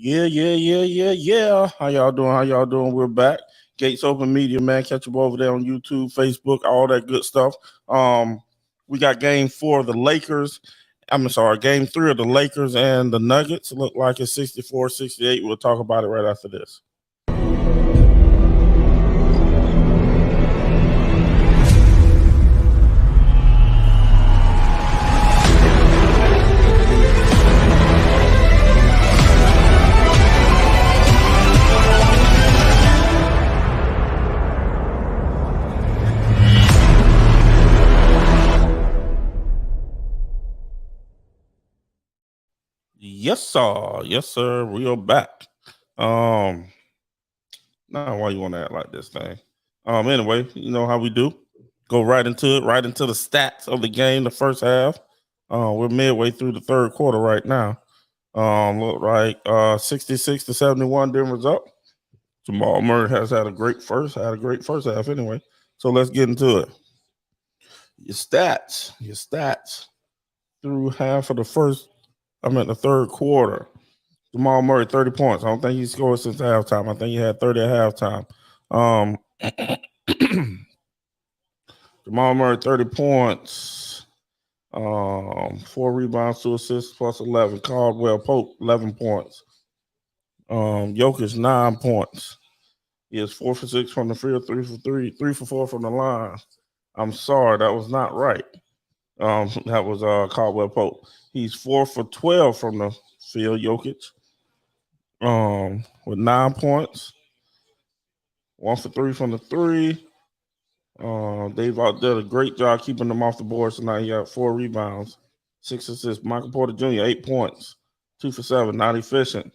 Yeah. How y'all doing? We're back. Gates Open Media, man. Catch up over there on YouTube, Facebook, all that good stuff. We got game 4 of the Lakers. Game 3 of the Lakers and the Nuggets. It look like it's 64-68. We'll talk about it right after this. Yes, sir. We are back. Now why you want to act like this thing? Anyway, you know how we do. Go right into it, right into the stats of the game, the first half. We're midway through the third quarter right now. Look like 66-71, Denver's up. Jamal Murray has had a great first half anyway. So let's get into it. Your stats through half of the third quarter. Jamal Murray, 30 points. I don't think he scored since halftime. I think he had 30 at halftime. Jamal Murray, 30 points. 4 rebounds, 2 assists, plus 11. Caldwell Pope, 11 points. Jokic, 9 points. He is 4 for 6 from the field, 3 for 3, 3 for 4 from the line. I'm sorry, that was not right. That was Caldwell Pope. He's 4 for 12 from the field, Jokic. With 9 points. 1 for 3 from the 3. They've did a great job keeping them off the board tonight. He got 4 rebounds, 6 assists. Michael Porter Jr., 8 points, 2 for 7, not efficient.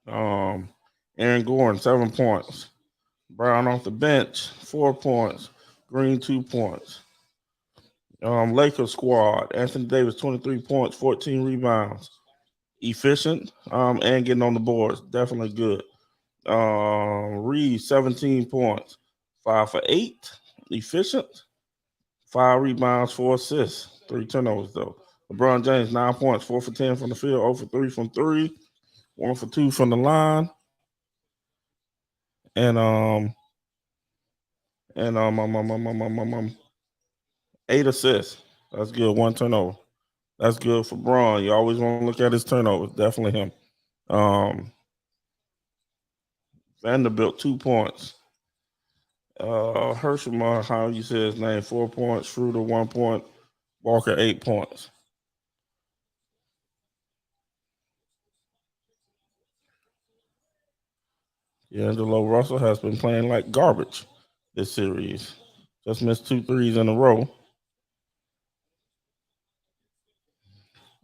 Aaron Gordon, 7 points. Brown off the bench, 4 points. Green, 2 points. Lakers squad, Anthony Davis, 23 points, 14 rebounds. Efficient and getting on the boards. Definitely good. Reed, 17 points, 5 for 8. Efficient. 5 rebounds, 4 assists. 3 turnovers, though. LeBron James, 9 points, 4 for 10 from the field, 0 for 3 from 3, 1 for 2 from the line. And 8 assists. That's good. 1 turnover. That's good for Braun. You always want to look at his turnovers. Definitely him. Vanderbilt, 2 points. Hershey, how you say his name, 4 points. Schroeder, 1 point. Walker, 8 points. D'Angelo Russell has been playing like garbage this series. Just missed 2 threes in a row.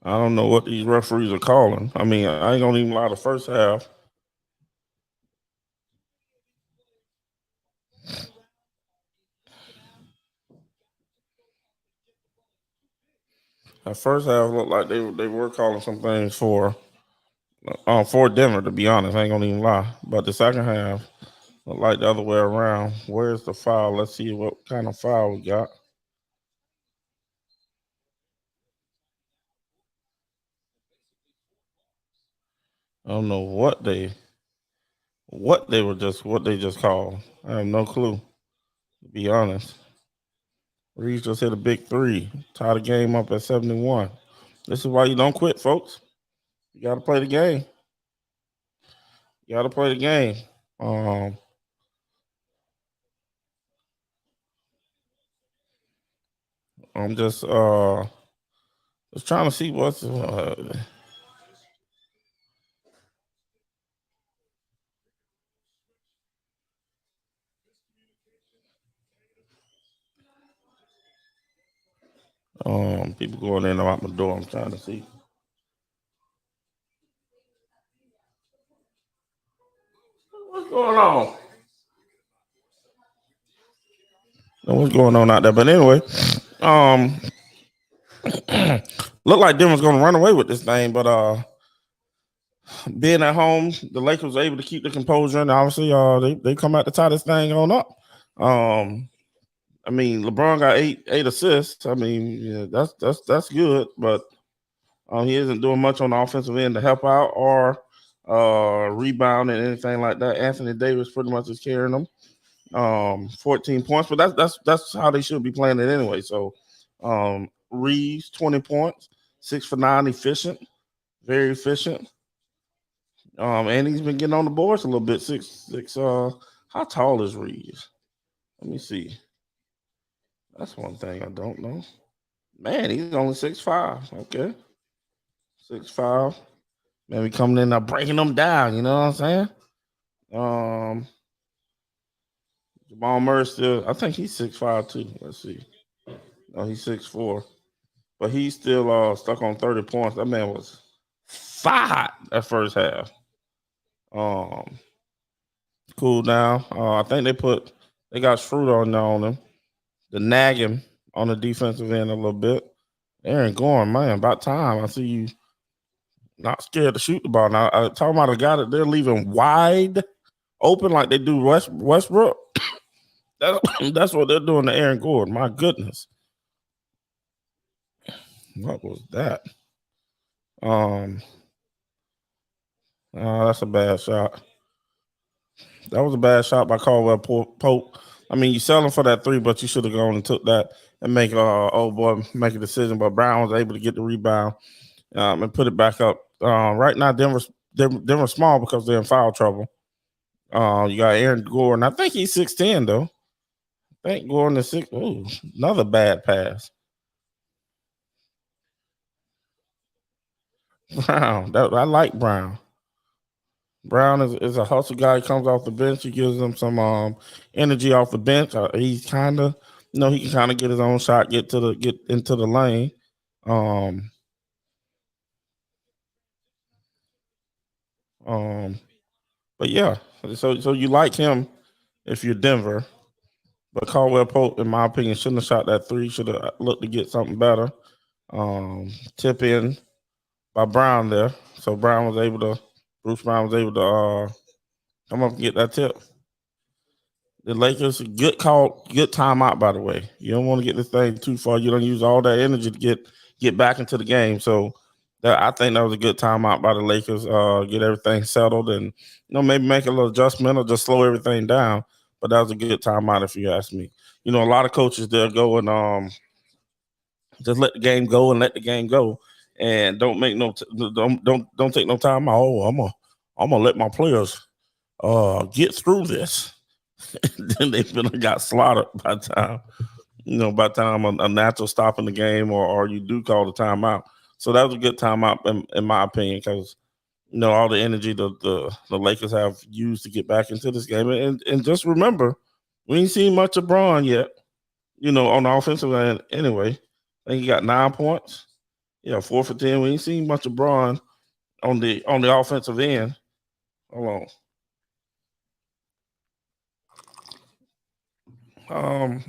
I don't know what these referees are calling. I mean, I ain't gonna even lie, the first half. That first half looked like they were calling some things for Denver, to be honest. I ain't gonna even lie. But the second half looked like the other way around. Where's the foul? Let's see what kind of foul we got. I don't know what they just called. I have no clue, to be honest. Reeves just hit a big 3, tie the game up at 71. This is why you don't quit, folks. You got to play the game. I'm just trying to see what's people going in and out my door. I'm trying to see. What's going on? What's going on out there? But anyway, look like Denver's gonna run away with this thing, but being at home, the Lakers were able to keep the composure, and obviously they come out to tie this thing on up. I mean, LeBron got eight assists. I mean, yeah, that's good, but He isn't doing much on the offensive end to help out or rebound and anything like that. Anthony Davis pretty much is carrying them. 14 points, but that's how they should be playing it anyway. So Reeves 20 points, 6 for 9, efficient, very efficient. And he's been getting on the boards a little bit. 6'6". How tall is Reeves? Let me see. That's one thing I don't know. Man, he's only 6'5". Okay, 6'5". Maybe coming in now breaking them down. You know what I'm saying? Jamal Murray still. I think he's 6'5" too. Let's see. No, he's 6'4". But he's still stuck on 30 points. That man was fired that first half. Cool down. I think they got Schroeder on him. The nagging on the defensive end a little bit. Aaron Gordon, man, about time. I see you not scared to shoot the ball. Now, talking about a guy that they're leaving wide open like they do Westbrook. That's what they're doing to Aaron Gordon. My goodness. What was that? That's a bad shot. That was a bad shot by Caldwell Pope. I mean, you sell him for that 3, but you should have gone and took that and make old boy make a decision. But Brown was able to get the rebound and put it back up. Right now, Denver's small because they're in foul trouble. You got Aaron Gordon. I think he's 6'10", though. I think Gordon is 6. Ooh, another bad pass. Brown. I like Brown. Brown is a hustle guy. He comes off the bench. He gives them some energy off the bench. He's kind of, he can kind of get his own shot, get into the lane. But yeah, so you like him if you're Denver. But Caldwell Pope, in my opinion, shouldn't have shot that 3. Should have looked to get something better. Tip in by Brown there. So Bruce Brown was able to come up and get that tip. The Lakers, good timeout, by the way. You don't want to get this thing too far. You don't use all that energy to get back into the game. So I think that was a good timeout by the Lakers. Get everything settled and maybe make a little adjustment or just slow everything down. But that was a good timeout if you ask me. A lot of coaches they'll go and just let the game go and let the game go, and don't make don't take no time. Oh, I'm gonna let my players get through this. Then they got slaughtered by the time a natural stop in the game or you do call the timeout. So that was a good timeout in my opinion because all the energy the Lakers have used to get back into this game. And just remember, we ain't seen much of Braun yet, on the offensive end anyway. I think he got 9 points. Yeah, 4 for 10. We ain't seen much of Braun on the offensive end. Hold on.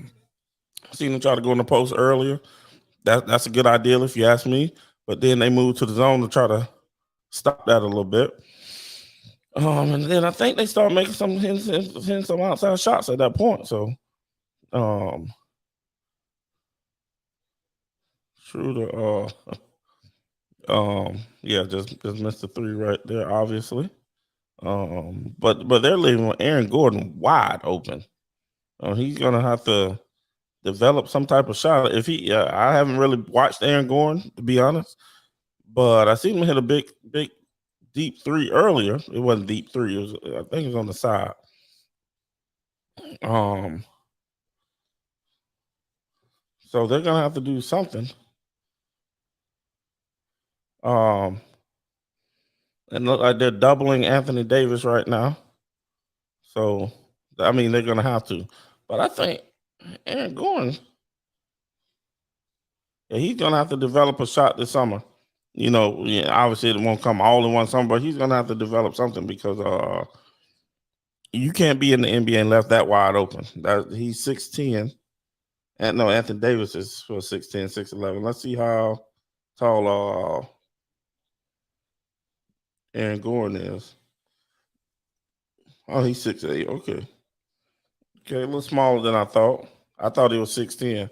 Seen them try to go in the post earlier. That's a good idea if you ask me. But then they moved to the zone to try to stop that a little bit. And then I think they started making some outside shots at that point. So, Schroeder, yeah, just missed the 3 right there, obviously. But they're leaving Aaron Gordon wide open. He's gonna have to develop some type of shot. If I haven't really watched Aaron Gordon to be honest, but I seen him hit a big deep 3 earlier. It wasn't deep 3. I think it was on the side. So they're gonna have to do something. And look like they're doubling Anthony Davis right now. So I mean they're gonna have to. But I think Aaron Gordon, he's gonna have to develop a shot this summer. Obviously it won't come all in one summer, but he's gonna have to develop something because you can't be in the NBA and left that wide open. He's 6'10". And no, Anthony Davis is 6'10", 6'11". Let's see how tall Aaron Gordon is. Oh, he's 6'8". Okay, a little smaller than I thought. I thought he was 6'10".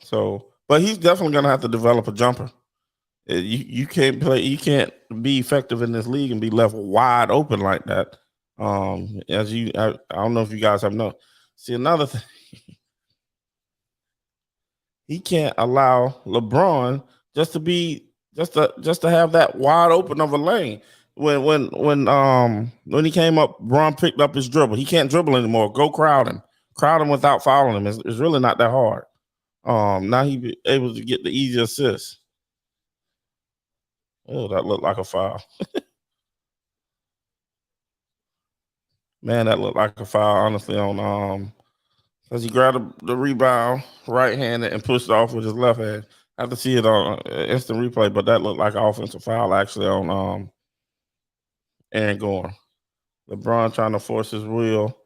So, but he's definitely gonna have to develop a jumper. You can't play. You can't be effective in this league and be left wide open like that. I don't know if you guys have no. See, another thing, he can't allow LeBron just to be just to have that wide open of a lane. When he came up, Bron picked up his dribble. He can't dribble anymore. Go crowd him without fouling him. It's really not that hard. Now he be able to get the easy assist. Oh, that looked like a foul. Man, that looked like a foul, honestly, on because he grabbed the rebound right-handed and pushed it off with his left hand. I have to see it on instant replay, but that looked like an offensive foul actually on Aaron Gordon. LeBron trying to force his will,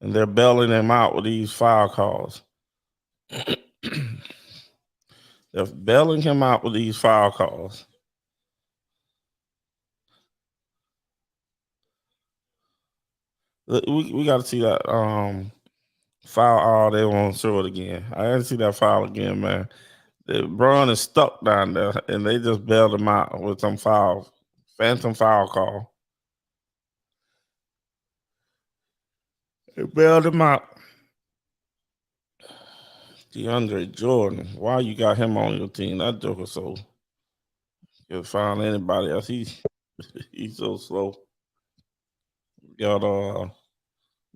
and they're bailing him out with these foul calls. They're bailing him out with these foul calls. We got to see that foul. Oh, they won't show it again. I didn't see that foul again, man. Braun is stuck down there, and they just bailed him out with some phantom foul call. They bailed him out. DeAndre Jordan, why you got him on your team? That joker so you find anybody else. He's so slow. Got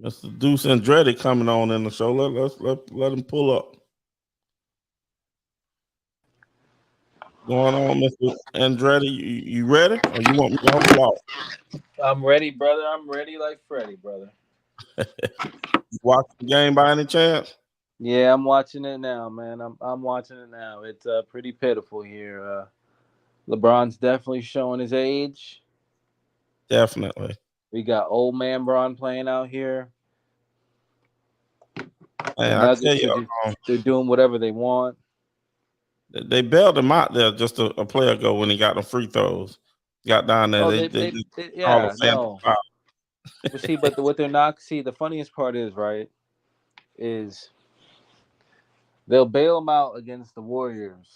Mr. Deuce Andretti coming on in the show. Let him pull up. Going on, Mr. Andretti. You ready? Or you want me to hold off? I'm ready, brother. I'm ready like Freddie, brother. You watch the game by any chance? Yeah, I'm watching it now, man. I'm watching it now. It's pretty pitiful here. LeBron's definitely showing his age. Definitely. We got old man Bron playing out here. And I tell you, they're doing whatever they want. They bailed him out there just a play ago when he got the free throws. Got down there. Yeah, no. But see, what they're not. See, the funniest part is is they'll bail him out against the Warriors,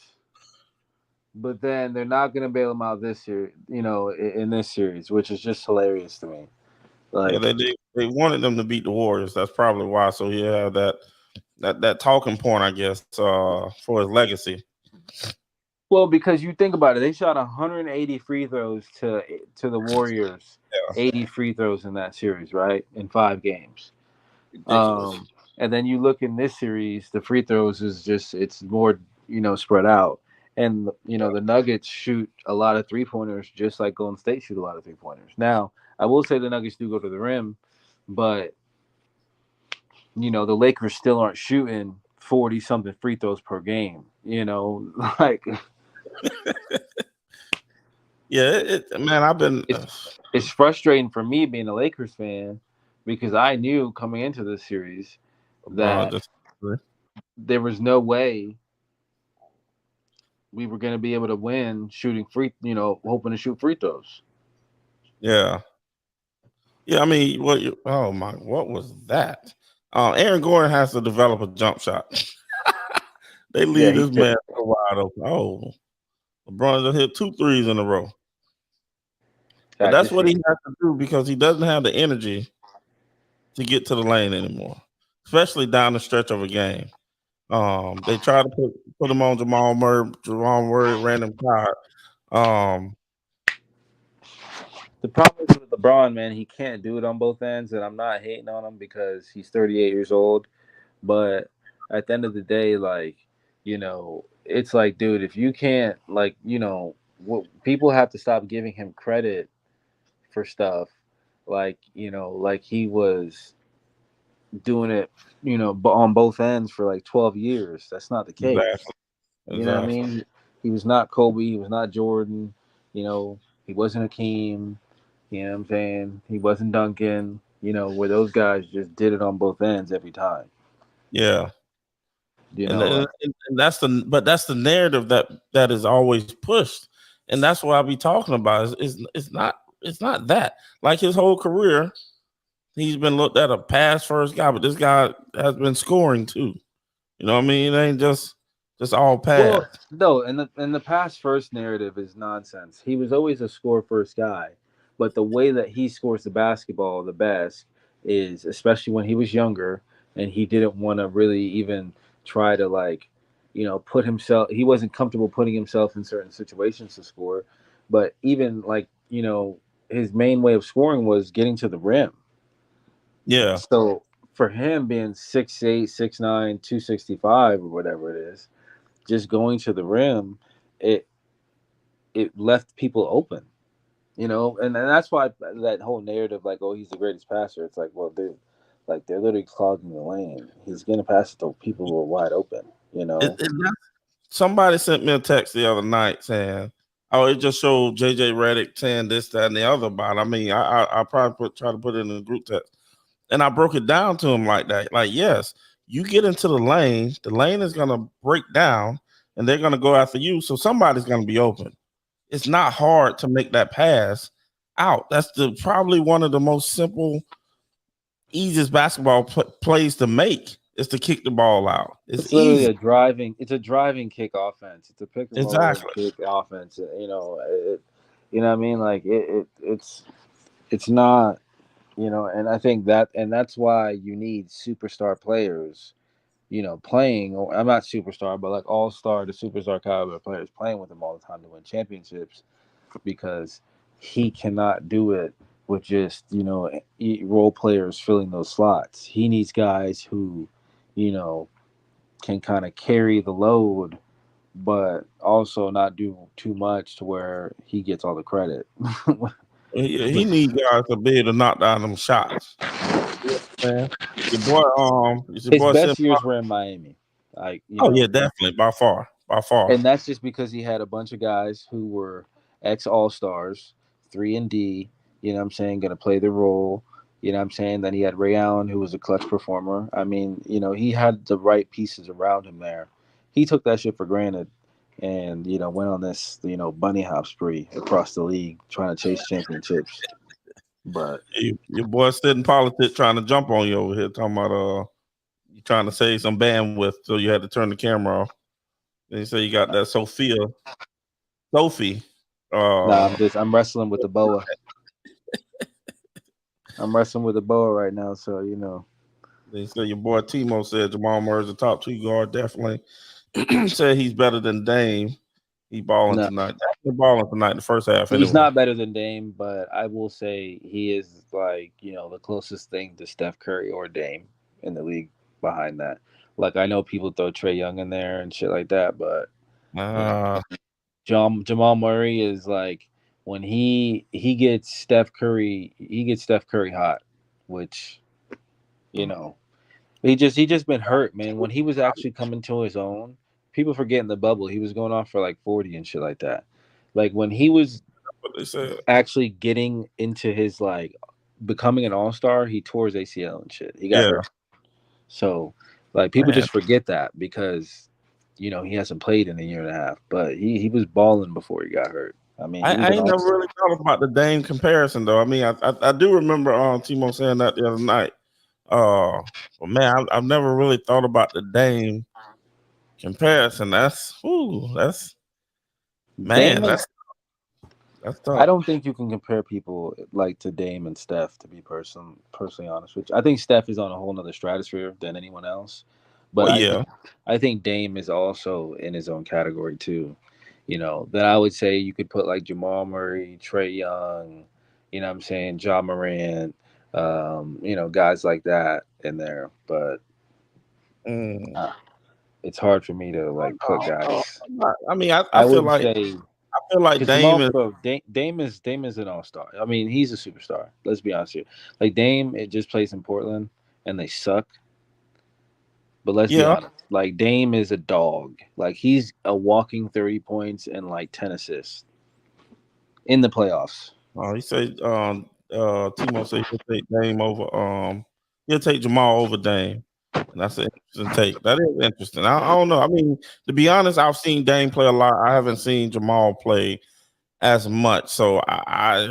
but then they're not going to bail him out this year. In this series, which is just hilarious to me. Like, yeah, they wanted them to beat the Warriors. That's probably why. So he had that talking point, I guess, for his legacy. Well, because you think about it, they shot 180 free throws to the Warriors. Yeah. 80 free throws in that series, right? In 5 games. Ridiculous. And then you look in this series, the free throws it's more, spread out. And, the Nuggets shoot a lot of three-pointers just like Golden State shoot a lot of three-pointers. Now, I will say the Nuggets do go to the rim, but, the Lakers still aren't shooting 40-something free throws per game, like... Yeah, man, I've been... It's frustrating for me being a Lakers fan because I knew coming into this series that there was no way we were going to be able to win shooting hoping to shoot free throws. Yeah. Yeah, I mean, what was that? Aaron Gordon has to develop a jump shot. They leave this man so wide open. Oh, LeBron just hit 2 threes in a row. But that's what he has to do because he doesn't have the energy to get to the lane anymore, especially down the stretch of a game. They try to put him on Jamal Murray, random card. The problem is with LeBron, man, he can't do it on both ends, and I'm not hating on him because he's 38 years old. But at the end of the day, it's like, dude, if you can't, people have to stop giving him credit for stuff, like he was doing it, on both ends for like 12 years. That's not the case. Exactly. You know what I mean? He was not Kobe. He was not Jordan. He wasn't Hakeem. You know what I'm saying? He wasn't Duncan. Where those guys just did it on both ends every time. Yeah. And that's the narrative that is always pushed, and that's what I'll be talking about. It's not that. Like his whole career, he's been looked at a pass first guy, but this guy has been scoring too. You know what I mean? It ain't just just all pass. Well, no, and the pass first narrative is nonsense. He was always a score first guy, but the way that he scores the basketball the best is, especially when he was younger and he didn't want to really even try to like, put himself. He wasn't comfortable putting himself in certain situations to score, but even like his main way of scoring was getting to the rim. Yeah, So for him being 6'8", 6'9", 265 or whatever it is, just going to the rim, it it left people open, and that's why that whole narrative, like, oh, he's the greatest passer. It's like, well, they're literally clogging the lane. He's gonna pass it to people who are wide open. somebody sent me a text the other night saying, "Oh, it just showed JJ Redick saying this, that, and the other about." I mean, I probably try to put it in the group text, and I broke it down to him like that. Like, yes, you get into the lane is gonna break down, and they're gonna go after you. So somebody's gonna be open. It's not hard to make that pass out. That's probably one of the most simple, easiest basketball plays to make is to kick the ball out. It's It's literally easy. it's a driving kick offense. It's a pick and roll Exactly. kick offense. You know what I mean? Like it's not, and I think that's why you need superstar players, playing, or I'm not superstar, but like all-star to superstar caliber players playing with him all the time to win championships, because he cannot do it with just, role players filling those slots. He needs guys who, you know, can kind of carry the load, but also not do too much to where he gets all the credit. He needs guys to be able to knock down them shots. Man, your His boy said, best years were in Miami, like, "Oh yeah, definitely by far, by far." and that's just because he had a bunch of guys who were ex All Stars, 3 and D. You know what I'm saying? Going to play the role. You know what I'm saying? Then he had Ray Allen, who was a clutch performer. I mean, he had the right pieces around him there. He took that shit for granted, and went on this bunny hop spree across the league trying to chase championships. But Your boy sitting politics trying to jump on you over here, talking about you trying to save some bandwidth, so you had to turn the camera off. Then you say you got that Sophie. nah, I'm wrestling with the boa. I'm wrestling with the boa right now, so They say your boy Timo said Jamal Murray's the top 2 guard. Definitely said he's better than Dame. He balling No, tonight. Definitely balling tonight in the first half. he's Anyway, not better than Dame, but I will say he is, like, the closest thing to Steph Curry or Dame in the league behind that. Like, I know people throw Trey Young in there and shit like that, but uh, Jamal Murray is like, when he gets Steph Curry, hot, which you know he just been hurt, man. When he was actually coming to his own, people forget in the bubble he was going off for like 40 and shit like that. Like, when he was what they said. actually getting into his, like, becoming an all-star, he tore his ACL and shit. He got Yeah, hurt. So, like, people man. just forget that because he hasn't played in a year and a half, but he was balling before he got hurt. I mean, he was I an ain't never all-star. really thought about the Dame comparison though. I mean, I do remember Timo saying that the other night. But man, I've never really thought about the Dame comparison. That's Dame man, is, that's I tough. don't think you can compare people like to Dame and Steph, to be personally honest with you. I think Steph is on a whole nother stratosphere than anyone else. But Well, yeah, I think Dame is also in his own category too. Then I would say you could put like Jamal Murray, Trey Young, what I'm saying, Ja Morant, guys like that in there. But mm. uh, it's hard for me to like put guys. I mean, I I feel would like say, because Dame is. Dame is an all-star. I mean, he's a superstar. Let's be honest here. Like, Dame, it just plays in Portland, and they suck. But let's be Yeah, honest. Like, Dame is a dog. Like, he's a walking 30 points and like 10 assists in the playoffs. he said Timo said he'll take Dame over he'll take Jamal over Dame. And that's an interesting take. That is interesting. I don't know. I mean, to be honest, I've seen Dame play a lot. I haven't seen Jamal play as much. So I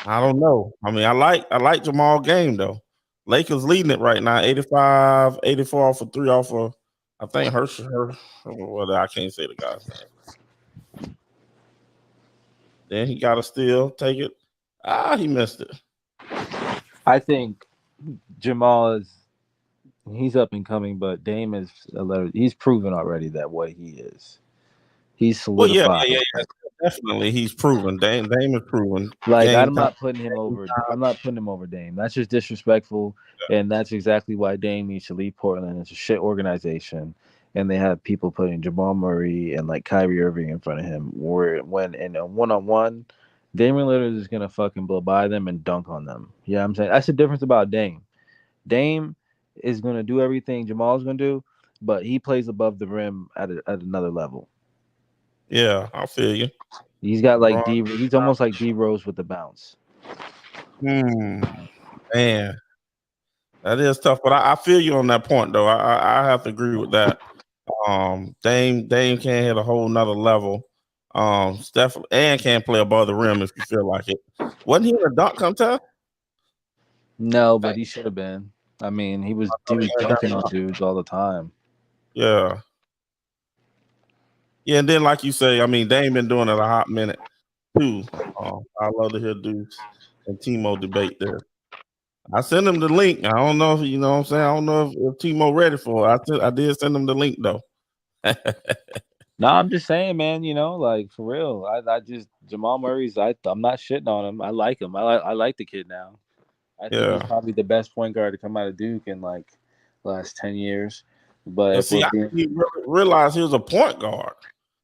don't know. I mean, I like Jamal game though. Lakers leading it right now, 85, 84 off of 3 off of I think well, I can't say the guy's name. Then he got to still take it. He missed it. I think Jamal he's up and coming, but Dame he's proven already that what he is. He's Well, yeah, solidified. definitely. He's proven. Dame is proven. Like Game I'm time. not putting him over. I'm not putting him over Dame. That's just disrespectful, and that's exactly why Dame needs to leave Portland. It's a shit organization, and they have people putting Jamal Murray and like Kyrie Irving in front of him. When in a one-on-one, Damian Lillard is gonna fucking blow by them and dunk on them. Yeah, I'm saying that's the difference about Dame. Dame is gonna do everything Jamal's gonna do, but he plays above the rim at another level. Yeah, I feel you. He's got like He's almost like D Rose with the bounce. Man, that is tough. But I feel you on that point, though. I have to agree with that. Dame can't hit a whole nother level. Steph and can't play above the rim if you feel like it. Wasn't he in a dunk contest? No, but he should have been. I mean, he was dunking on dudes all the time. Yeah. Yeah, and then like you say, I mean, Dame been doing it a hot minute too. I love to hear Deuce and Timo debate there. I sent him the link. I don't know if you know what I'm saying. I don't know if Timo ready for it. I did send him the link though. No, I'm just saying, man. You know, like for real. I just Jamal Murray's. I'm not shitting on him. I like him. I like the kid now. I think he's probably the best point guard to come out of Duke in like the last 10 years. But I didn't realize he was a point guard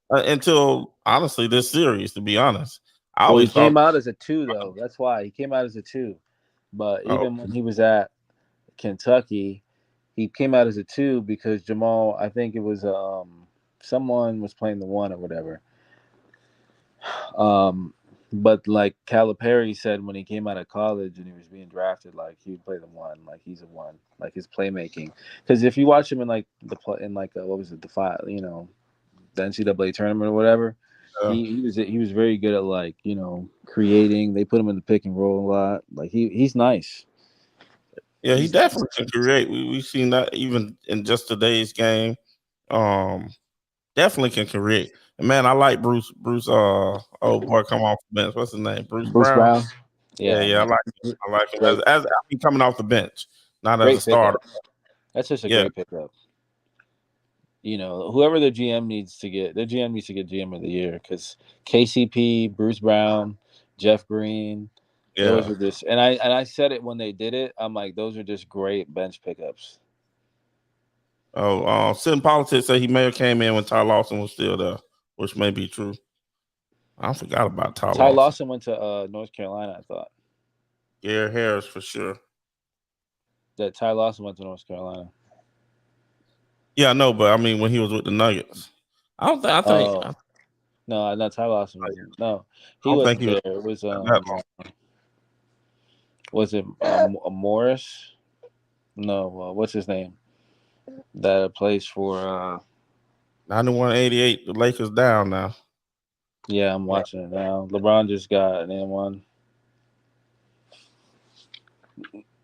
until honestly this series. To be honest, he came out as a 2 though. That's why he came out as a 2. But even when he was at Kentucky, he came out as a 2 because Jamal. I think it was someone was playing the 1 or whatever. But like Calipari said when he came out of college and he was being drafted, like he would play the 1, like he's a 1, like his playmaking. Because if you watch him in like what was it, the NCAA tournament or whatever, he was very good at like creating. They put him in the pick and roll a lot. Like he's nice. Yeah, he definitely can create. We've seen that even in just today's game. Definitely can create. And man, I like Bruce. Oh boy, come off the bench. What's his name? Bruce Brown. Yeah, I like him. I like him as coming off the bench, not as a starter. That's just a great pickup. Whoever their GM needs to get GM of the year because KCP, Bruce Brown, Jeff Green. Yeah. Those are just and I said it when they did it. I'm like, those are just great bench pickups. Sin Politics say he may have came in when Ty Lawson was still there, which may be true. I forgot about Ty Lawson. Ty Lawson went to North Carolina, I thought. Gary Harris for sure. That Ty Lawson went to North Carolina. Yeah, I know, but I mean when he was with the Nuggets. No, not Ty Lawson. No, he wasn't there. It was it Morris? No, what's his name? That plays for 91-88. The Lakers down now. Yeah, I'm watching it now. LeBron just got an N1.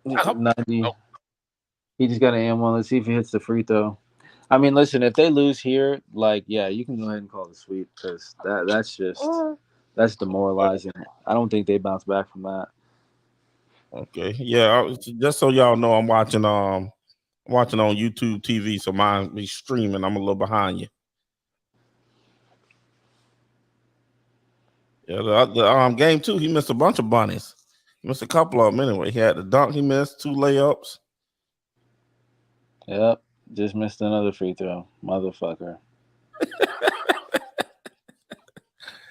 90. He just got an N1. Let's see if he hits the free throw. I mean, listen, if they lose here, like, yeah, you can go ahead and call it a sweep because that's demoralizing. I don't think they bounce back from that. Okay, yeah. Just so y'all know, I'm watching on YouTube TV, so mine be streaming. I'm a little behind you. Yeah, the game 2, he missed a bunch of bunnies. He missed a couple of them anyway. He had the dunk he missed, 2 layups. Yep, just missed another free throw, motherfucker.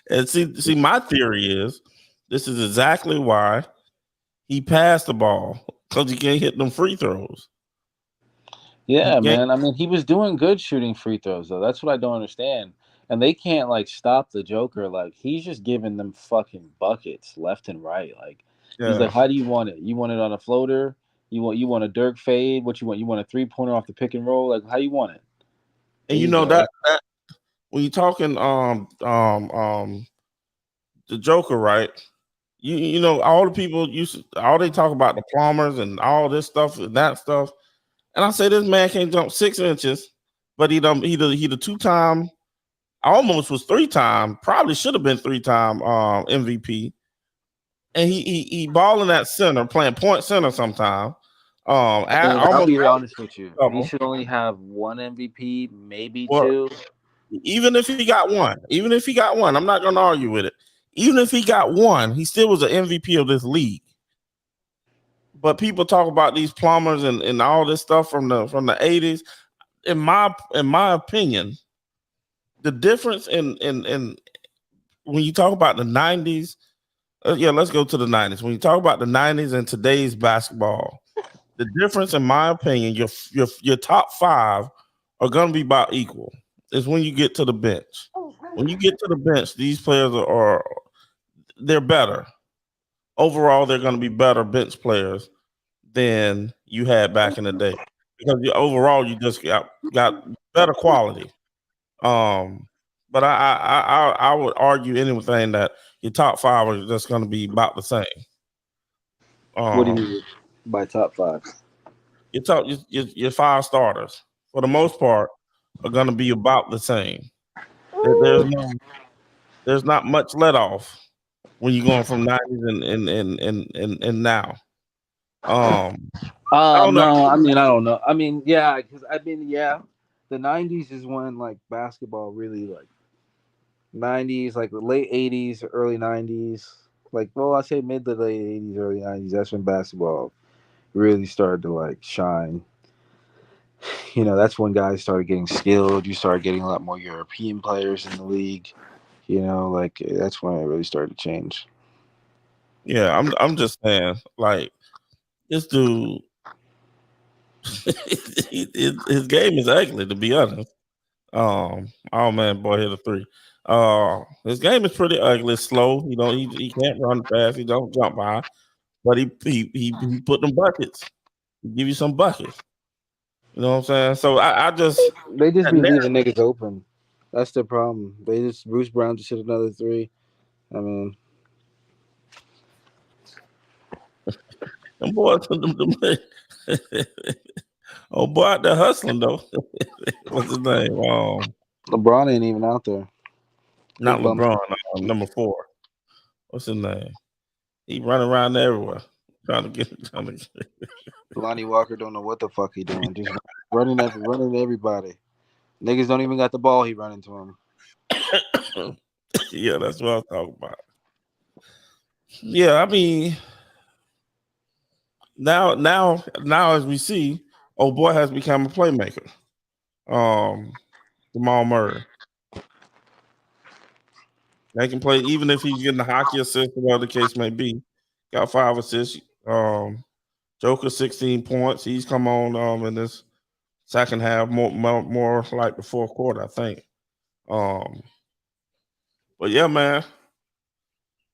And see, my theory is this is exactly why he passed the ball because he can't hit them free throws. Yeah, man. I mean, he was doing good shooting free throws though. That's what I don't understand. And they can't like stop the Joker. Like he's just giving them fucking buckets left and right. Like he's like, how do you want it? You want it on a floater? You want a Dirk fade? What you want? You want a 3-pointer off the pick and roll? Like how you want it? And you know that when you're talking the Joker, right? You know all the people all they talk about the plumbers and all this stuff and that stuff. And I say this man can't jump 6 inches, but he the 2-time, almost was 3-time, probably should have been 3-time MVP. And he balling at center, playing point center sometime. I'll be honest with you. He Double. should only have one MVP, maybe Or two. even if he got one, I'm not gonna argue with it. Even if he got one, he still was an MVP of this league. But people talk about these plumbers and all this stuff from the 80s. In my opinion, the difference in when you talk about the 90s, let's go to the 90s. When you talk about the 90s and today's basketball, the difference, in my opinion, your top 5 are going to be about equal. Is when you get to the bench. When you get to the bench, these players they're better. Overall, they're going to be better bench players than you had back in the day, because overall you just got better quality. But I would argue anything that your top 5 are just going to be about the same. What do you mean by top 5? Your 5 starters, for the most part, are going to be about the same. There's not much let off when you're going from 90s and now. I don't know. No, I mean I don't know. I mean, yeah, because the '90s is when like basketball really like '90s, like the late '80s, early '90s. Like, well, I say mid to late '80s, early '90s. That's when basketball really started to like shine. You know, that's when guys started getting skilled. You started getting a lot more European players in the league. You know, like that's when it really started to change. Yeah, I'm just saying, like, this dude, his game is ugly, to be honest. Oh man, boy, hit a 3. His game is pretty ugly, slow. He can't run fast. He don't jump high, but he put them buckets. He give you some buckets. You know what I'm saying? So I just They just be leaving niggas open. That's the problem. Bruce Brown just hit another 3. I mean, them boys, oh boy, out there hustling though. What's his name? LeBron ain't even out there. Not LeBron. Number 4. What's his name? He running around everywhere trying to get. Lonnie Walker don't know what the fuck he doing. Just running everybody. Niggas don't even got the ball. He running to him. Yeah, that's what I was talking about. Yeah, I mean, now as we see, old boy has become a playmaker. Jamal Murray. They can play even if he's getting the hockey assist, whatever the case may be. Got 5 assists. Joker 16 points. He's come on in this second half, more like the fourth quarter, I think. But yeah, man.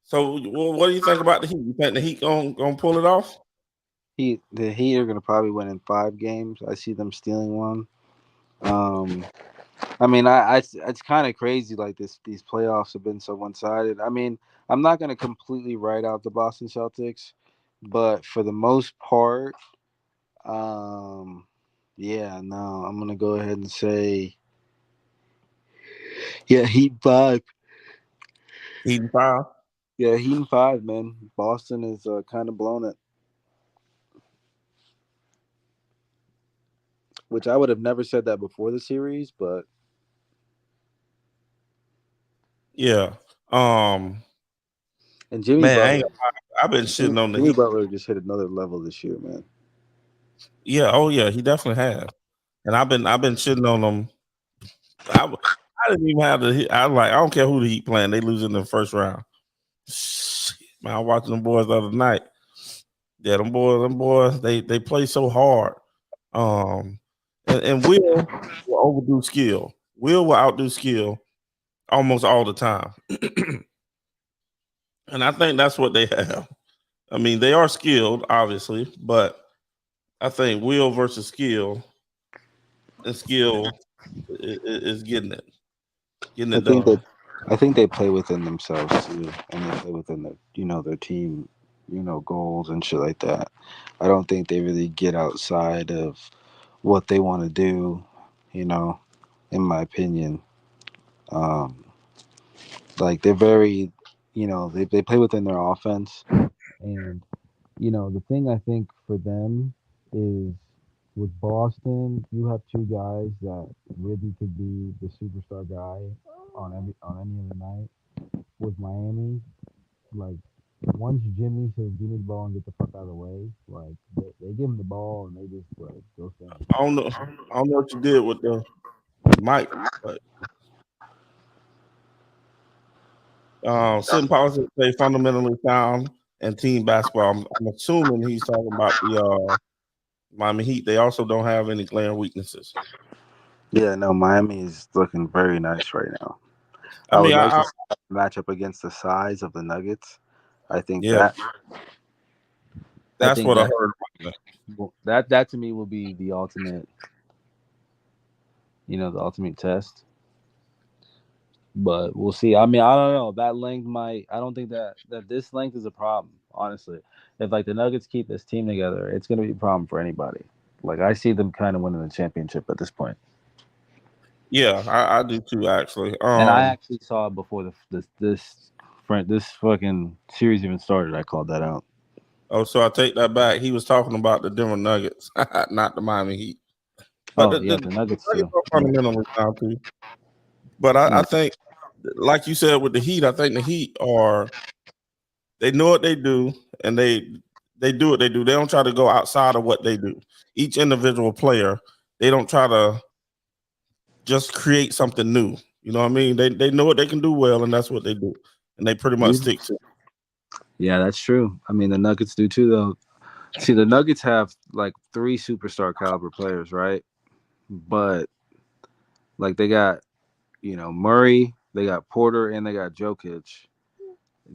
So what do you think about the Heat? You think the Heat gonna pull it off? The Heat are gonna probably win in 5 games. I see them stealing one. I mean, it's kind of crazy. Like these playoffs have been so one-sided. I mean, I'm not gonna completely write out the Boston Celtics, but for the most part, yeah, no, I'm gonna go ahead and say, yeah, Heat 5. Heat 5. Yeah, Heat 5, man. Boston is kind of blown it, which I would have never said that before the series, but yeah. And Jimmy Man, Butler, I've been shitting on the Jimmy Heat. Butler just hit another level this year, man. Yeah, oh yeah, he definitely has. And I've been shitting on them. I didn't even have the Heat. I don't care who the Heat playing. They lose in the first round. Man, I was watching them boys the other night. Yeah, them boys, they play so hard. And Will overdo skill. Will outdo skill almost all the time. And I think that's what they have. I mean, they are skilled, obviously, but I think will versus skill, and skill is getting it done. I think they play within themselves too, and they play within their team, goals and shit like that. I don't think they really get outside of what they want to do, in my opinion. Um, like they're very, they play within their offense, and the thing I think for them is with Boston, you have two guys that really could be the superstar guy on any other night. With Miami, like once Jimmy says give me the ball and get the fuck out of the way, like they give him the ball and they just like go stand. I don't know. I don't know what you did with the mic, but Sid Policy say fundamentally sound and team basketball. I'm assuming he's talking about the Miami Heat. They also don't have any glaring weaknesses. Yeah, no, Miami is looking very nice right now. I I would mean, like to match up against the size of the Nuggets. I think yeah, I that's think what I that heard. that to me will be the ultimate, the ultimate test. But we'll see. I mean, I don't know. That length might. I don't think that this length is a problem. Honestly, if like the Nuggets keep this team together, it's going to be a problem for anybody. Like I see them kind of winning the championship at this point. Yeah, I do too, actually. And I actually saw it before this fucking series even started. I called that out. Oh, so I take that back. He was talking about the Denver Nuggets, not the Miami Heat. But the Nuggets too. are fundamentally sound too. But I think, like you said with the Heat, I think the Heat they know what they do, and they do what they do. They don't try to go outside of what they do. Each individual player, they don't try to just create something new. You know what I mean? They know what they can do well, and that's what they do, and they pretty much stick to it. Yeah, that's true. I mean, the Nuggets do too, though. See, the Nuggets have like 3 superstar caliber players, right? But like they got, Murray, they got Porter, and they got Jokic.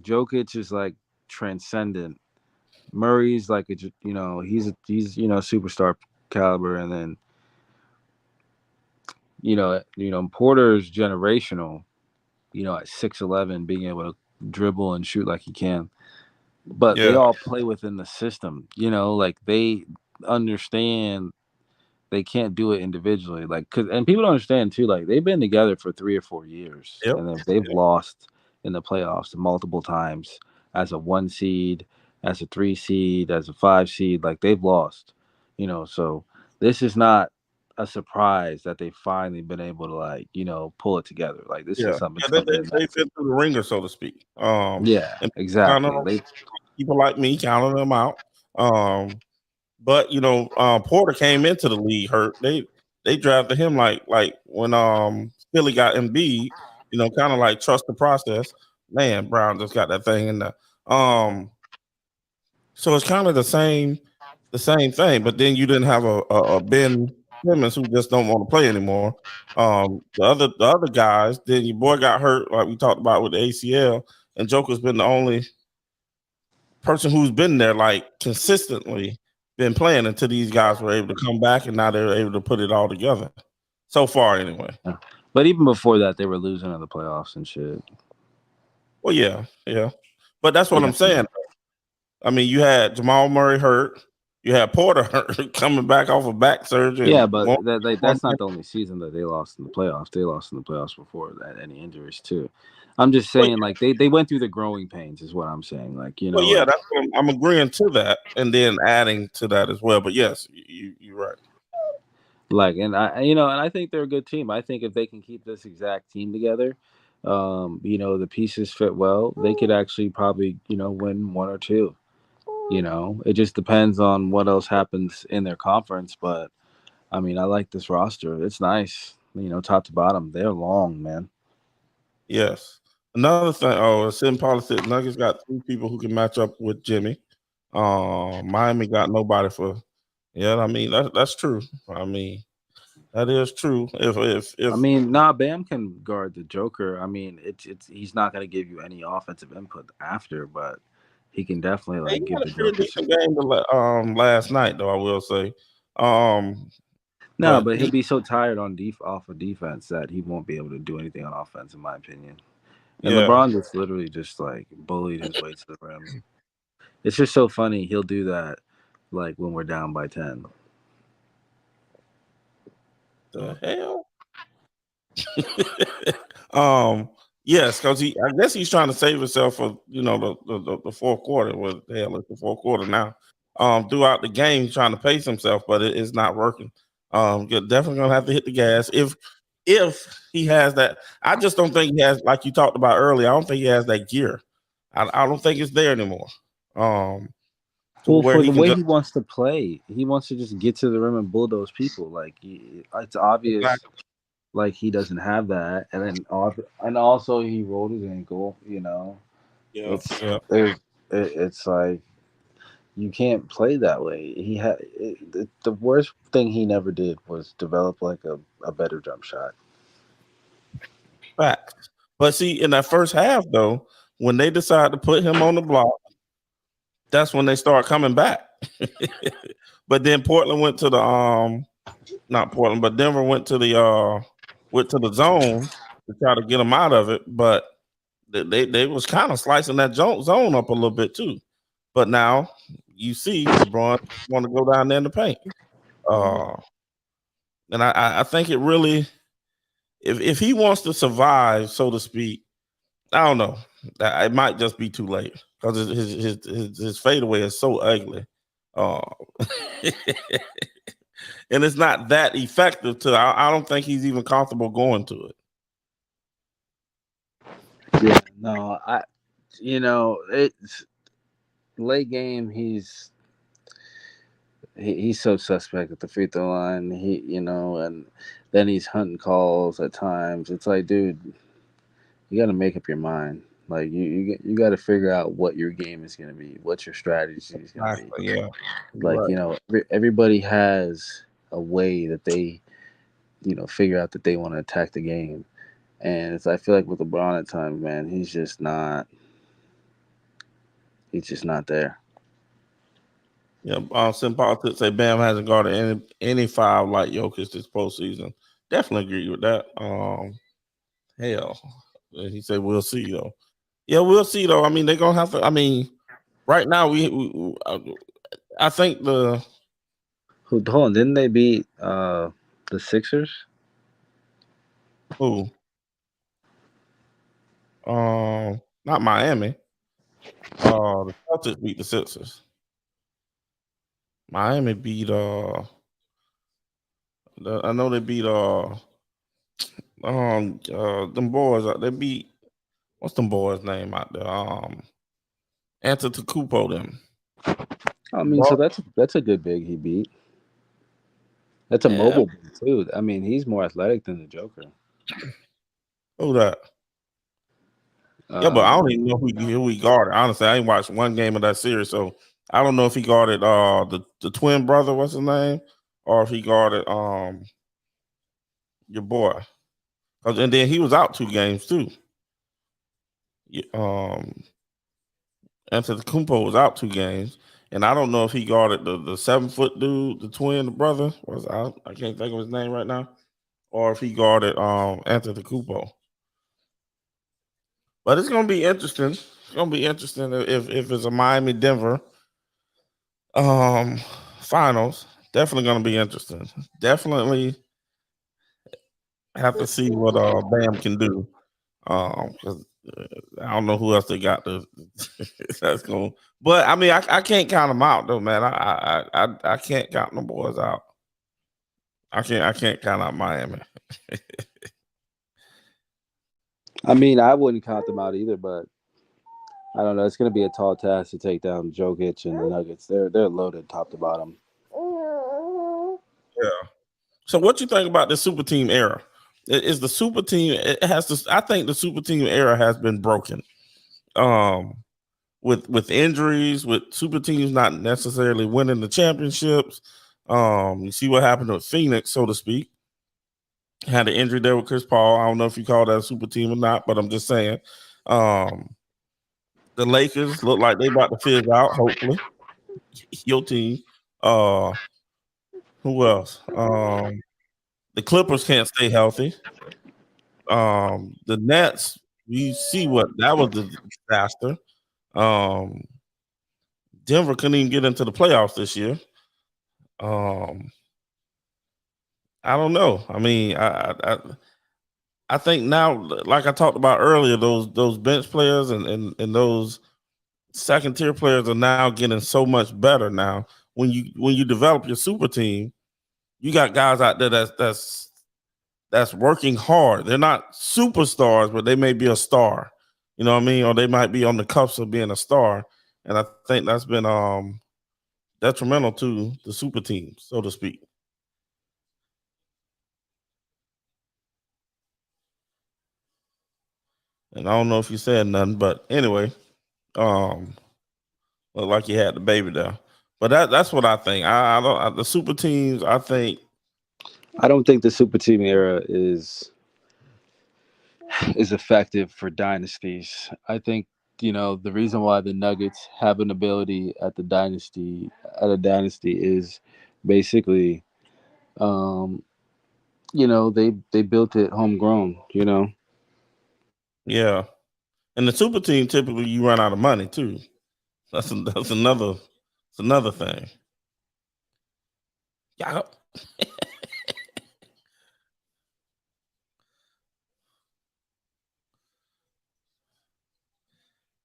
Jokic is like transcendent. Murray's like he's superstar caliber, and then Porter's generational. At 6'11", being able to dribble and shoot like he can. But they Yeah, all play within the system. Like they understand they can't do it individually. Like, and people don't understand too. Like they've been together for 3 or 4 years, yep, and then they've lost in the playoffs multiple times as a 1 seed, as a 3 seed, as a 5 seed. Like they've lost. So this is not a surprise that they've finally been able to pull it together. Like this is something. They've been through the ringer, so to speak. Yeah, And exactly. people like me counting them out. But Porter came into the league hurt. They drafted him like when Philly got Embiid, kind of like trust the process. Man, Brown just got that thing in there. So it's kind of the same thing. But then you didn't have a Ben Simmons who just don't want to play anymore. The other guys, then your boy got hurt, like we talked about with the ACL, and Joker's been the only person who's been there like consistently been playing until these guys were able to come back, and now they're able to put it all together. So far, anyway. But even before that, they were losing in the playoffs and shit. Well, yeah. But that's what I'm saying. I mean, you had Jamal Murray hurt. You had Porter hurt, coming back off of back surgery. Yeah, but that's not the only season that they lost in the playoffs. They lost in the playoffs before that, any injuries too. I'm just saying, like they went through the growing pains, is what I'm saying. Like Well, yeah, that's what I'm agreeing to that, and then adding to that as well. But yes, you're right. Like, and I think they're a good team. I think if they can keep this exact team together, the pieces fit well, they could actually probably win 1 or 2. It just depends on what else happens in their conference, but I mean, I like this roster. It's nice, top to bottom. They're long, man. Yes. Another thing, it's in politics. Nuggets got 3 people who can match up with Jimmy. Miami got nobody for. Yeah, I mean that's true. I mean that is true. If I mean, Bam can guard the Joker. I mean, it's he's not going to give you any offensive input after, but he can definitely give the Joker. Decent game last night, though I will say. No, but he'll be so tired off of defense that he won't be able to do anything on offense, in my opinion. And LeBron just literally just bullied his way to the rim. It's just so funny. He'll do that when we're down by 10. The hell? Yes, because I guess he's trying to save himself for the fourth quarter. Well, hell, it's the fourth quarter now. Throughout the game, he's trying to pace himself, but it's not working. You're definitely gonna have to hit the gas if he has that. I just don't think he has, like you talked about earlier. I don't think he has that gear. I don't think it's there anymore. To Well, where for he the can way just he wants to play, he wants to just get to the rim and bulldoze people. Like it's obvious, exactly. like he doesn't have that. And also he rolled his ankle. Yeah, It's yeah. it's like you can't play that way. The worst thing he never did was develop like a better jump shot. Facts. But see, in that first half, though, when they decide to put him on the block, that's when they start coming back. But then Portland went to the not Portland, but Denver went to the zone to try to get him out of it. But they was kind of slicing that zone up a little bit too. But now you see LeBron want to go down there in the paint. Uh, and I think it really, if he wants to survive, so to speak, I don't know. It might just be too late because his fadeaway is so ugly. Uh, and it's not that effective I don't think he's even comfortable going to it. Yeah, no, it's late game. He's so suspect at the free throw line. And then he's hunting calls at times. It's like, dude, you got to make up your mind. Like you got to figure out what your game is going to be, what your strategy is going to be. Exactly. Yeah. Like Right. everybody has a way that they figure out that they want to attack the game. And I feel like with LeBron at times, man, he's just not. He's just not there. Yeah. Sim Politics say Bam hasn't guarded any foul like Jokic this postseason. Definitely agree with that. Hell, he said we'll see though. Yeah, we'll see though. I mean, they're gonna have to. I mean, right now I think Hold on, didn't they beat the Sixers? who not Miami. The Celtics beat the Sixers. Miami beat I know they beat them boys. They beat what's them boys name out there? Antetokounmpo them. I mean, so Bro, that's a good big he beat. That's a yeah, mobile big too. I mean, he's more athletic than the Joker. who that? Yeah, but I Um, don't even know who he guarded. Honestly, I ain't watched one game of that series, so I don't know if he guarded the twin brother, what's his name, or if he guarded your boy. And then he was out 2 games too. Um, Antetokounmpo was out 2 games, and I don't know if he guarded the 7 foot dude, the twin brother. I can't think of his name right now, or if he guarded Antetokounmpo. But it's gonna be interesting. It's gonna be interesting if it's a Miami Denver um finals. Definitely gonna be interesting. Definitely have to see what Bam can do. 'Cause, I don't know who else they got to that's going. But I mean, I can't count them out though, man. I can't count them boys out. I can't count out Miami. I mean, I wouldn't count them out either, but I don't know. It's going to be a tall task to take down Jokic and the Nuggets. They're loaded top to bottom. Yeah. So what you think about the super team era? Is the super team? It has to. I think the super team era has been broken. Um, with injuries, with super teams not necessarily winning the championships. You see what happened with Phoenix, so to speak. Had an injury there with Chris Paul. I don't know if you call that a super team or not, but I'm just saying. Um, the Lakers look like they about to figure out. Hopefully, your team. Uh, who else? The Clippers can't stay healthy. The Nets. You see what that was a disaster. Um, Denver couldn't even get into the playoffs this year. Um, I don't know. I mean, I think now, like I talked about earlier, those bench players and those second tier players are now getting so much better. Now, when you develop your super team, you got guys out there that's working hard. They're not superstars, but they may be a star. You know what I mean? Or they might be on the cusp of being a star. And I think that's been detrimental to the super team, so to speak. And I don't know if you said nothing, but anyway, looked like you had the baby there. But that's what I think. I don't the super teams. I think I don't think the super team era is effective for dynasties. I think the reason why the Nuggets have an ability at a dynasty is basically um, they built it homegrown. yeah. And the super team typically you run out of money too. That's another thing. Yeah.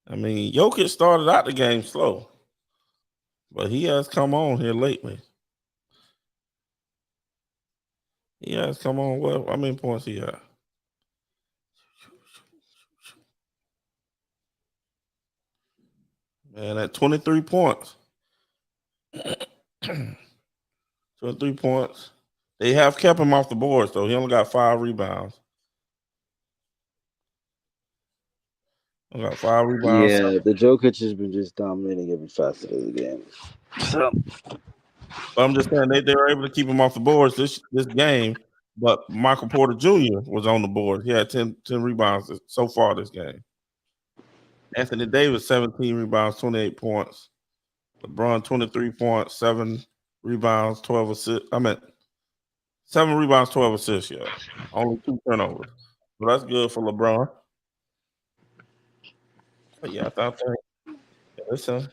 I mean, Jokic started out the game slow, but he has come on here lately. He has come on well. How many points he got? Man, at 23 points. 23 points. They have kept him off the boards, though. He only got 5 rebounds. Got 5 rebounds. Yeah, the Jokic has been just dominating every facet of the game. So But I'm just saying they were able to keep him off the boards this game. But Michael Porter Jr. was on the board. He had 10 rebounds so far this game. Anthony Davis, 17 rebounds, 28 points. LeBron, 23 points, 7 rebounds, 12 assists. 7 rebounds, 12 assists, yeah. Only 2 turnovers. So that's good for LeBron. But yeah, I thought listen.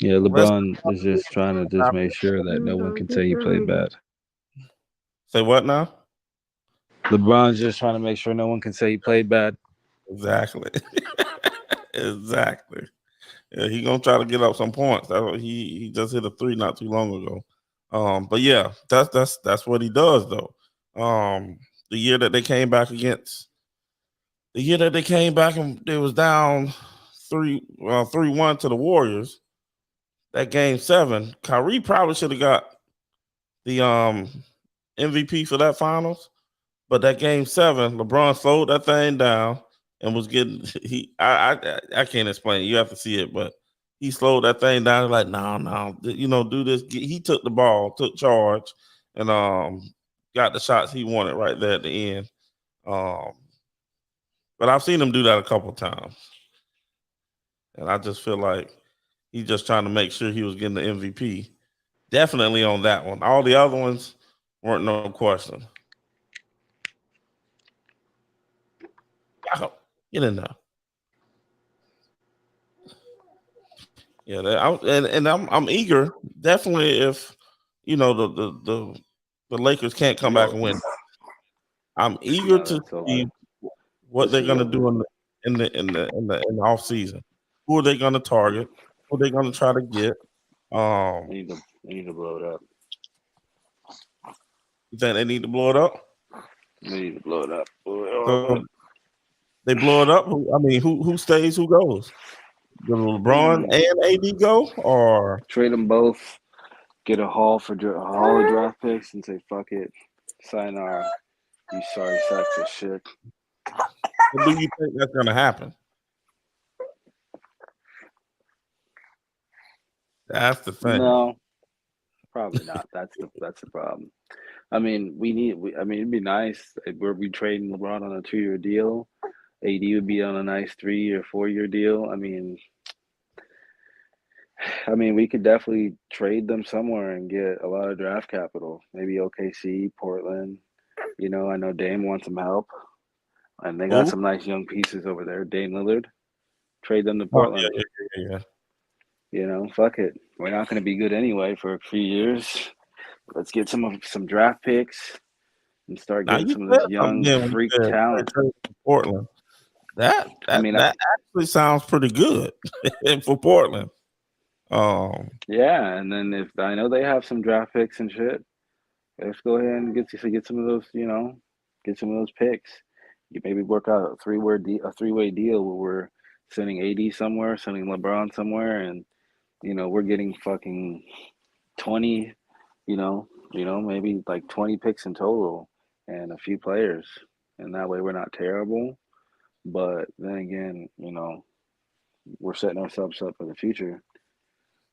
yeah, LeBron is just trying to just make sure that no one can say he played bad. Say what now? LeBron's just trying to make sure no one can say he played bad. Exactly. Exactly. Yeah, he gonna try to get up some points. He just hit a 3 not too long ago. But yeah, that's what he does though. The year that they came back and they was down 3-1 to the Warriors. That game 7, Kyrie probably should have got the MVP for that finals. But that game 7, LeBron slowed that thing down and was getting I can't explain it. You have to see it, but he slowed that thing down. Like, no, do this. He took the ball, took charge, and got the shots he wanted right there at the end. But I've seen him do that a couple times, and I just feel like he's just trying to make sure he was getting the MVP. Definitely on that one. All the other ones weren't no question. Get in there. Yeah, I'm eager. Definitely, if the Lakers can't come back and win, I'm eager to see what they're gonna do in the off season. Who are they gonna target? Who are they gonna try to get? They need to blow it up. You think they need to blow it up? They need to blow it up. So they blow it up. Who stays? Who goes? Do LeBron and AD go, or trade them both? Get a haul of draft picks and say fuck it, sign you sorry sacks of shit. what do you think that's gonna happen? That's the thing. No, probably not. That's the problem. I mean, it'd be nice if we trading LeBron on a 2-year deal. AD would be on a nice 3 or 4-year deal. I mean, we could definitely trade them somewhere and get a lot of draft capital. Maybe OKC, Portland. I know Dame wants some help, and they got some nice young pieces over there. Dame Lillard, trade them to Portland. Yeah. Fuck it. We're not going to be good anyway for a few years. Let's get some draft picks. and start Now getting you some of said this something young again when you freak said talent. trade for Portland. That I that mean, that actually sounds pretty good for Portland. yeah, and then if I know they have some draft picks and shit, let's go ahead and get some of those, get some of those picks. You maybe work out a three-way deal where we're sending AD somewhere, sending LeBron somewhere, and we're getting fucking 20, maybe like 20 picks in total and a few players. And that way we're not terrible. But then again, we're setting ourselves up for the future.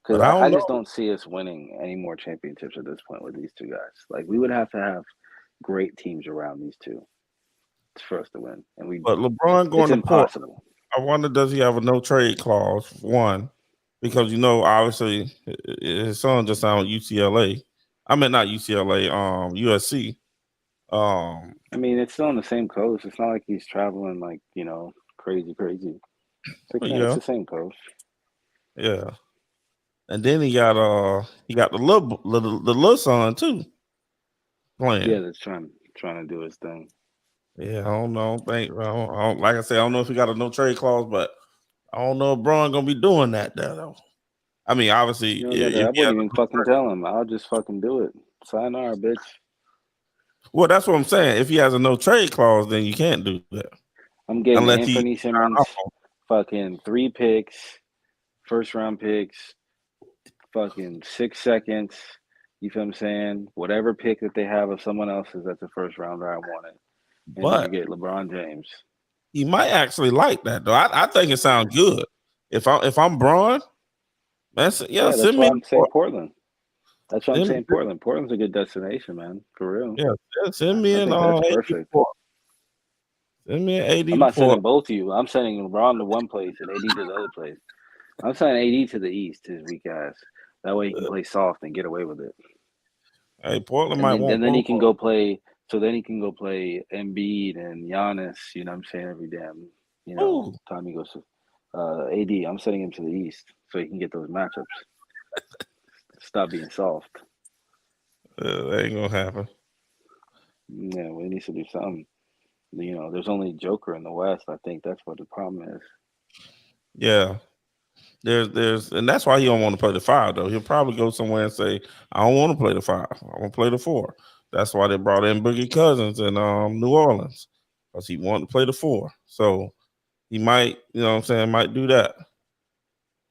Because But I I don't just know. don't see us winning any more championships at this point with these two guys. Like, we would have to have great teams around these two for us to win. And But LeBron it's going to Portland, impossible. I wonder, does he have a no trade clause? One, because obviously his son just signed with UCLA. I mean, not UCLA, USC. I mean, it's still on the same coast. It's not like he's traveling like, crazy, crazy. It's Yeah, the same coast. yeah. And then he got the little son too Yeah, playing. that's trying to do his thing. Yeah, I don't know. Like I said, I don't know if he got a no trade clause, but I don't know if Braun gonna be doing that there, though. I mean, obviously, I if he has wouldn't even fucking tell him. I'll just fucking do it. Sayonara, bitch. well, that's what I'm saying. If he has a no trade clause, then you can't do that I'm getting unless he. Anthony Simmons, fucking 3 picks, first round picks, fucking 6 seconds. You feel what I'm saying? Whatever pick that they have of someone else's that's a first rounder, I want it. And then you But get LeBron James. he might actually like that, though. I think it sounds good. If I'm Braun, Yeah, that's send why me. I'm saying Portland. That's why I'm Send, saying Portland. Portland's a good destination, man. For real. send me I an think that's AD perfect. Port. Send me an AD I'm to not sending Port. both of you. I'm sending LeBron to one place and AD to the other place. I'm sending AD to the East, his weak ass. That way he can play soft and get away with it. Hey, Portland And might then want and then he both can of go them. play. So then he can go play Embiid and Giannis. You know what I'm saying? Every damn Ooh, time he goes to AD. I'm sending him to the East so he can get those matchups. Stop being soft. that ain't gonna happen. Yeah, we need to do something. There's only Joker in the West. I think that's what the problem is. Yeah, and that's why he don't want to play the 5 though. He'll probably go somewhere and say, "I don't want to play the 5. I want to play the 4." That's why they brought in Boogie Cousins in New Orleans, because he wanted to play the 4. So he might, what I'm saying, might do that.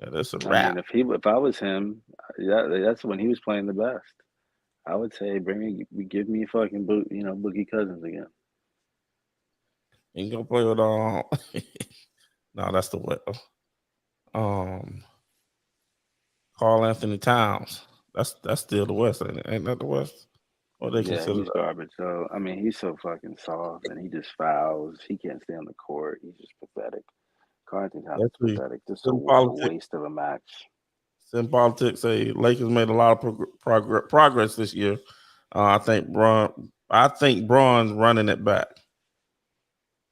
Yeah, that's a I mean, wrap. if I was him, that's when he was playing the best. I would say give me fucking Boogie Cousins again. He can go play with no, that's the what. Um, Carl Anthony Towns. That's still the West, ain't it? Ain't that the West? Or they Yeah, consider he's that? garbage. So I mean, he's so fucking soft, and he just fouls. He can't stay on the court. He's just pathetic. Carl Anthony Towns Let's is see. pathetic. Just Some a politics. waste of a match. Some politics say Lakers made a lot of progress this year. I think Braun's running it back.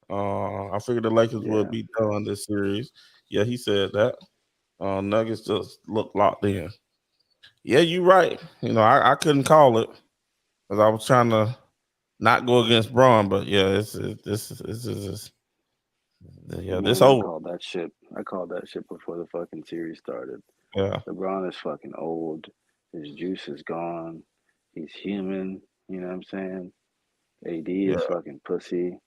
I figured the Lakers Yeah. would be done this series. Yeah, he said that. Nuggets just look locked in. Yeah, you're right. I couldn't call it because I was trying to not go against Braun, but yeah, this Man, I over. called that shit. I called that shit before the fucking series started. Yeah, LeBron is fucking old. His juice is gone. He's human. You know what I'm saying? AD yeah. is fucking pussy,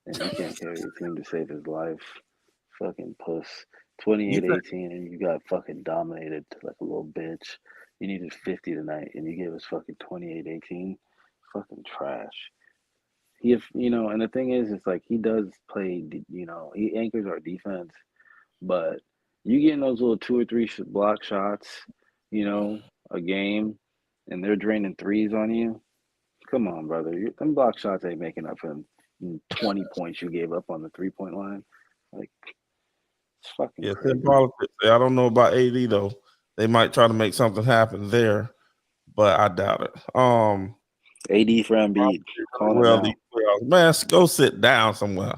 and he can't carry a team to save his life. Fucking puss. You think 28-18, and you got fucking dominated like a little bitch. You needed 50 tonight, and you gave us fucking 28-18. Fucking trash. And the thing is, it's like he does play. He anchors our defense, but you getting those little 2 or 3 block shots, a game, and they're draining threes on you. Come on, brother. Them block shots ain't making up for them 20 points you gave up on the 3-point line. Like, it's fucking Yeah, Tim crazy. politics. I don't know about AD though. They might try to make something happen there, but I doubt it. AD for Embiid, calling it Well, now. these playoffs, man, go sit down somewhere.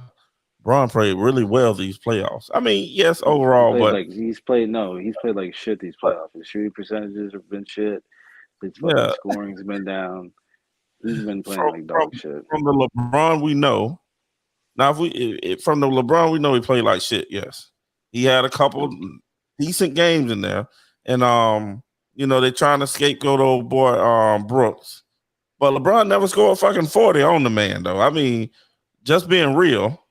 Braun played really well these playoffs. I mean, yes, overall, but He's played like shit these playoffs. His shooting percentages have been shit. His fucking yeah, scoring's been down. He's been playing like dog shit. From the LeBron we know. Now, from the LeBron we know he played like shit. Yes, he had a couple decent games in there, and they're trying to scapegoat old boy Brooks, but LeBron never scored fucking 40 on the man though. I mean, just being real.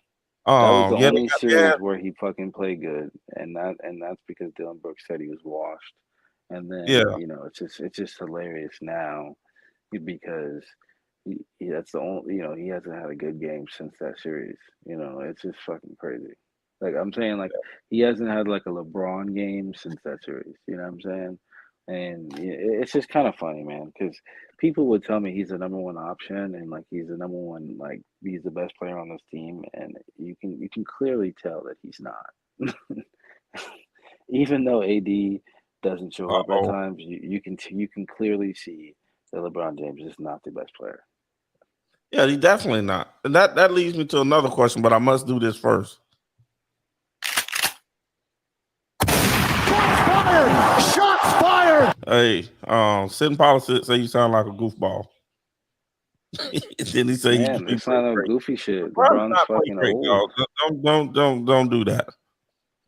That was the only series where he fucking played good, and that's because Dylan Brooks said he was washed. And then it's just hilarious now because that's the only he hasn't had a good game since that series. It's just fucking crazy. Like I'm saying, like he hasn't had like a LeBron game since that series. You know what I'm saying? And it's just kind of funny, man, because people would tell me he's the number one option and like he's the number one, like he's the best player on this team, and you can clearly tell that he's not. Even though AD doesn't show up at times, you can clearly see that LeBron James is not the best player. Yeah, he's definitely not. And that leads me to another question, but I must do this first. Shots fired! Hey, Sitting Politics say you sound like a goofball. Then he say it's not no goofy shit. LeBron's fucking old. Don't do that.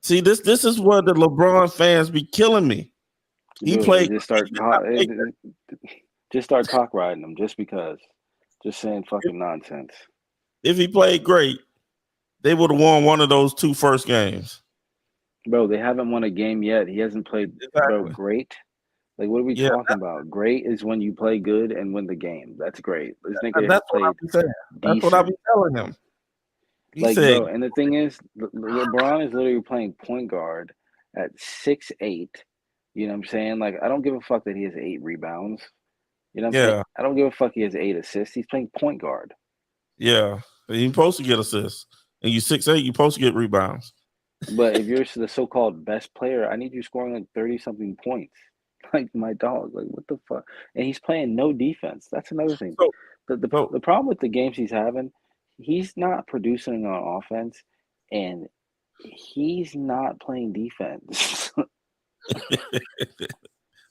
See, this is where the LeBron fans be killing me. He played. Just start cock riding him just because. Just saying fucking nonsense. If he played great, they would have won one of those 2 first games. Bro, they haven't won a game yet. He hasn't played great. Like, what are we talking about? Great is when you play good and win the game. That's great. This nigga that's what I've been telling him. Bro, and the thing is, LeBron is literally playing point guard at 6'8". You know what I'm saying? Like, I don't give a fuck that he has 8 rebounds. You know what I'm saying? I don't give a fuck he has 8 assists. He's playing point guard. Yeah. You're supposed to get assists. And you 6'8", you're supposed to get rebounds. But if you're the so-called best player, I need you scoring like 30-something points. Like my dog. Like, what the fuck? And he's playing no defense. That's another thing. The problem with the games he's having, he's not producing on offense, and he's not playing defense.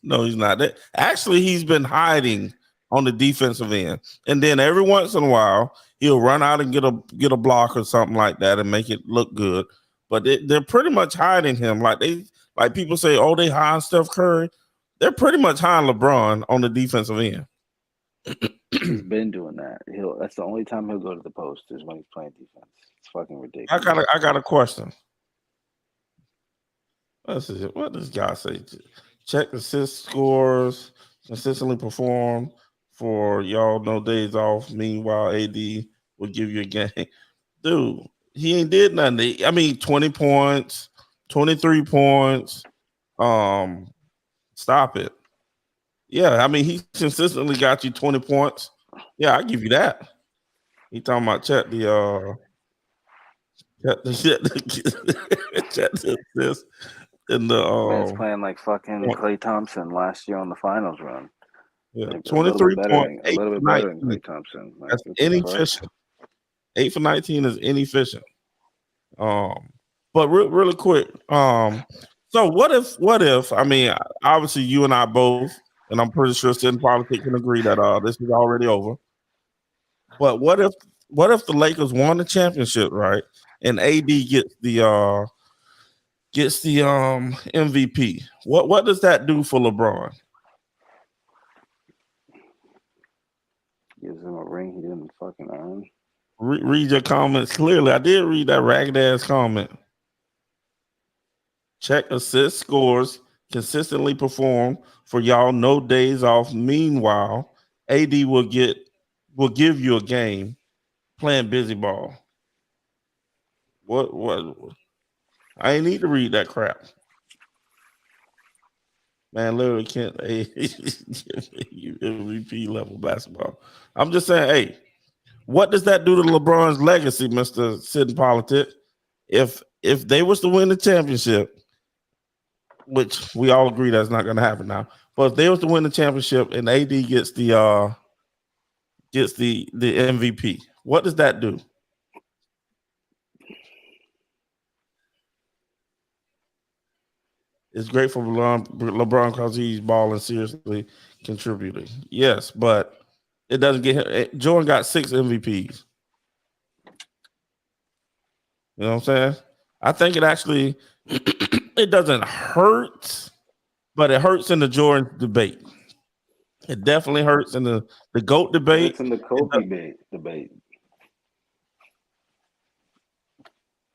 No, he's not. Actually, he's been hiding on the defensive end, and then every once in a while he'll run out and get a block or something like that and make it look good. But they're pretty much hiding him. Like people say, oh, they hide Steph Curry. They're pretty much hiding LeBron on the defensive end. He's been doing that. That's the only time he'll go to the post is when he's playing defense. It's fucking ridiculous. I got a question. What does guy say? Check assist scores, consistently perform for y'all no days off. Meanwhile, AD will give you a game. Dude, he ain't did nothing. I mean, 20 points, 23 points. Stop it. Yeah, I mean, he consistently got you 20 points. Yeah, I give you that. He talking about check the assist. And man's playing like fucking Klay Thompson last year on the finals run. Yeah, like 23 points. A little bit better than Klay Thompson. Like, that's inefficient. 8 for 19 is inefficient. But really quick. So what if? I mean, obviously you and I both, and I'm pretty sure Sitting Politics can agree that this is already over. But what if the Lakers won the championship, right? And AD gets the MVP. What does that do for LeBron? Gives him a ring he didn't fucking earn. Read your comments clearly. I did read that ragged ass comment. Check assist scores, consistently perform for y'all no days off. Meanwhile, AD will give you a game playing busy ball. What? I ain't need to read that crap. Man, literally can't MVP level basketball. I'm just saying, hey, what does that do to LeBron's legacy, Mr. Sitting Politics? If they was to win the championship, which we all agree that's not going to happen now, but if they was to win the championship and AD gets the MVP, what does that do? It's great for LeBron because he's balling, seriously contributing. Yes, but It doesn't get him. Jordan got 6 MVPs. You know what I'm saying? I think it actually it doesn't hurt, but it hurts in the Jordan debate. It definitely hurts in the GOAT debate. It's in the Kobe debate.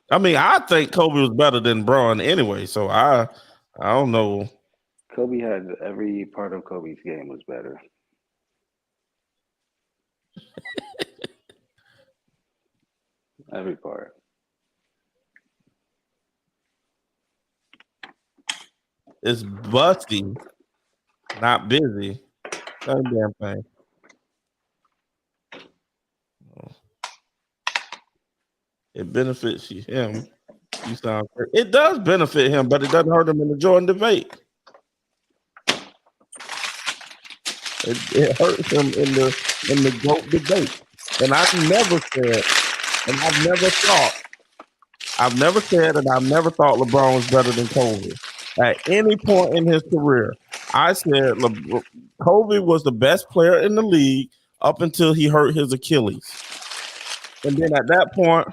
I mean, I think Kobe was better than Braun anyway, so I don't know. Kobe had every part of Kobe's game was better. Every part. It's busty, not busy. Same damn thing. It benefits him. You sound crazy. It does benefit him, but it doesn't hurt him in the Jordan debate. It hurts him in the GOAT debate. And I've never said, and I've never said, and I've never thought LeBron was better than Kobe. At any point in his career, I said Kobe was the best player in the league up until he hurt his Achilles. And then at that point,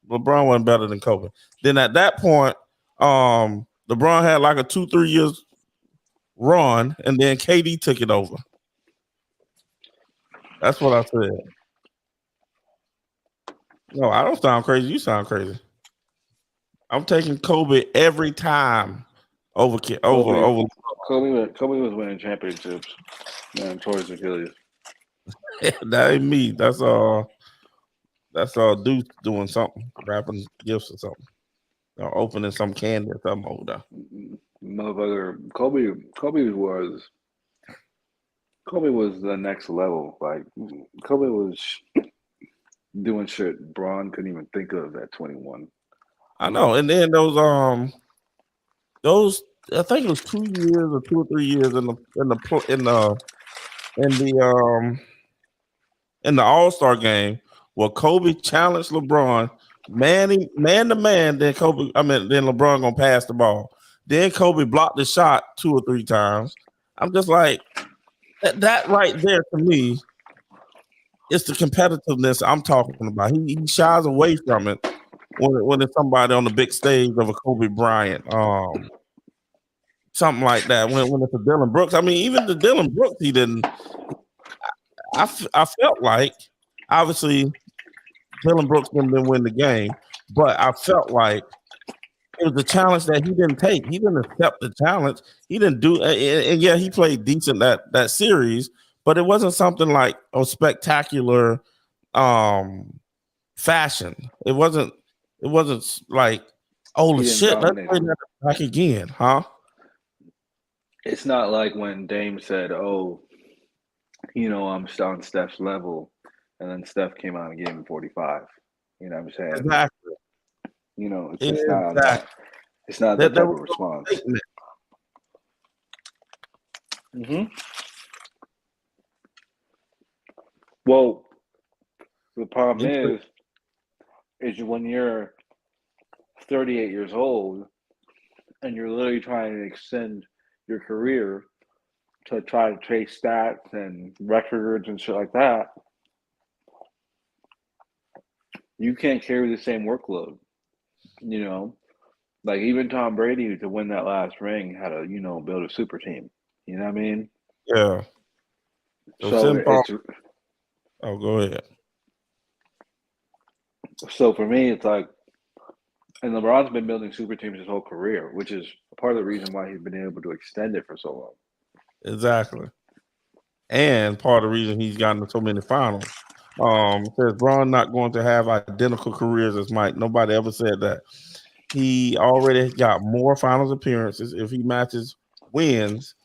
LeBron wasn't better than Kobe. Then at that point, LeBron had like a 2-3 years run, and then KD took it over. That's what I said. No, I don't sound crazy. You sound crazy. I'm taking Kobe every time over. Kobe was winning championships, man, towards Achilles. That ain't me. That's all Duke doing something, wrapping gifts or something, or opening some candy or something older. Motherfucker, Kobe was the next level. Like Kobe was doing shit Braun couldn't even think of at 21. I know, and then those I think it was 2 years or 2 or 3 years in the All-Star game where Kobe challenged LeBron man to man. Then LeBron gonna pass the ball. Then Kobe blocked the shot 2 or 3 times. I'm just like that right there to me. It's the competitiveness I'm talking about. He shies away from it when it's somebody on the big stage of a Kobe Bryant, something like that. When it's a Dylan Brooks, I mean, even the Dylan Brooks, he didn't. I felt like obviously Dylan Brooks didn't win the game, but I felt like it was a challenge that he didn't take. He didn't accept the challenge. He didn't do, and yeah, he played decent that series, but it wasn't something like a spectacular fashion. It wasn't like, oh shit, let's play that back again, huh? It's not like when Dame said, "Oh, I'm on Steph's level," and then Steph came out and gave him 45. You know what I'm saying? Exactly. It's just not that. It's not that type of response. Well, the problem is when you're 38 years old and you're literally trying to extend your career to try to chase stats and records and shit like that, you can't carry the same workload. Like even Tom Brady to win that last ring had to, build a super team. You know what I mean? Yeah. Oh, go ahead. So for me, it's like, and LeBron's been building super teams his whole career, which is part of the reason why he's been able to extend it for so long. Exactly. And part of the reason he's gotten to so many finals. Says Braun not going to have identical careers as Mike. Nobody ever said that. He already got more finals appearances if he matches wins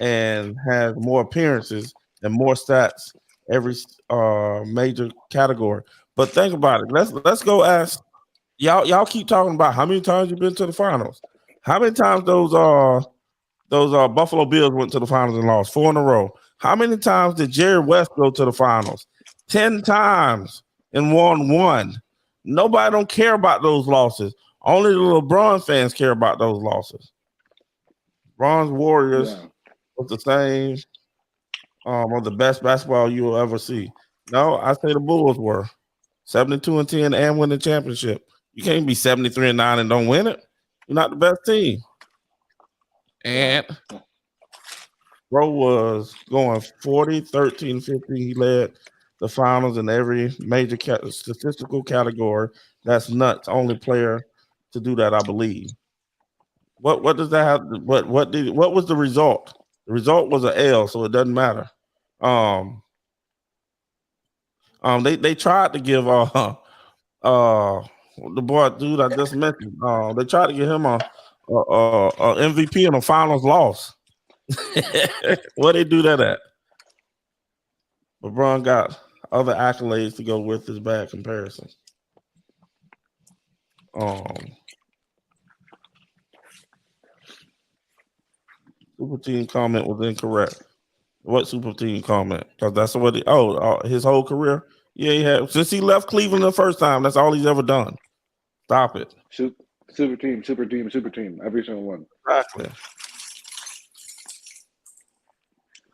and has more appearances and more stats every major category. But think about it. Let's go ask y'all keep talking about how many times you've been to the finals. How many times those Buffalo Bills went to the finals and lost? 4 in a row. How many times did Jerry West go to the finals? 10 times and won 1. Nobody don't care about those losses. Only the LeBron fans care about those losses. LeBron's Warriors was the same. of the best basketball you will ever see. No, I say the Bulls were 72-10 and win the championship. You can't be 73-9 and don't win it. You're not the best team. And bro was going 40, 13, 15. He led the finals in every major statistical category. That's nuts. Only player to do that, I believe. What does that have? What was the result? The result was an L, so it doesn't matter. They tried to give the boy dude I just mentioned. They tried to give him a MVP in a finals loss. Where they do that at? LeBron got other accolades to go with his bad comparison. Super team comment was incorrect. What super team comment? Because that's what his whole career. Yeah, he had since he left Cleveland the first time. That's all he's ever done. Stop it. Super team. Every single one. Exactly.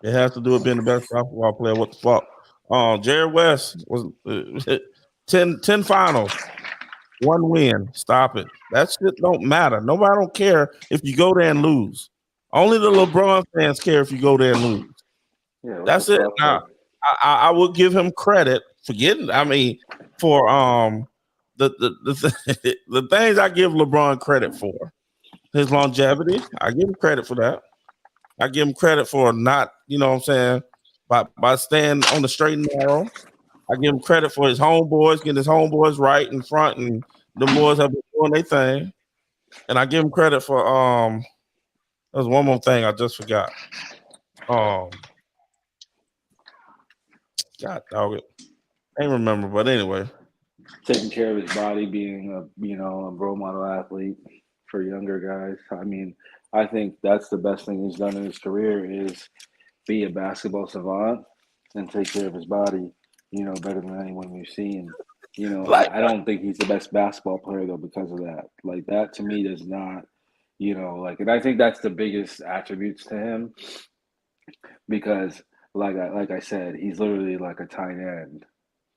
It has to do with being the best basketball player. What the fuck? Jerry West was 10 finals, 1 win. Stop it. That shit don't matter. Nobody don't care if you go there and lose. Only the LeBron fans care if you go there and lose. Yeah, that's it. Now, I will give him credit for getting. I mean, for the things I give LeBron credit for, his longevity. I give him credit for that. I give him credit for not, you know what I'm saying, by staying on the straight and narrow. I give him credit for his homeboys, getting his homeboys right in front, and the boys have been doing their thing. And I give him credit for there's one more thing I just forgot. God dog it. I ain't remember, but anyway. Taking care of his body, being a role model athlete for younger guys. I mean, I think that's the best thing he's done in his career is be a basketball savant and take care of his body, better than anyone we've seen. I don't think he's the best basketball player though because of that. Like that to me does not, and I think that's the biggest attributes to him because like I said, he's literally like a tight end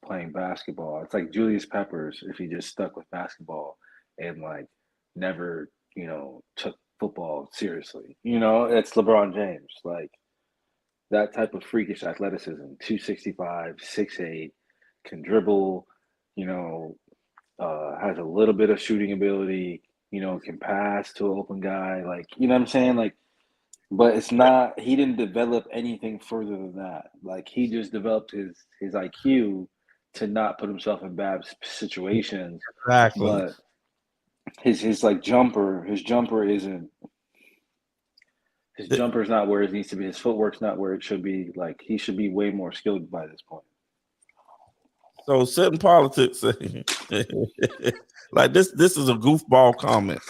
playing basketball. It's like Julius Peppers if he just stuck with basketball and like never, took football seriously. It's LeBron James. Like that type of freakish athleticism, 265, 6'8", can dribble, has a little bit of shooting ability, can pass to an open guy. Like, you know what I'm saying? Like, but it's not, he didn't develop anything further than that. Like he just developed his IQ to not put himself in bad situations. Exactly. But his jumper isn't. His jumper's not where it needs to be. His footwork's not where it should be. Like he should be way more skilled by this point. So sitting politics, like this is a goofball comment.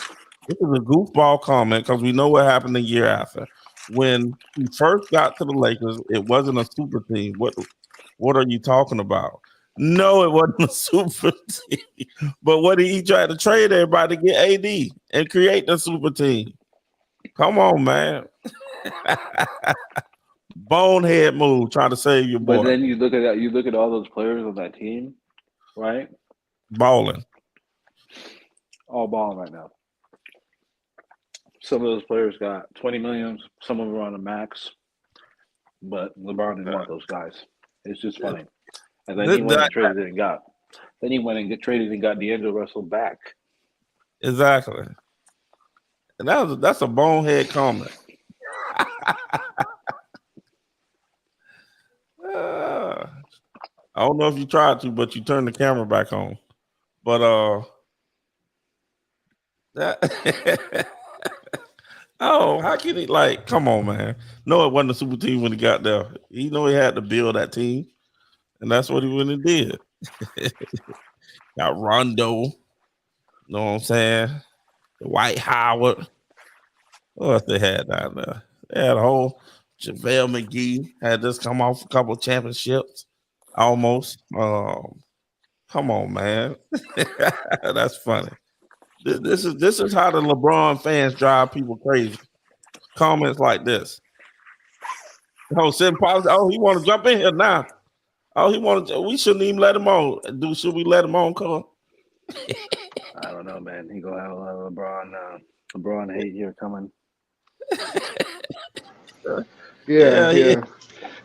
This is a goofball comment because we know what happened the year after. When he first got to the Lakers, it wasn't a super team. What are you talking about? No, it wasn't a super team. But what did he try to trade everybody to get AD and create the super team? Come on, man. Bonehead move trying to save your boy. But then you look at all those players on that team, right? Balling. All balling right now. Some of those players got 20 million, some of them are on the max. But LeBron didn't want those guys. It's just funny. And then he went and traded and got. Then he went and traded and got D'Angelo Russell back. Exactly. And that's a bonehead comment. I don't know if you tried to, but you turned the camera back on. But that how can he come on, man? No, it wasn't a super team when he got there. He know he had to build that team, and that's what he went and did. Got Rondo, you know what I'm saying? Dwight Howard. What else they had down there? They had a whole JaVale McGee had just come off a couple of championships. Almost. Come on, man. That's funny. This is how the LeBron fans drive people crazy. Comments like this. Oh, send policy. Oh, he want to jump in here now. Oh, he want to. We shouldn't even let him on. Should we let him on, Cole? I don't know, man. He gonna have a lot of LeBron hate here coming. Yeah.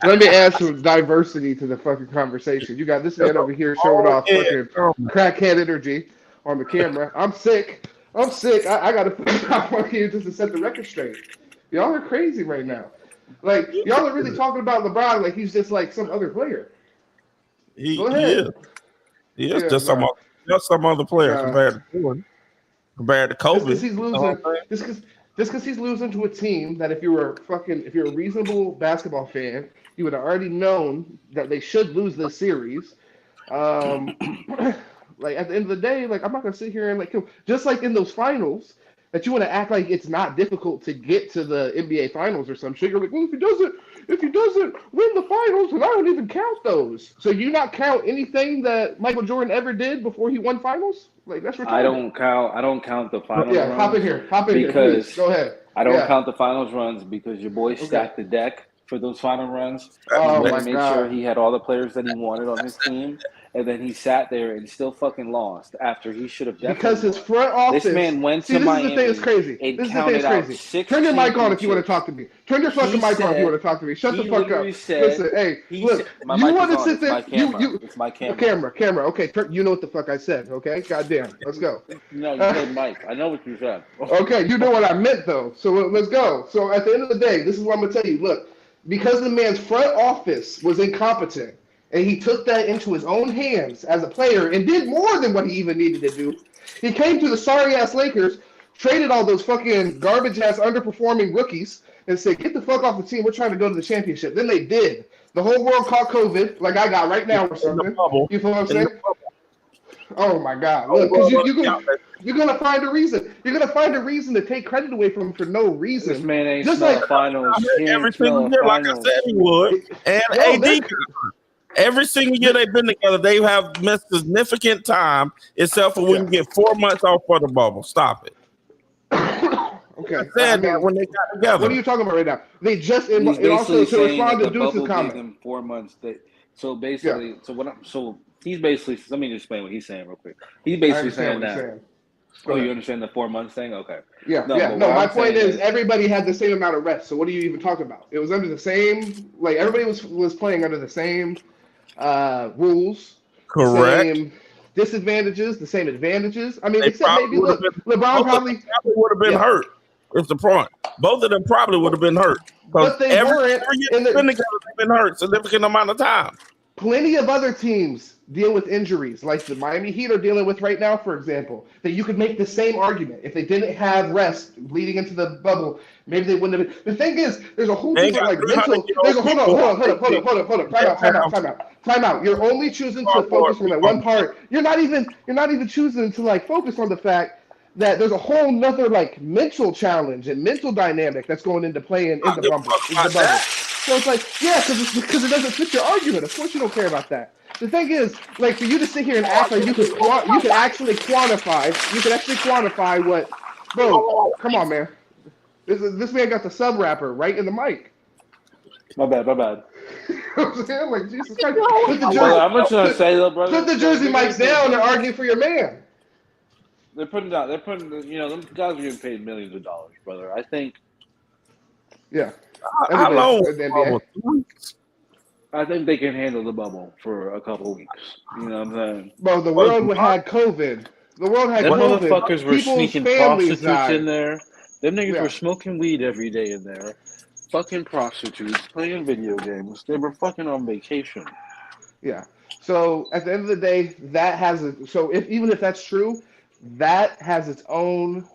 Let me add some diversity to the fucking conversation. You got this man over here showing off fucking crackhead energy on the camera. I'm sick. I gotta put it out on here just to set the record straight. Y'all are crazy right now. Like, y'all are really talking about LeBron like he's just like some other player. Go ahead. He is just some other player compared to Jordan, compared to Kobe. Just because he's losing, just because he's losing to a team that if you're a reasonable basketball fan, you would have already known that they should lose this series. Like at the end of the day, like I'm not gonna sit here and like just like in those finals that you want to act like it's not difficult to get to the NBA finals or some shit. You're like, well, if he doesn't win the finals, then I don't even count those. So you not count anything that Michael Jordan ever did before he won finals? Like that's retarded. I don't count the finals. Yeah, runs hop in here, please. Go ahead. I don't count the finals runs because your boy stacked the deck for those final runs. Oh my made sure he had all the players that he wanted on his team, and then he sat there and still fucking lost after he should have definitely because his front office. This man went to Miami. This is the thing that's crazy. Turn your mic on if you want to talk to me. Turn your fucking mic on if you want to talk to me. Shut the fuck up. Listen, hey, look, you want to sit there? It's my camera. Camera. Okay, you know what the fuck I said. Okay, goddamn. Let's go. No, you said Mike. I know what you said. Okay, you know what I meant though. So let's go. So at the end of the day, this is what I'm gonna tell you. Look. Because the man's front office was incompetent, and he took that into his own hands as a player and did more than what he even needed to do. He came to the sorry-ass Lakers, traded all those fucking garbage-ass underperforming rookies, and said, get the fuck off the team. We're trying to go to the championship. Then they did. The whole world caught COVID, like I got right now or something. You feel what I'm saying? Oh, my God. Look, because you're going to find a reason. You're going to find a reason to take credit away from him for no reason. This man ain't just like finals. Every single year, like I said he would. And AD, every single year they've been together, they have missed significant time, except for when you get 4 months off for the bubble. Stop it. Okay. I said that when they got together. What are you talking about right now? They just and also to respond to Deuce's comment. 4 months. He's basically. Let me just explain what he's saying real quick. He's basically saying that. You understand the 4 months thing? Okay. Yeah. No, my point is everybody had the same amount of rest. So what are you even talking about? It was under the same. Like everybody was playing under the same rules. Correct. Same disadvantages, the same advantages. I mean, except maybe LeBron probably would have been hurt. It's the point. Both of them probably would have been hurt. But they weren't. They've been hurt significant amount of time. Plenty of other teams deal with injuries, like the Miami Heat are dealing with right now, for example, that you could make the same argument. If they didn't have rest leading into the bubble, maybe they wouldn't have been. The thing is, there's a whole different like mental. There's a hold up. Time out. You're only choosing to focus on that one part. You're not even choosing to like focus on the fact that there's a whole nother like mental challenge and mental dynamic that's going into playing in the bubble. So it's like, yeah, because it doesn't fit your argument. Of course you don't care about that. The thing is, like, for you to sit here and act like you could actually quantify what, bro, come on, man. This man got the sub rapper right in the mic. My bad. You know what I'm saying? Like, Jesus Christ. I'm just going to say, though, brother. Put the jersey mics down and argue for your man. Them guys are getting paid millions of dollars, brother. I think. Yeah. How long? I think they can handle the bubble for a couple of weeks. You know what I'm saying? Bro, the world had COVID. Them motherfuckers were sneaking prostitutes in there. Them niggas were smoking weed every day in there. Fucking prostitutes, playing video games. They were fucking on vacation. Yeah. So at the end of the day, even if that's true, that has its own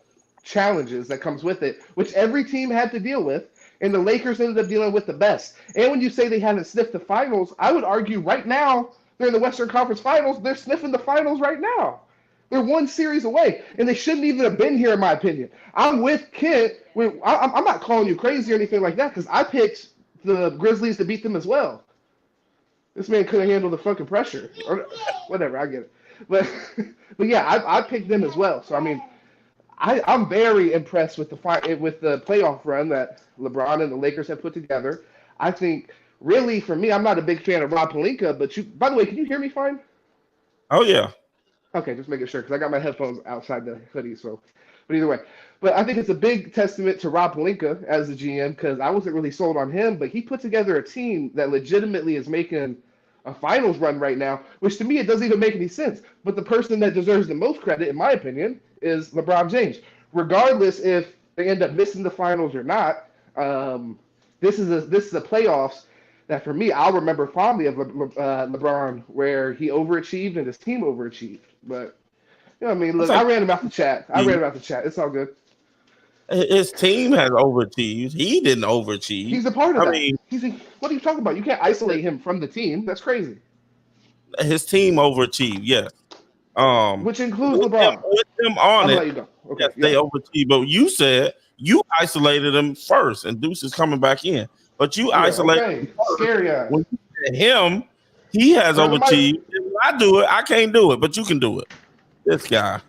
challenges that comes with it, which every team had to deal with. And the Lakers ended up dealing with the best. And when you say they haven't sniffed the finals, I would argue right now they're in the Western Conference Finals. They're sniffing the finals right now. They're one series away, and they shouldn't even have been here, in my opinion. I'm with Kent. I'm not calling you crazy or anything like that because I picked the Grizzlies to beat them as well. This man couldn't handle the fucking pressure. Or whatever, I get it. But yeah, I picked them as well. So, I mean, I'm very impressed with the playoff run that LeBron and the Lakers have put together. I think really for me, I'm not a big fan of Rob Pelinka, but by the way, can you hear me fine? Oh yeah. Okay, just making sure because I got my headphones outside the hoodie. So, but either way, but I think it's a big testament to Rob Pelinka as the GM because I wasn't really sold on him, but he put together a team that legitimately is making a finals run right now, which to me it doesn't even make any sense. But the person that deserves the most credit, in my opinion, is LeBron James. Regardless if they end up missing the finals or not, this is a playoffs that for me I'll remember fondly of LeBron, where he overachieved and his team overachieved. But you know what I mean? Look, like, I ran him out the chat. It's all good. His team has overachieved. He didn't overachieve. He's a part of that. Mean, what are you talking about? You can't isolate him from the team. That's crazy. His team overachieved, yes. Which includes LeBron. With them on I'll it, let you go. Okay, yes, they overachieved. But you said you isolated him first, and Deuce is coming back in. But you isolated him first. Scary ass. When you said him, he has overachieved. If I do it, I can't do it, but you can do it. This guy.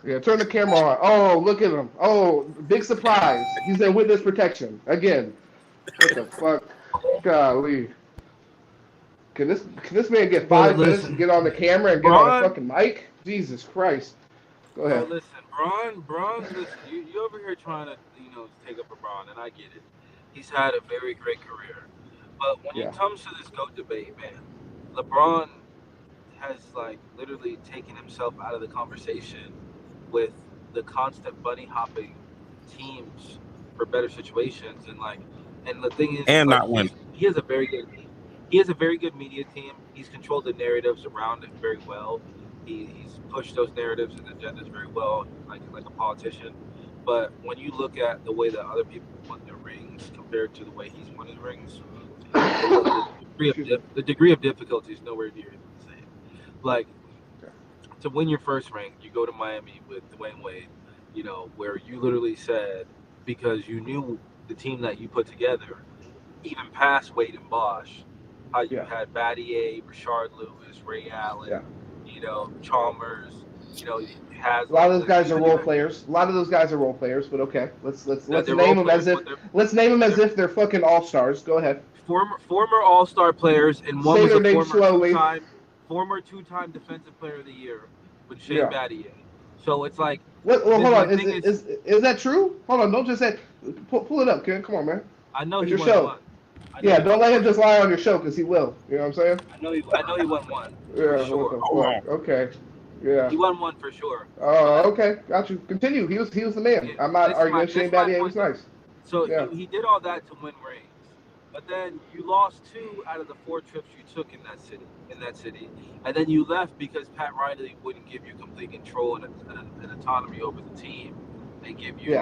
Yeah, turn the camera on. Oh, look at him. Oh, big surprise. He's in witness protection. Again. What the fuck? Golly. Can this man get 5 minutes to get on the camera and get on a fucking mic? Jesus Christ. Go ahead. Bro, listen, Braun, listen, you over here trying to, take up a Braun, and I get it. He's had a very great career. But when it comes to this GOAT debate, man, LeBron has, literally taken himself out of the conversation with the constant bunny hopping teams for better situations. And the thing is, and not win. He has a very good media team. He's controlled the narratives around it very well. He's pushed those narratives and agendas very well, like a politician. But when you look at the way that other people won their rings compared to the way he's won his rings, the degree of difficulty is nowhere near the same. Like, to win your first ring, you go to Miami with Dwayne Wade, where you literally said, because you knew the team that you put together, even past Wade and Bosh, how you had Battier, Rashard Lewis, Ray Allen, Chalmers, a lot of those guys are role players. But okay, let's name them as if they're fucking all-stars. Go ahead. Former all-star players, and one was a former two-time defensive player of the year with Shane Battier. So it's like, hold on, is that true? Hold on, don't just say pull it up, Ken. Come on, man. I know it's your show. Don't let him just lie on your show because he will. You know what I'm saying? I know he won one. Yeah, sure. Okay. Yeah. He won one for sure. Oh, okay. Got you. Continue. He was the man. I'm not arguing. Shane Battier was nice. So he did all that to win rings, but then you lost 2 out of the 4 trips you took in that city, and then you left because Pat Riley wouldn't give you complete control and autonomy over the team. They give you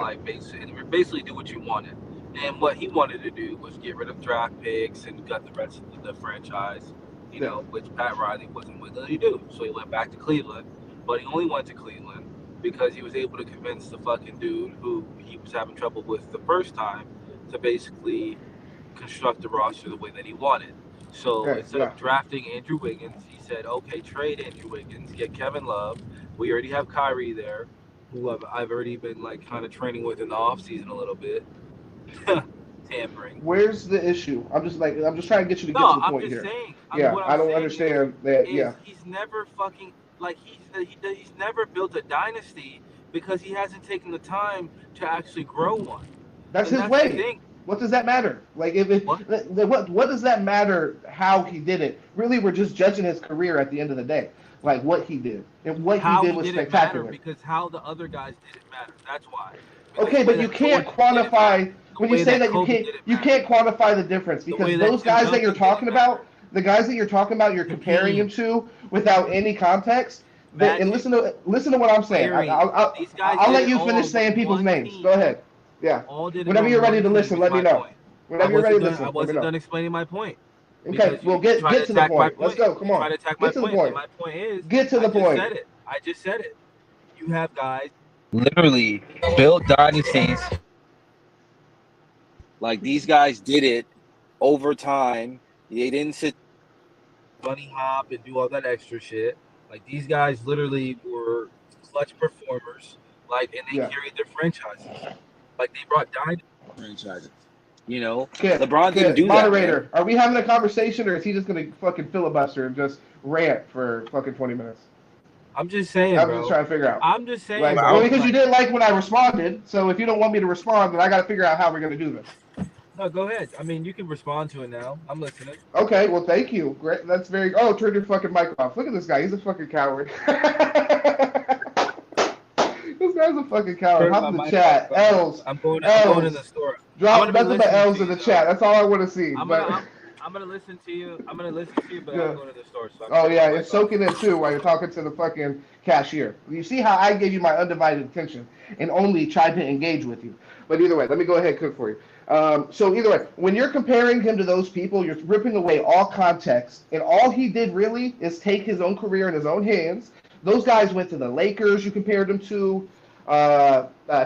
basically do what you wanted. And what he wanted to do was get rid of draft picks and gut the rest of the franchise, which Pat Riley wasn't willing to do. So he went back to Cleveland, but he only went to Cleveland because he was able to convince the fucking dude who he was having trouble with the first time to basically construct the roster the way that he wanted. So instead of drafting Andrew Wiggins, he said, okay, trade Andrew Wiggins, get Kevin Love. We already have Kyrie there, who I've already been kind of training with in the offseason a little bit. Tampering. Where's the issue? I'm just trying to get you to get to the point here. Saying, I don't understand that. He's never fucking he's never built a dynasty because he hasn't taken the time to actually grow one. That's his way. What does that matter? What does that matter how he did it? Really, we're just judging his career at the end of the day. Like what he did. And what he did was spectacular. Because how the other guys didn't matter. That's why. Okay, but you can't quantify when you say that you can't quantify the difference because those guys that you're talking about, you're comparing him to without any context. And listen to what I'm saying. I'll let you finish saying people's names. Go ahead. Yeah. Whenever you're ready to listen, let me know. Whenever you're ready to listen, I wasn't done explaining my point. Okay, well get to the point. Let's go. Come on. Get to the point. My point is, get to the point. I just said it. You have guys literally built dynasties. Like these guys did it over time. They didn't sit bunny hop and do all that extra shit. Like these guys literally were clutch performers. And they carried their franchises. Like they brought dynasty franchises. You know, Kid, LeBron didn't do moderator, that. are we having a conversation or is he just gonna fucking filibuster and just rant for fucking 20 minutes? I'm just saying, I'm bro. just trying to figure out. I'm just saying, Like, bro. well, because you didn't like when I responded, so if you don't want me to respond, then I got to figure out how we're gonna do this. No, go ahead. I mean, you can respond to it now. I'm listening. Okay, well, thank you. Great. That's very. Oh, turn your fucking mic off. Look at this guy. He's a fucking coward. This guy's a fucking coward. Hop in the chat. L's. I'm going in the store. Drop nothing but L's in the chat. That's all I want to see. I'm gonna listen to you. I'm gonna listen to you, but I'm going to the store. So it's soaking in too while you're talking to the fucking cashier. You see how I gave you my undivided attention and only tried to engage with you. But either way, let me go ahead and cook for you. So either way, when you're comparing him to those people, you're ripping away all context, and all he did really is take his own career in his own hands. Those guys went to the Lakers. You compared him to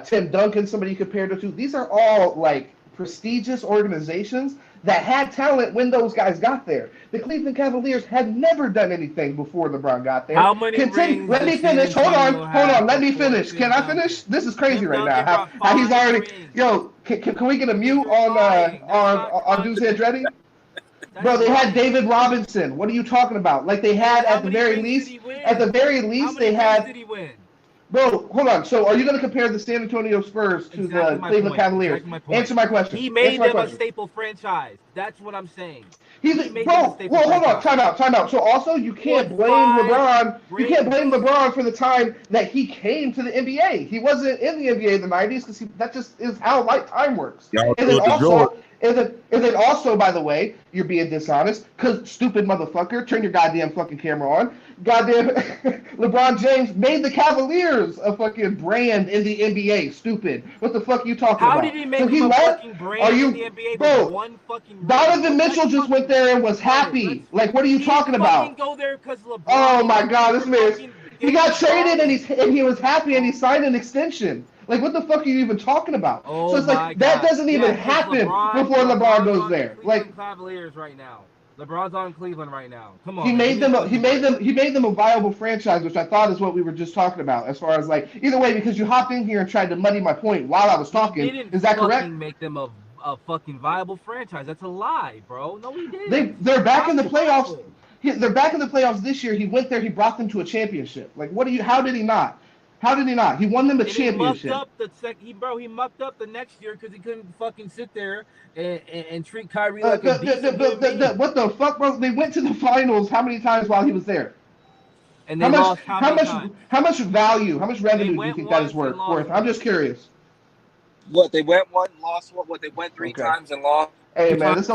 Tim Duncan. Somebody you compared him to. These are all like prestigious organizations that had talent when those guys got there. The Cleveland Cavaliers had never done anything before LeBron got there. How many rings? Let me finish. Hold on. Let me finish. Can I finish? This is crazy right now. How he's already. Yo, can we get a mute on Deuce Andretti? Bro, they had David Robinson. What are you talking about? Like they had at the very least they had. Did he win? Bro, hold on. So, are you going to compare the San Antonio Spurs to the Cleveland Cavaliers? Answer my question. He made them a staple franchise. That's what I'm saying. Hold on. Time out. So, also, you can't blame LeBron. You can't blame LeBron for the time that he came to the NBA. He wasn't in the NBA in the 90s because that just is how time works. And then also, by the way, you're being dishonest because stupid motherfucker, turn your goddamn fucking camera on. Goddamn, LeBron James made the Cavaliers a fucking brand in the NBA. Stupid. What the fuck are you talking about? How did he make him a fucking brand in the NBA? Bro, one fucking Donovan Mitchell just went there and was happy. Like, what are you talking about? Go there because LeBron. Oh my God, this man. He got traded and he was happy and he signed an extension. Like, what the fuck are you even talking about? So it's like that doesn't even happen before LeBron goes there. Like Cavaliers right now. LeBron's on Cleveland right now. Come on. He made them a viable franchise, which I thought is what we were just talking about. As far as like either way, because you hopped in here and tried to muddy my point while I was talking. Is that correct? Make them a fucking viable franchise. That's a lie, bro. No, he didn't. They're back in the playoffs. They're back in the playoffs this year. He went there. He brought them to a championship. Like, how did he not? How did he not? He won them a championship. He mucked up the next year because he couldn't fucking sit there and treat Kyrie like a decent what the fuck, bro? They went to the finals how many times while he was there? And they lost how much revenue do you think that is worth? I'm just curious. What, they went one, lost one? What, they went three times and lost? Hey man, this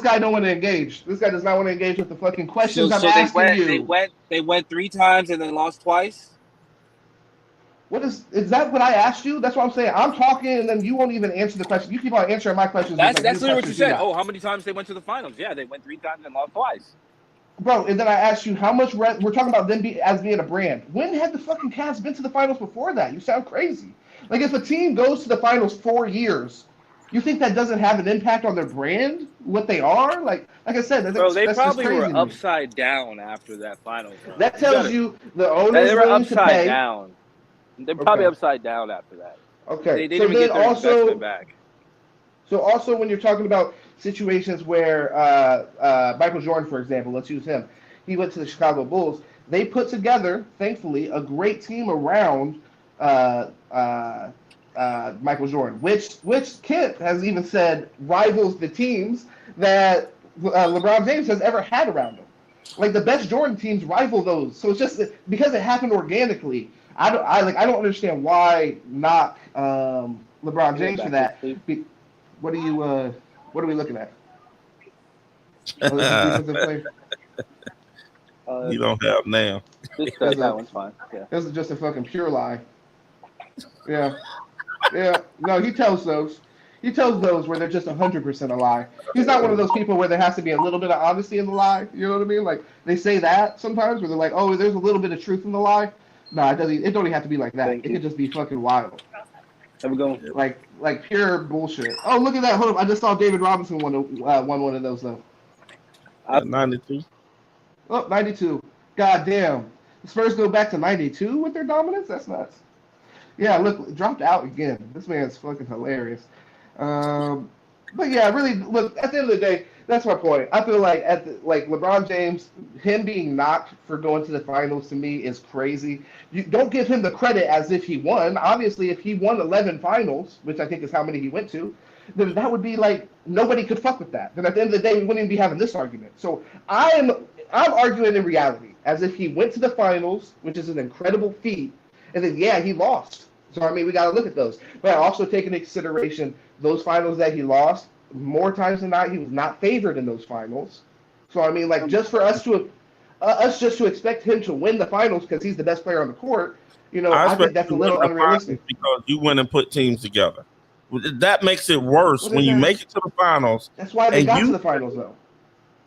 guy don't want to engage. This guy does not want to engage with the fucking questions I'm asking you. They went 3 times and then lost twice? Is that what I asked you? That's what I'm saying. I'm talking and then you won't even answer the question. You keep on answering my questions. That's literally what you said. Oh, how many times they went to the finals? Yeah, they went 3 times and lost twice. Bro, and then I asked you how much we're talking about them as being a brand. When had the fucking Cavs been to the finals before that? You sound crazy. Like if a team goes to the finals 4 years, you think that doesn't have an impact on their brand, what they are? Like I said, they probably were upside down after that finals. That tells you the owners were willing to pay. Down. They're probably upside down after that. Okay. They didn't even get their investment back. So also when you're talking about situations where Michael Jordan, for example, let's use him. He went to the Chicago Bulls. They put together, thankfully, a great team around Michael Jordan, which Kent has even said rivals the teams that LeBron James has ever had around him. Like the best Jordan teams rival those. So it's just because it happened organically. I don't understand why not LeBron James for that. What are we looking at? You don't have now. That one's fine. Yeah. This is just a fucking pure lie. Yeah. No, he tells those. He tells those where they're just 100% a lie. He's not one of those people where there has to be a little bit of honesty in the lie. You know what I mean? Like they say that sometimes where they're like, oh, there's a little bit of truth in the lie. No, it doesn't. It don't even have to be like that. It could just be fucking wild. Have we go? Like pure bullshit. Oh, look at that! Hold up, I just saw David Robinson won one of those though. 92. Oh, 92. God damn. The Spurs go back to 92 with their dominance. That's nuts. Yeah, look, dropped out again. This man's fucking hilarious. But yeah, really, look, at the end of the day, that's my point. I feel like like LeBron James, him being knocked for going to the finals to me is crazy. You don't give him the credit as if he won. Obviously, if he won 11 finals, which I think is how many he went to, then that would be like nobody could fuck with that. Then at the end of the day, we wouldn't even be having this argument. So I'm arguing in reality as if he went to the finals, which is an incredible feat, and then yeah, he lost. So I mean, we got to look at those. But I also take into consideration those finals that he lost. More times than not, he was not favored in those finals. So I mean, like just for us to expect him to win the finals because he's the best player on the court, I think that's a little unrealistic. Because you went and put teams together. That makes it worse when you make it to the finals. That's why they got to the finals, though.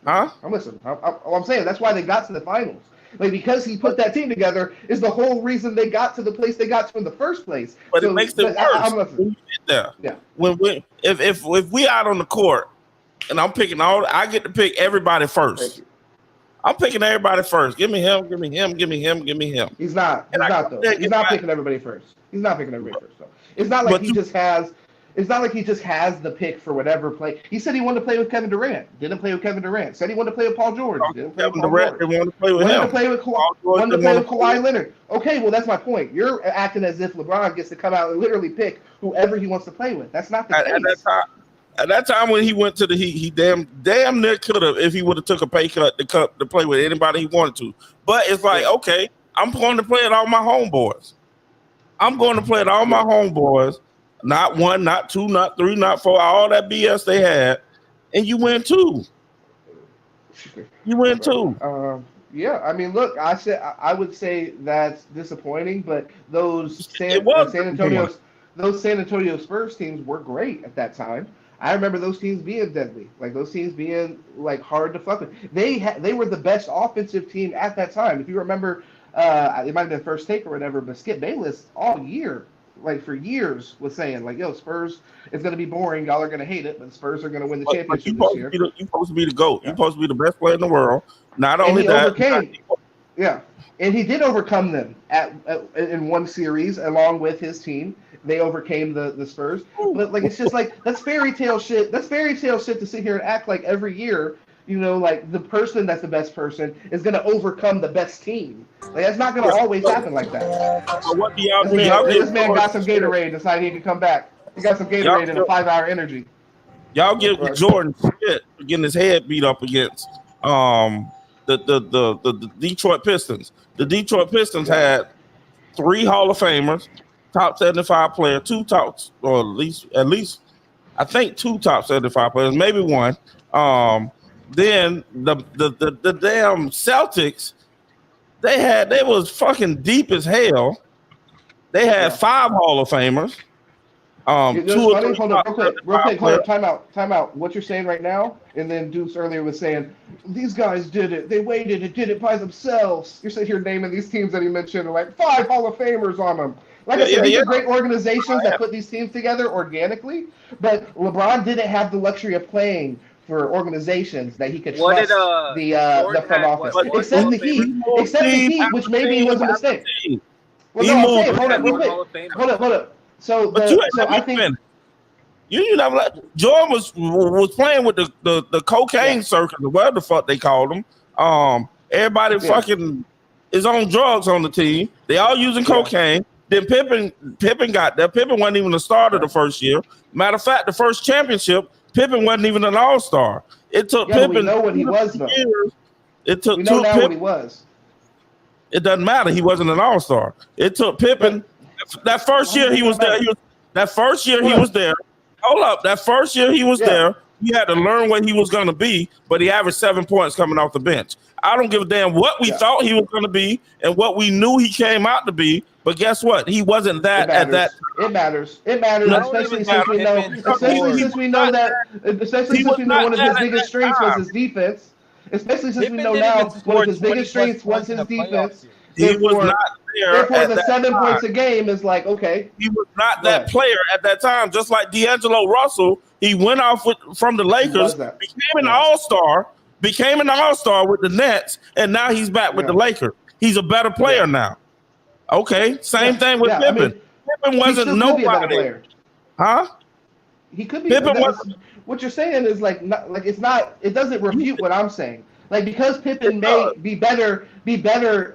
Huh? I'm listening. I'm saying that's why they got to the finals. Like because he put that team together is the whole reason they got to the place they got to in the first place. But it makes it worse when you get there. Yeah. If we out on the court and I'm picking I get to pick everybody first. I'm picking everybody first. Give me him. Give me him. Give me him. Give me him. He's not though. He's not picking everybody first. He's not picking everybody first though. It's not like he just has. It's not like he just has the pick for whatever play. He said he wanted to play with Kevin Durant. Didn't play with Kevin Durant. Said he wanted to play with Paul George. Didn't play with Paul George. Didn't want to play with him. Wanted to play with Kawhi Leonard. Okay, well that's my point. You're acting as if LeBron gets to come out and literally pick whoever he wants to play with. That's not the case. At that time when he went to the Heat, he damn near could have if he would have took a pay cut to play with anybody he wanted to. But it's like, okay, I'm going to play at all my homeboys. I'm going to play at all my homeboys. Not one, not two, not three, not four, all that BS they had, and you win two. You win two. Yeah, I mean, look, I would say that's disappointing, but those San Antonio Spurs teams were great at that time. I remember those teams being deadly, like those teams being like hard to fuck with. They were the best offensive team at that time. If you remember, it might have been First Take or whatever, but Skip Bayless all year. Like for years was saying like, yo, Spurs, it's going to be boring. Y'all are going to hate it, but the Spurs are going to win the championship this year. You're supposed to be the GOAT. You're supposed to be the best player in the world. Not and only that. And he did overcome them in one series along with his team. They overcame the Spurs. But like, it's just like, that's fairy tale shit. That's fairy tale shit to sit here and act like every year, like the person that's the best person is going to overcome the best team. Like that's not going to always happen like that. What this man got some Gatorade, decided he could come back. He got some Gatorade and a 5-hour energy. Y'all give Jordan shit for getting his head beat up against the Detroit Pistons. The Detroit Pistons had 3 Hall of Famers, top 75 player, 2 tops, or at least I think 2 top 75 players, maybe 1. Then the damn Celtics, they was fucking deep as hell. They had 5 Hall of Famers. Hold up, real quick, time out. What you're saying right now, and then Deuce earlier was saying, these guys did it. They waited and did it by themselves. You're sitting here naming these teams that he mentioned, and like 5 Hall of Famers on them. Like I said, these are great organizations that put these teams together organically, but LeBron didn't have the luxury of playing for organizations that he could trust the front office. Except the Heat, which maybe was a mistake. Well, no, I'm saying, hold up. So I think you never Jordan was playing with the cocaine circuit, or whatever the fuck they called them. Everybody fucking is on drugs on the team. They all using cocaine. Then Pippen got there. Pippen wasn't even a starter the first year. Matter of fact, the first championship, Pippen wasn't even an all-star. It took Pippen. We know what he was though. It took we know now Pippen, what he was. It doesn't matter. He wasn't an all-star. It took Pippen. That first year he was there. He was there. Hold up. That first year he was there. He had to learn what he was going to be, but he averaged 7 points coming off the bench. I don't give a damn what we thought he was going to be and what we knew he came out to be. But guess what? He wasn't that at that time. It matters. Especially since we know one of his biggest strengths was his defense. Especially since we know now one of his biggest strengths was his defense. He was not there. Therefore, the 7 points a game is like, okay. He was not that player at that time. Just like D'Angelo Russell, he went off from the Lakers, became an all-star with the Nets, and now he's back with the Lakers. He's a better player now. Okay, same thing with Pippen. Pippen wasn't nobody. Huh? He could be. Pippen was, what you're saying is like not like it's not. It doesn't refute what I'm saying. Like because Pippen may be better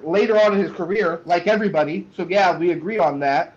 later on in his career, like everybody. So yeah, we agree on that.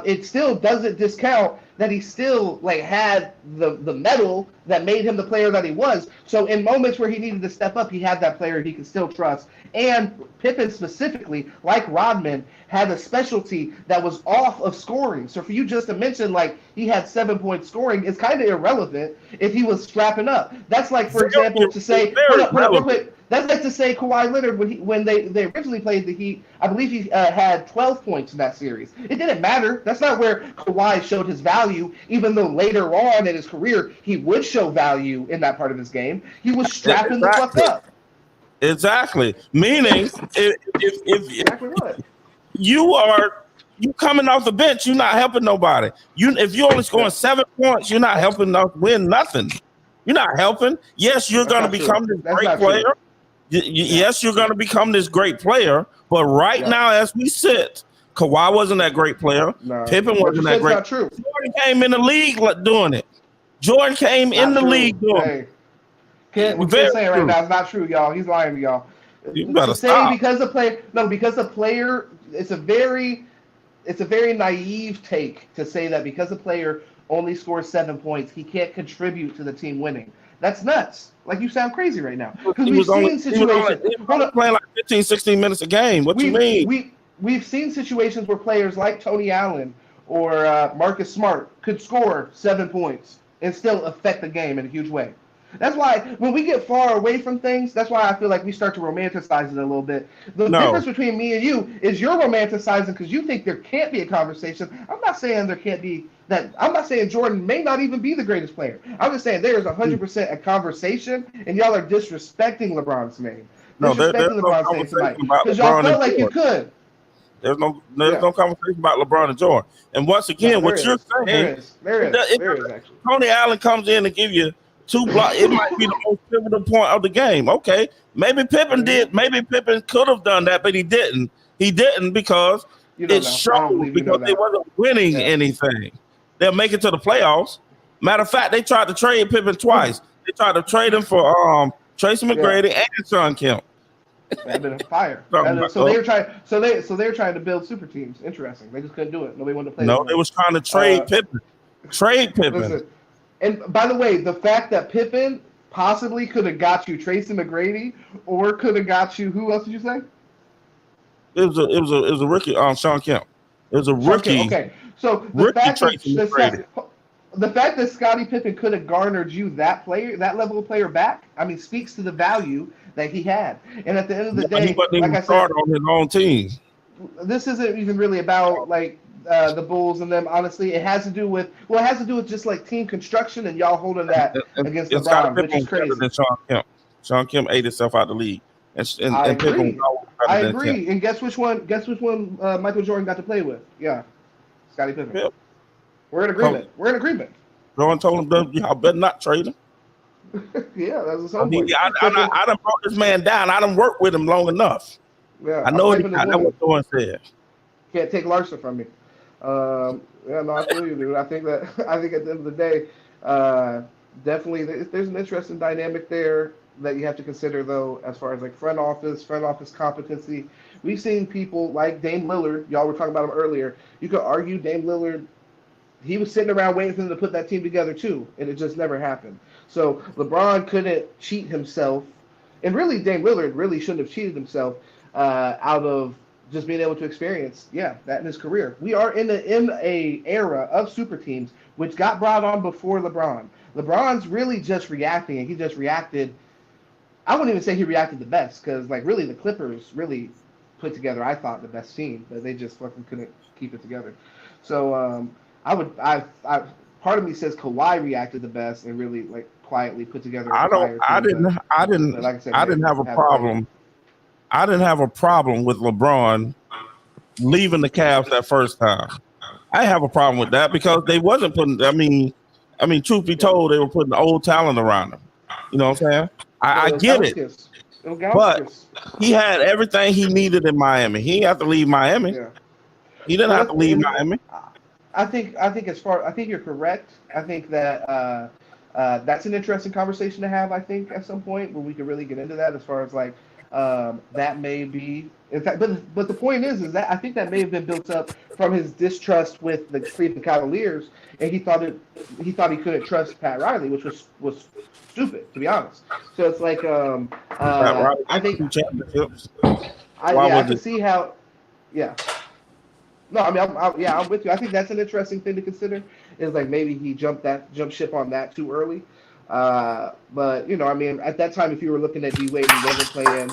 It still doesn't discount that he still like had the metal that made him the player that he was. So in moments where he needed to step up, he had that player he could still trust. And Pippen specifically, like Rodman, had a specialty that was off of scoring. So for you just to mention like he had 7-point scoring is kind of irrelevant if he was strapping up. That's like, for example, to say hold up real quick. That's like to say Kawhi Leonard when they originally played the Heat. I believe he had 12 points in that series. It didn't matter. That's not where Kawhi showed his value. Even though later on in his career he would show value in that part of his game, he was strapping the fuck up. Exactly. Meaning, if exactly what you coming off the bench, you're not helping nobody. If you're only scoring 7 points, you're not helping us win nothing. You're not helping. Yes, you're going to become this great player. Yes, you're going to become this great player, but now, as we sit, Kawhi wasn't that great player. No. Pippen wasn't that great. Not true. Jordan came in the league doing it. Jordan came in the league doing it. What you're saying right now is not true, y'all. He's lying to y'all. You better stop. Because the player, it's a very naive take to say that because a player only scores 7 points, he can't contribute to the team winning. That's nuts. Like, you sound crazy right now. Because we've seen situations. He was playing like 15, 16 minutes a game. What you mean? We've seen situations where players like Tony Allen or Marcus Smart could score 7 points and still affect the game in a huge way. That's why when we get far away from things, that's why I feel like we start to romanticize it a little bit. The difference between me and you is you're romanticizing because you think there can't be a conversation. I'm not saying there can't be that. I'm not saying Jordan may not even be the greatest player. I'm just saying there is 100% a conversation, and y'all are disrespecting LeBron's name. No, there's no conversation about because y'all felt like you could. There's no conversation about LeBron and Jordan. And once again, what you're saying, there is actually. Tony Allen comes in and give you 2 blocks. It might be the most pivotal point of the game. Okay, maybe Pippen did. Maybe Pippen could have done that, but he didn't. He didn't because it showed because they wasn't winning anything. They'll make it to the playoffs. Matter of fact, they tried to trade Pippen twice. They tried to trade him for Tracy McGrady and Sean Kemp. That'd been fire. So they were trying to build super teams. Interesting. They just couldn't do it. Nobody wanted to play. No, they was trying to trade Pippen. Trade Pippen. Listen, and by the way, the fact that Pippen possibly could have got you Tracy McGrady or could have got you who else did you say? It was a rookie. Sean Kemp. It was a rookie. Okay, so the fact that Scottie Pippen could have garnered you that level of player back, I mean, speaks to the value that he had. And at the end of the day, like I said, on his own team. This isn't even really about like the Bulls and them. Honestly, it has to do with just like team construction, and y'all holding that against LeBron, which is crazy. Than Sean Kemp. Sean Kemp ate himself out of the league, and I agree. Pippen I agree. And guess which one? Michael Jordan got to play with? Yeah, Scottie Pippen. Yep. We're in agreement. Jordan told him, "Y'all better not trade him." Yeah, that was I done brought this man down. I done worked with him long enough. Yeah, I know what Jordan said. Can't take Larson from me. Yeah, no, I feel you, dude. I think at the end of the day, definitely there's an interesting dynamic there that you have to consider, though, as far as like front office competency. We've seen people like Dame Lillard. Y'all were talking about him earlier. You could argue Dame Lillard, he was sitting around waiting for them to put that team together too, and it just never happened. So LeBron couldn't cheat himself, and really Dame Lillard really shouldn't have cheated himself out of just being able to experience, that in his career. We are in a era of super teams, which got brought on before LeBron. LeBron's really just reacting, and he just reacted. I wouldn't even say he reacted the best, because like really the Clippers really put together, I thought, the best team, but they just fucking couldn't keep it together. So part of me says Kawhi reacted the best and really like quietly put together. I didn't have a problem. I didn't have a problem with LeBron leaving the Cavs that first time. I didn't have a problem with that because they wasn't putting. I mean, truth be told, they were putting old talent around him. You know what I'm saying? I get it, but he had everything he needed in Miami. He didn't have to leave Miami. Yeah. He didn't have to leave Miami. I think you're correct. I think that that's an interesting conversation to have. I think at some point where we could really get into that, as far as like that may be. In fact, but the point is that I think that may have been built up from his distrust with the Cleveland Cavaliers, and he thought he couldn't trust Pat Riley, which was stupid, to be honest. So it's like Riley I got think 2 championships. I can see how, yeah. No, I mean, I'm with you. I think that's an interesting thing to consider. Is like maybe he jumped ship on that too early. But I mean, at that time, if you were looking at D Wade, he wasn't playing.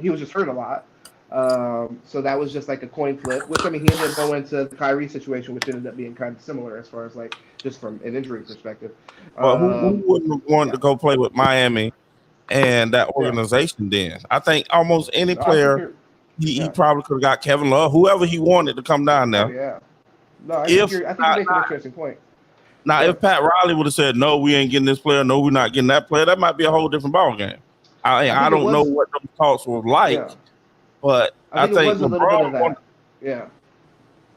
He was just hurt a lot. So that was just like a coin flip. Which I mean, he ended up going to the Kyrie situation, which ended up being kind of similar as far as like just from an injury perspective. But who wouldn't have wanted to go play with Miami and that organization? Then I think almost any player. He probably could have got Kevin Love, whoever he wanted to come down there. Oh, yeah. No, I think you make an interesting point. Now, if Pat Riley would have said, no, we ain't getting this player, no, we're not getting that player, that might be a whole different ballgame. I don't know what those talks were like, but I think it was a little bit of that.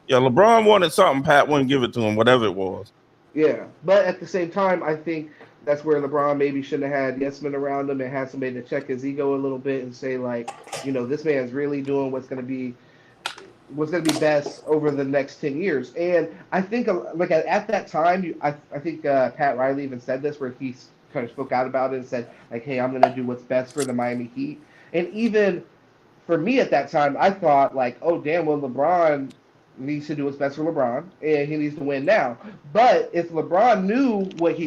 Yeah, LeBron wanted something, Pat wouldn't give it to him, whatever it was. Yeah, but at the same time, I think that's where LeBron maybe shouldn't have had yes men around him and had somebody to check his ego a little bit and say, like, this man's really doing what's going to be best over the next 10 years. And I think like at that time, I think Pat Riley even said this, where he kind of spoke out about it and said, like, hey, I'm going to do what's best for the Miami Heat. And even for me at that time, I thought, like, oh, damn, well, LeBron needs to do what's best for LeBron, and he needs to win now. But if LeBron knew what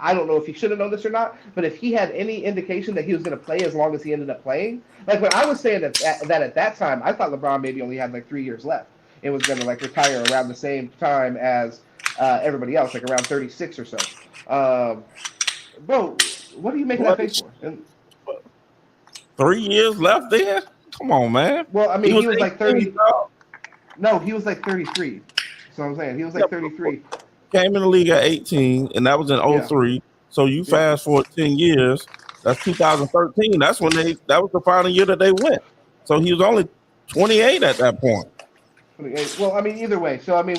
I don't know if he should have known this or not, but if he had any indication that he was going to play as long as he ended up playing, like when I was saying that at that time, I thought LeBron maybe only had like 3 years left and was going to like retire around the same time as everybody else, like around 36 or so. Bro, what are you making that face for? And, 3 years left there? Come on, man. Well, I mean, he was like 30. No, he was like 33. So I'm saying he was like 33. Came in the league at 18, and that was in 03. Yeah. So you fast forward 10 years. That's 2013. That was the final year that they went. So he was only 28 at that point. 28. Well, I mean, either way. So I mean,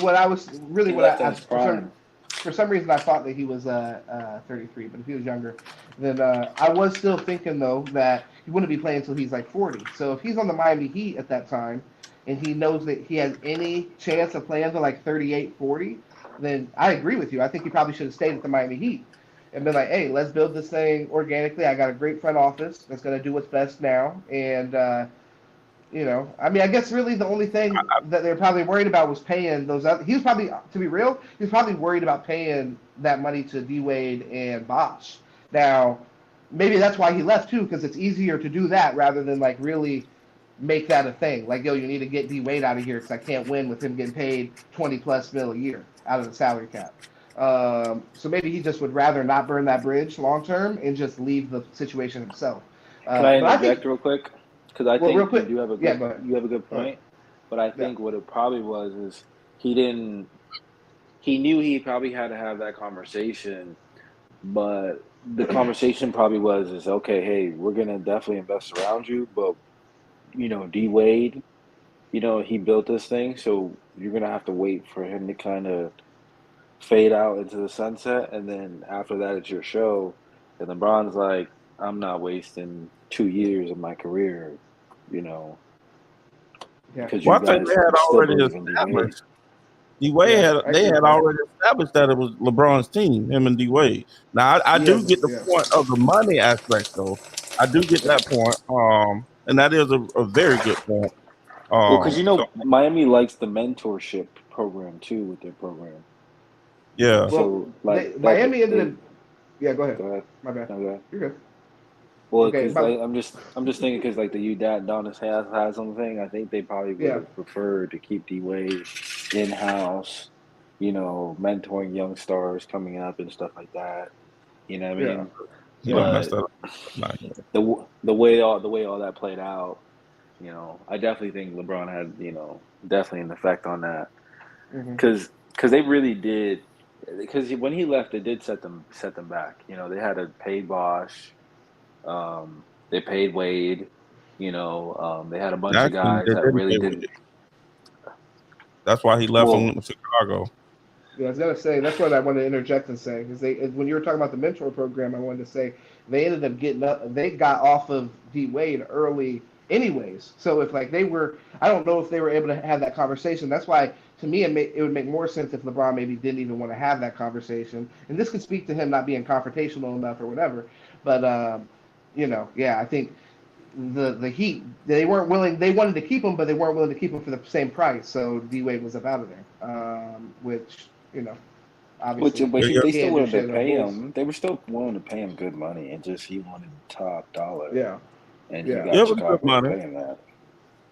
for some reason I thought that he was 33, but if he was younger, then I was still thinking though that he wouldn't be playing until he's like 40. So if he's on the Miami Heat at that time, and he knows that he has any chance of playing to like 38, 40, then I agree with you. I think he probably should have stayed at the Miami Heat and been like, hey, let's build this thing organically. I got a great front office that's going to do what's best now. And, I mean, I guess really the only thing that they're probably worried about was paying those other. He was probably, to be real, he was probably worried about paying that money to D-Wade and Bosh. Now, maybe that's why he left too, because it's easier to do that rather than like really make that a thing. Like, yo, you need to get D-Wade out of here because I can't win with him getting paid $20+ million a year out of the salary cap. So maybe he just would rather not burn that bridge long term and just leave the situation himself. Can I interject real quick? Because I think you have a good point. But I think what it probably was is he knew he probably had to have that conversation, but the conversation probably was okay, hey, we're gonna definitely invest around you, but D-Wade, he built this thing, so you're going to have to wait for him to kind of fade out into the sunset, and then after that, it's your show. And LeBron's like, I'm not wasting 2 years of my career, because I think they had already established. D-Wade had already established that it was LeBron's team, him and D-Wade. Now, I do get the point of the money aspect, though. I do get that point. And that is a very good point. Because Miami likes the mentorship program too with their program. Yeah. So Miami ended up. Yeah, go ahead. My bad. No, go ahead. You're good. Well, because I'm just thinking because like the UDAT Donis has something. I think they probably would have preferred to keep D-Wade in house. Mentoring young stars coming up and stuff like that. You know what I mean? Yeah. The way all that played out, I definitely think LeBron had, definitely an effect on that, because they really did, because when he left, it did set them back. They had to pay Bosh, they paid Wade, they had a bunch of guys that really didn't. That's why he left and went to Chicago. Yeah, I was gonna say that's what I wanted to interject and say because when you were talking about the mentor program, I wanted to say they ended up getting up. They got off of D Wade early, anyways. So if like they were, I don't know if they were able to have that conversation. That's why to me it would make more sense if LeBron maybe didn't even want to have that conversation. And this could speak to him not being confrontational enough or whatever. But yeah, I think the Heat they weren't willing. They wanted to keep him, but they weren't willing to keep him for the same price. So D Wade was up out of there, which obviously But Yeah, they he still had to wanted to share the pay Bulls. him. They were still willing to pay him good money, and just he wanted top dollar, Yeah, and he yeah, got it was good Chicago to money. pay him that.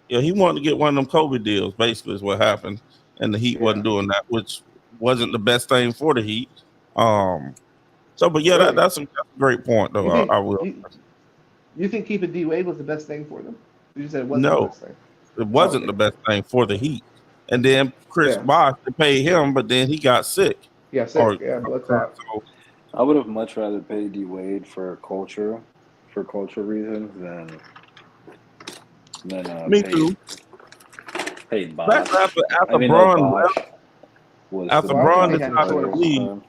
Yeah, he wanted to get one of them COVID deals. Basically, is what happened, and the Heat wasn't yeah. doing that, which wasn't the best thing for the Heat. But yeah, Really, that's a great point, though. you think I will. you think keeping D Wade was the best thing for them? You said it wasn't the No, best thing. it Oh, wasn't okay. the best thing for the Heat. And then Chris Yeah, Bosh, they paid him, but then he got sick. yeah, Or sick. Yeah, blood clot. so I would have much rather paid D Wade for culture reasons than me too. paid Especially Bosh. I after mean, no, Braun Bosh left, was the after Well, I don't think Braun they had a decided player to at choice. the leave. time.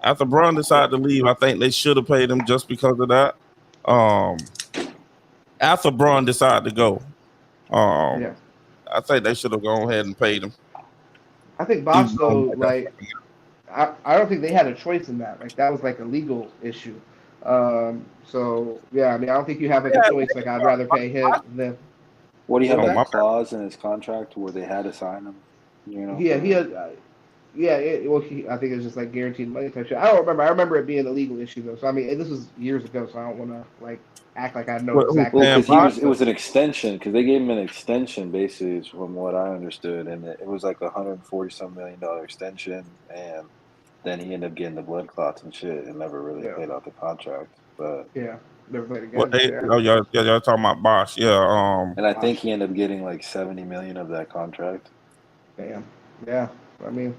After Braun decided to leave, I think they should have paid him just because of that. Um, After Braun decided to go, um, Yeah, I think they should have gone ahead and paid him. I think Bosh Even though though, that's like I don't think they had a choice in that. Like that was like a legal issue. So yeah, I mean, I don't think you have like a yeah, choice. Like I'd rather pay him than What do you what have was oh like a my that? bad. clause in his contract where they had to sign him? Yeah, he For had. Yeah, I think it was just like guaranteed money type shit. I don't remember. I remember it being a legal issue though. So I mean, this was years ago. So I don't want to like act like I know Who exactly well, what paying because it Bosh? is. it was an extension because they gave him an extension basically from what I understood, and it was like $140-some million extension, and then he ended up getting the blood clots and shit and never really Yeah, played out the contract. But yeah. Never played What again. they? Yeah, Oh, y'all talking about Bosh? Yeah. and I think Bosh. he ended up getting like 70 million of that contract. Damn. Yeah. I mean,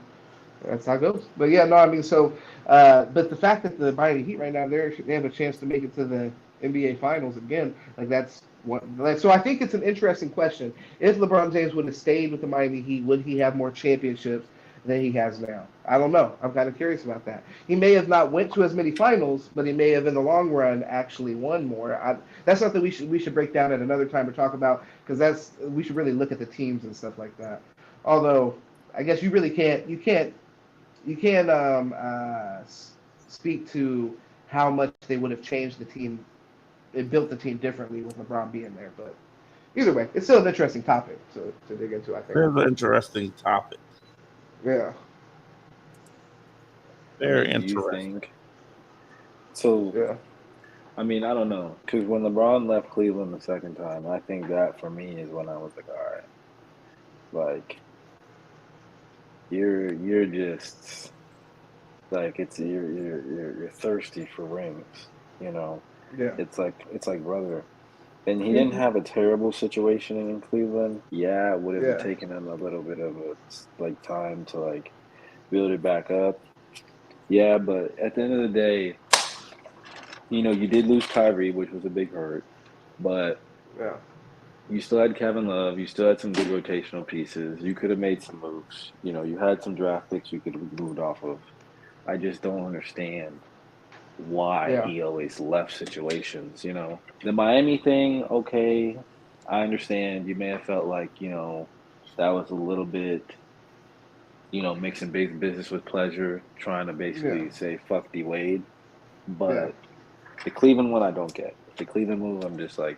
that's how it goes. But yeah, no, I mean, so, but the fact that the Miami Heat right now they have a chance to make it to the NBA Finals again, like that's what. Like, so I think it's an interesting question. If LeBron James would have stayed with the Miami Heat, would he have more championships than he has now? I don't know. I'm kind of curious about that. He may have not went to as many finals, but he may have in the long run actually won more. That's something we should break down at another time to talk about because we should really look at the teams and stuff like that. Although I guess you really can't speak to how much they would have changed the team and built the team differently with LeBron being there. But either way, it's still an interesting topic to dig into, I think. There's an interesting topic. Yeah. I Very mean, do you interesting. think so? Yeah. I mean, I don't know because when LeBron left Cleveland the second time, I think that for me is when I was like, all right, like you're just like you're thirsty for rings, you know. Yeah. It's like brother. And he didn't Mhm. have a terrible situation in Cleveland. Yeah, it would have Yeah. taken him a little bit of a like time to like build it back up. Yeah, but at the end of the day, you did lose Kyrie, which was a big hurt, but Yeah. you still had Kevin Love. You still had some good rotational pieces. You could have made some moves. You had some draft picks you could have moved off of. I just don't understand why Yeah. he always left situations. The Miami thing, okay, I understand. You may have felt like, that was a little bit, mixing big business with pleasure, trying to Yeah. basically say fuck D Wade. Yeah. But the Cleveland one, I don't get. The Cleveland move, I'm just like,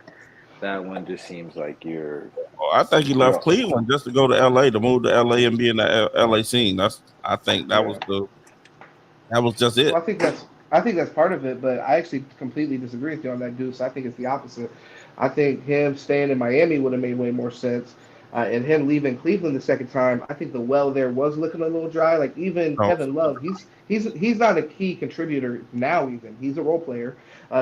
that one just seems like Well, I think he left you're Cleveland just to go to LA, to move to LA and be in the LA scene. I think that Yeah. was just Well, it. I think that's part of it, but I actually completely disagree with you on that, Deuce. I think it's the opposite. I think him staying in Miami would have made way more sense, and him leaving Cleveland the second time. I think the well there was looking a little dry. Like even No, Kevin Love, he's not a key contributor now. Even he's a role player.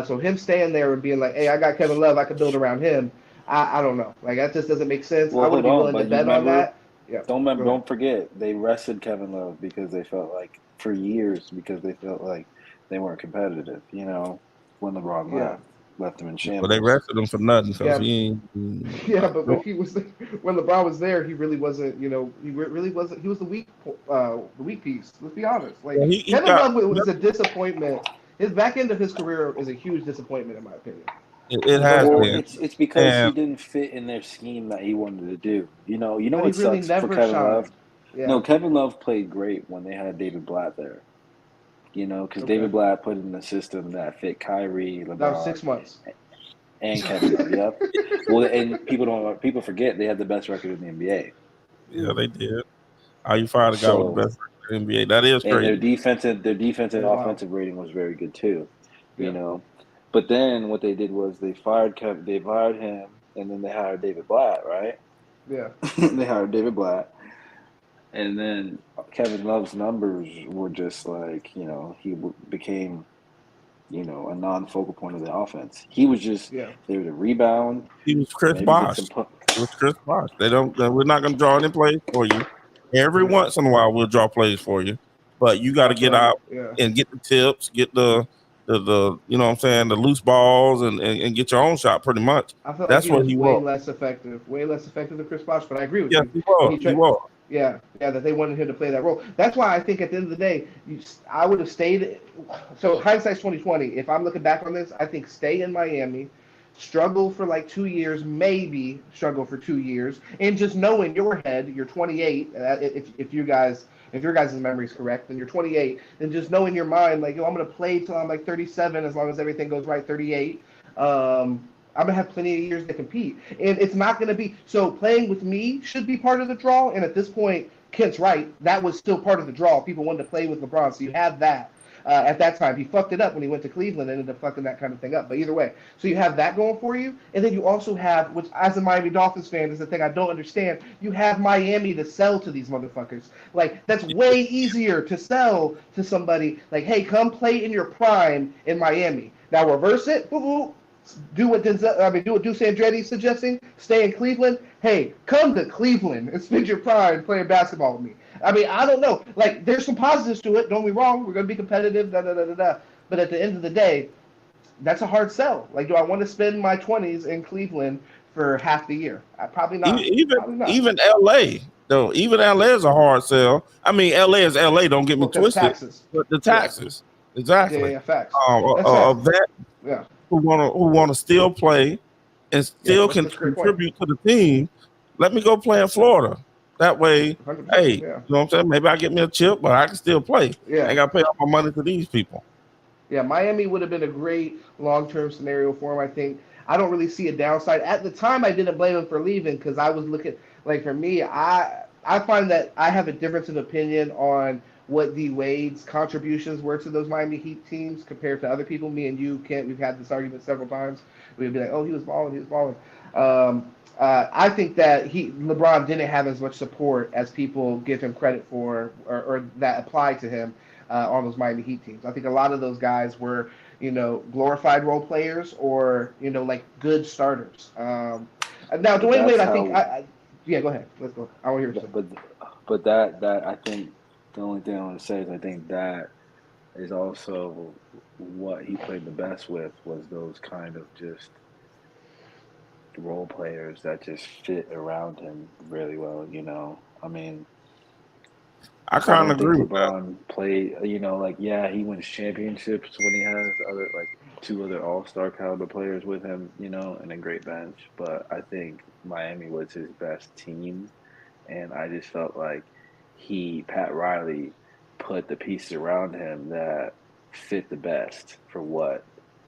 So him staying there and being like, "Hey, I got Kevin Love. I could build around him." I don't know. Like that just doesn't make sense. I well, wouldn't hold be on, willing to but you bet on remember, that. Yeah. Go ahead. don't forget, they rested Kevin Love because they felt like for years because they felt like they weren't competitive, when LeBron Yeah. left. left him in But shambles. they rested him for nothing because he Yeah, but when he was when LeBron was there, he really wasn't. You know, he really wasn't. He was the weak piece. Let's be honest. Like Kevin Love was a disappointment. His back end of his career is a huge disappointment, in my opinion. It has been. It's because he didn't fit in their scheme that he wanted to do. You know what really sucks for Kevin Love? Yeah. No, Kevin Love played great when they had David Blatt there. You know, because David Blatt put in a system that fit Kyrie, LeBron. That was 6 months. And Kevin Love, yep. Well, and people forget they had the best record in the NBA. Yeah, they did. How you fired a guy with the best record in the NBA? That is crazy. And their defensive offensive rating was very good too. You know, but then what they did was they fired him, and then they hired David Blatt, right? Yeah. They hired David Blatt. And then Kevin Love's numbers were just like, you know, he became, you know, a non-focal point of the offense. He was just there to rebound. He was Chris Bosh. It was Chris Bosh. We're not going to draw any plays for you. Every once in a while, we'll draw plays for you, but you got to get out and get the tips, get the you know what I'm saying, the loose balls, and get your own shot. Pretty much. I felt that's like what he was way less effective than Chris Bosh. But I agree with you. He was. Yeah, that they wanted him to play that role. That's why I think at the end of the day, I would have stayed. So hindsight's 20/20. If I'm looking back on this, I think stay in Miami, struggle for like 2 years, maybe struggle for 2 years, and just know in your head you're 28. If your guys' memory is correct, then you're 28. Then just know in your mind like, yo, I'm gonna play till I'm like 37 as long as everything goes right. 38. I'm going to have plenty of years to compete. And it's not going to be – so playing with me should be part of the draw. And at this point, Kent's right. That was still part of the draw. People wanted to play with LeBron. So you have that at that time. He fucked it up when he went to Cleveland and ended up fucking that kind of thing up. But either way, so you have that going for you. And then you also have, which as a Miami Dolphins fan is the thing I don't understand, you have Miami to sell to these motherfuckers. Like, that's way easier to sell to somebody like, hey, come play in your prime in Miami. Now reverse it. Boo-boo. Do what Duce Andretti's suggesting. Stay in Cleveland. Hey, come to Cleveland and spend your prime playing basketball with me. I mean, I don't know. Like, there's some positives to it. Don't be wrong. We're going to be competitive. But at the end of the day, that's a hard sell. Like, do I want to spend my 20s in Cleveland for half the year? Probably not. Even LA. Though even LA is a hard sell. I mean, LA is LA. Don't get me twisted. Taxes. But the taxes, exactly. Yeah, facts. Who want to still play and still can contribute to the team, let me go play in Florida. That way, hey, you know what I'm saying? Maybe I get me a chip, but I can still play. Yeah. I got to pay all my money to these people. Yeah, Miami would have been a great long-term scenario for him, I think. I don't really see a downside. At the time, I didn't blame him for leaving because I was looking, like for me, I find that I have a difference of opinion on what D Wade's contributions were to those Miami Heat teams compared to other people. Me and you, Kent, we've had this argument several times. We'd be like, oh, he was balling. I think that LeBron didn't have as much support as people give him credit for or that applied to him on those Miami Heat teams. I think a lot of those guys were, you know, glorified role players or, you know, like good starters. Now, Dwayne Wade, I think go ahead. Let's go. I want to hear what you say. But that I think the only thing I want to say is I think that is also what he played the best with was those kind of just role players that just fit around him really well, you know. I mean, I kind of agree with LeBron played, you know, like, yeah, he wins championships when he has other, like, 2 other all-star caliber players with him, you know, and a great bench. But I think Miami was his best team, and I just felt like Pat Riley put the pieces around him that fit the best for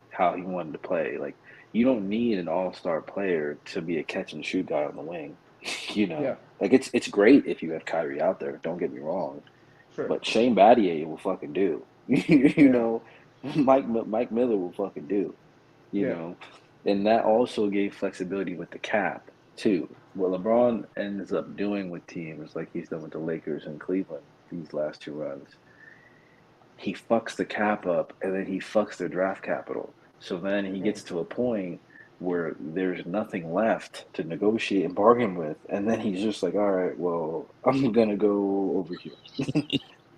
how he wanted to play. Like, you don't need an all-star player to be a catch-and-shoot guy on the wing, you know. Yeah. Like, it's great if you have Kyrie out there, don't get me wrong. Sure. But Shane Battier will fucking do. you know, Mike Miller will fucking do, you know. And that also gave flexibility with the cap, too. What LeBron ends up doing with teams, like he's done with the Lakers and Cleveland these last 2 runs, he fucks the cap up and then he fucks their draft capital. So then he gets to a point where there's nothing left to negotiate and bargain with. And then he's just like, all right, well, I'm going to go over here.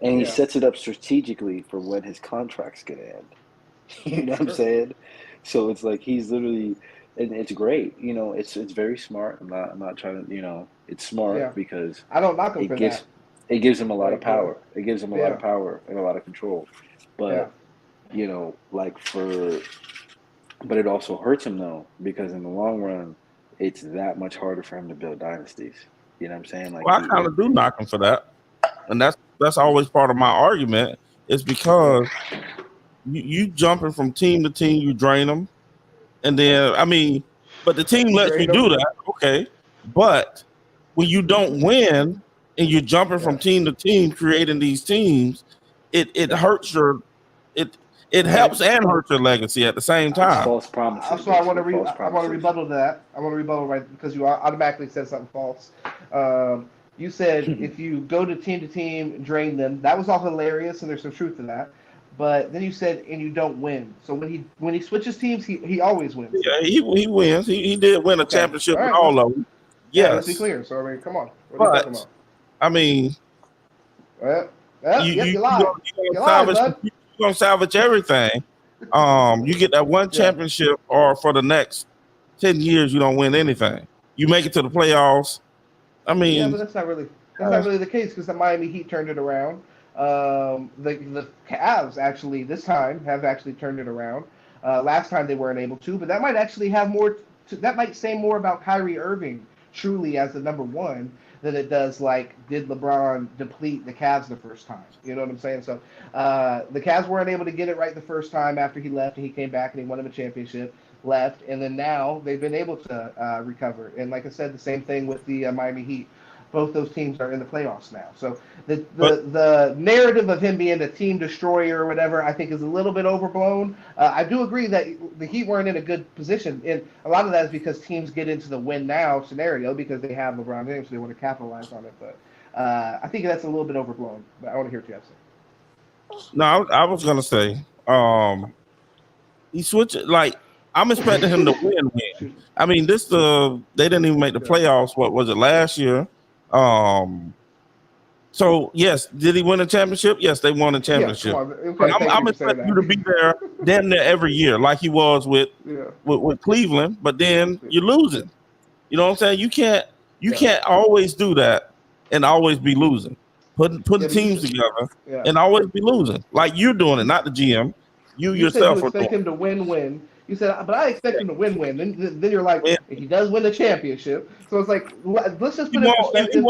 And he sets it up strategically for when his contract's going to end. You know what I'm saying? So it's like he's literally, and it's great. You know, it's very smart. I'm not trying to, you know, it's smart because I don't knock him for that. It gives him a lot of power. It gives him a lot of power and a lot of control. But you know, like but it also hurts him though, because in the long run, it's that much harder for him to build dynasties. You know what I'm saying? Like, well, I kind of do knock him for that, and that's always part of my argument. Is because you jumping from team to team, you drain them, and then I mean, but the team lets you do that, okay. But when you don't win and you're jumping from team to team, creating these teams, it hurts your it helps and hurts your legacy at the same time. False promises. So I want to rebuttal that. I want to rebuttal right because you automatically said something false. You said if you go to team, drain them. That was all hilarious, and there's some truth to that. But then you said, and you don't win. So when he switches teams, he always wins. Yeah, he wins. He did win a championship with all of them. Yes. Yeah, let's be clear. So I mean, come on. What are you talking about? I mean, you lied. You're gonna salvage everything. You get that one championship, or for the next 10 years, you don't win anything. You make it to the playoffs. I mean, but that's not really the case because the Miami Heat turned it around. The Cavs actually this time have actually turned it around. Last time they weren't able to, but that might actually have more. That might say more about Kyrie Irving truly as the number one than it does like did LeBron deplete the Cavs the first time. You know what I'm saying? So the Cavs weren't able to get it right the first time after he left, and he came back and he won him a championship. Left, and then now they've been able to recover. And like I said, the same thing with the Miami Heat. Both those teams are in the playoffs now. So the narrative of him being a team destroyer or whatever, I think is a little bit overblown. I do agree that the Heat weren't in a good position, and a lot of that is because teams get into the win now scenario because they have LeBron James, so they want to capitalize on it. But I think that's a little bit overblown. But I want to hear what you have to say. No, I was gonna say he switched like. I'm expecting him to win. I mean, they didn't even make the playoffs. What was it last year? So yes, did he win a championship? Yes, they won a championship. I'm expecting you to be there damn near every year, like he was with Cleveland. But then you're losing. You know what I'm saying? You can't always do that and always be losing. Putting teams together and always be losing. Like you're doing it, not the GM. You yourself are doing it. You expect him to win. You said, but I expect him to win. Then you're like, if he does win the championship. So it's like, let's just put it in perspective.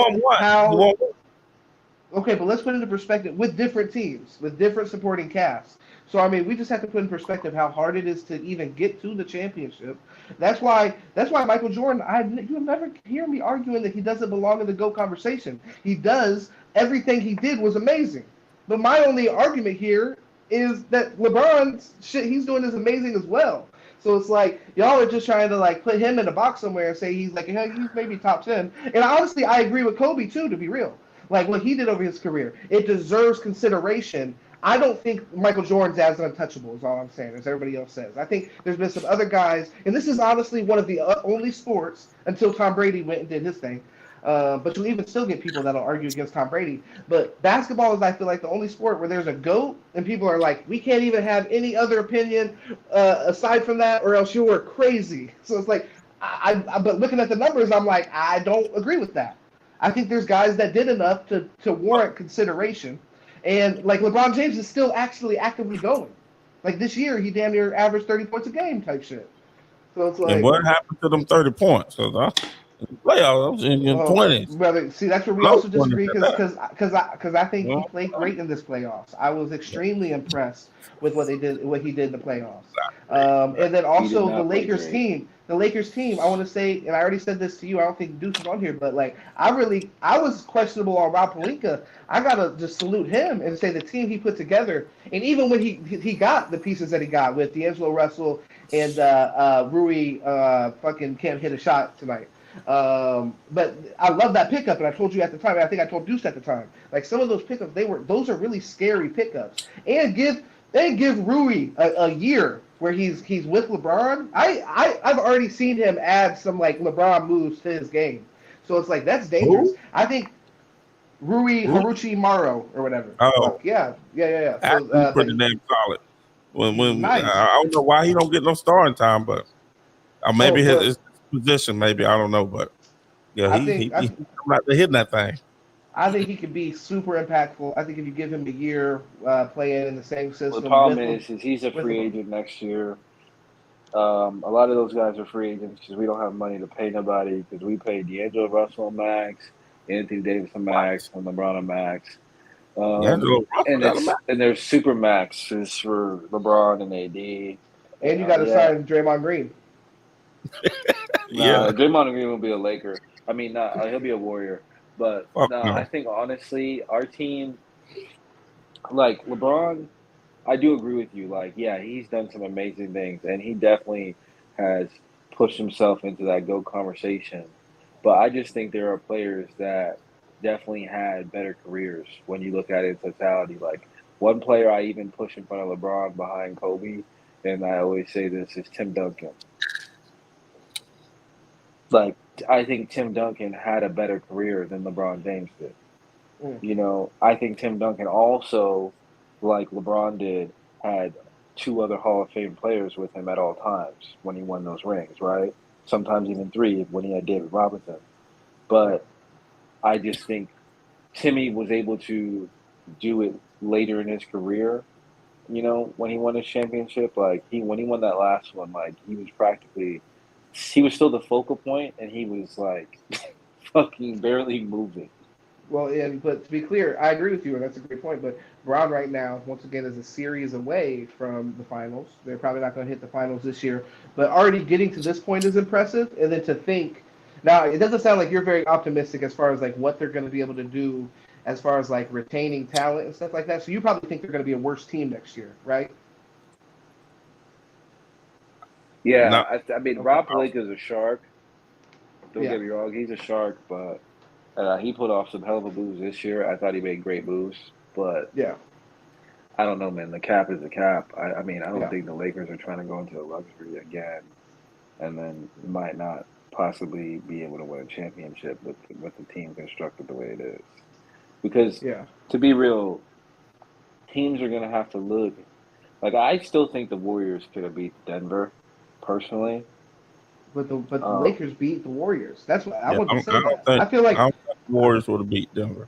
Okay, but let's put it into perspective with different teams, with different supporting casts. So, I mean, we just have to put in perspective how hard it is to even get to the championship. That's why Michael Jordan, you'll never hear me arguing that he doesn't belong in the GOAT conversation. He does. Everything he did was amazing. But my only argument here is that LeBron's shit he's doing is amazing as well. So it's like y'all are just trying to like put him in a box somewhere and say he's like he's maybe top 10. And honestly, I agree with Kobe too, to be real. Like what he did over his career, it deserves consideration. I don't think Michael Jordan's as untouchable is all I'm saying, as everybody else says. I think there's been some other guys, and this is honestly one of the only sports until Tom Brady went and did his thing. But you'll even still get people that'll argue against Tom Brady. But basketball is, I feel like, the only sport where there's a GOAT, and people are like, we can't even have any other opinion aside from that, or else you're crazy. So it's like, but looking at the numbers, I'm like, I don't agree with that. I think there's guys that did enough to warrant consideration. And, like, LeBron James is still actually actively going. Like, this year, he damn near averaged 30 points a game type shit. So it's like... And what happened to them 30 points? Playoffs in your 20s. Brother, see, that's where we also disagree because I think he played great in this playoffs. I was extremely impressed with what he did in the playoffs. And then also the Lakers team. The Lakers team, I want to say, and I already said this to you, I don't think Deuce is on here, but like I was questionable on Rob Pelinka. I gotta just salute him and say the team he put together, and even when he got the pieces that he got with D'Angelo Russell and Rui fucking can't hit a shot tonight. But I love that pickup, and I told you at the time, and I think I told Deuce at the time, like some of those pickups, those are really scary pickups. And give Rui a year where he's with LeBron. I've already seen him add some like LeBron moves to his game, so it's like that's dangerous. Ooh. I think Rui Haruchi Maro or whatever. Oh yeah. So, pretty damn solid. Nice. I don't know why he don't get no starting time, but maybe his position, maybe I don't know, but yeah, he coming out there hitting that thing. I think he could be super impactful. I think if you give him a year playing in the same system, well, the problem is he's a free agent next year. A lot of those guys are free agents because we don't have money to pay nobody because we paid D'Angelo Russell a max, Anthony Davis a max, and LeBron a max. And there's super maxes for LeBron and AD. And you got to sign Draymond Green. Draymond Green will be a Laker. I mean, he'll be a Warrior. But I think honestly, our team, like LeBron, I do agree with you. Like, yeah, he's done some amazing things, and he definitely has pushed himself into that GOAT conversation. But I just think there are players that definitely had better careers when you look at it in totality. Like, one player I even push in front of LeBron behind Kobe, and I always say this, is Tim Duncan. Like, I think Tim Duncan had a better career than LeBron James did. You know, I think Tim Duncan also, like LeBron did, had 2 other Hall of Fame players with him at all times when he won those rings, right? Sometimes even 3 when he had David Robinson. But I just think Timmy was able to do it later in his career. You know, when he won his championship, like when he won that last one, like he was still the focal point, and he was like fucking barely moving. Well, but to be clear, I agree with you, and that's a great point. But Brown right now, once again, is a series away from the finals. They're probably not going to hit the finals this year, but already getting to this point is impressive. And then to think, now it doesn't sound like you're very optimistic as far as like what they're going to be able to do as far as like retaining talent and stuff like that. So you probably think they're going to be a worse team next year, right? Yeah, I mean, Rob Pelinka's a shark. Don't get me wrong, he's a shark, but he put off some hell of a moves this year. I thought he made great moves, but I don't know, man. The cap is the cap. I mean, I don't think the Lakers are trying to go into a luxury again, and then might not possibly be able to win a championship with the team constructed the way it is. Because to be real, teams are going to have to look. Like, I still think the Warriors could have beat Denver, personally. But the Lakers beat the Warriors. That's what I want to say. I feel like the Warriors would have beat Denver.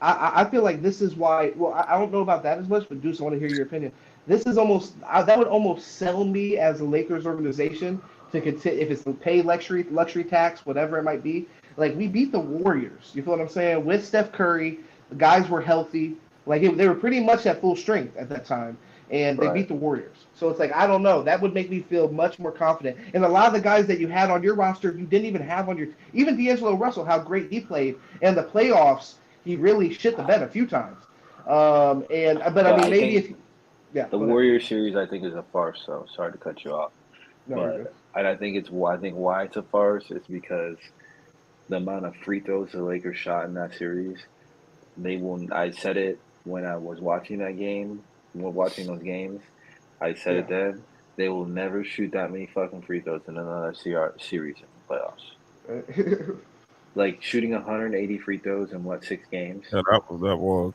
I feel like this is why. Well, I don't know about that as much, but Deuce, I want to hear your opinion. This is almost that would almost sell me as a Lakers organization to continue if it's the pay luxury tax, whatever it might be. Like, we beat the Warriors. You feel what I'm saying? With Steph Curry, the guys were healthy. Like, they were pretty much at full strength at that time, and they beat the Warriors. So it's like, I don't know. That would make me feel much more confident. And a lot of the guys that you had on your roster, you didn't even have on your – even D'Angelo Russell, how great he played. And the playoffs, he really shit the bed a few times. But I mean, maybe if – the Warriors series, I think, is a farce, so sorry to cut you off. No, and I think why it's a farce is because the amount of free throws the Lakers shot in that series, I said it when I was watching that game, watching those games. I said it then. They will never shoot that many fucking free throws in another series in the playoffs. Like, shooting 180 free throws in 6 games? Yeah, that was.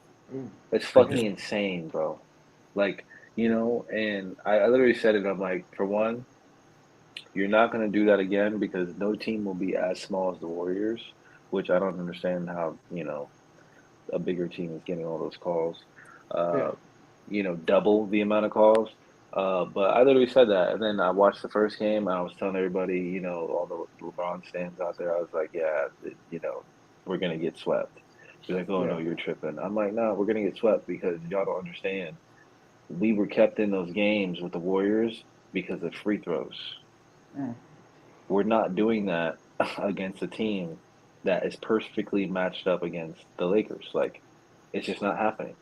It's fucking insane, bro. Like, you know, and I literally said it. I'm like, for one, you're not going to do that again because no team will be as small as the Warriors, which I don't understand how, you know, a bigger team is getting all those calls. You know, double the amount of calls. But I literally said that. And then I watched the first game, and I was telling everybody, you know, all the LeBron stands out there, I was like, you know, we're going to get swept. They're like, oh, no, you're tripping. I'm like, no, we're going to get swept because y'all don't understand. We were kept in those games with the Warriors because of free throws. We're not doing that against a team that is perfectly matched up against the Lakers. Like, it's just not happening.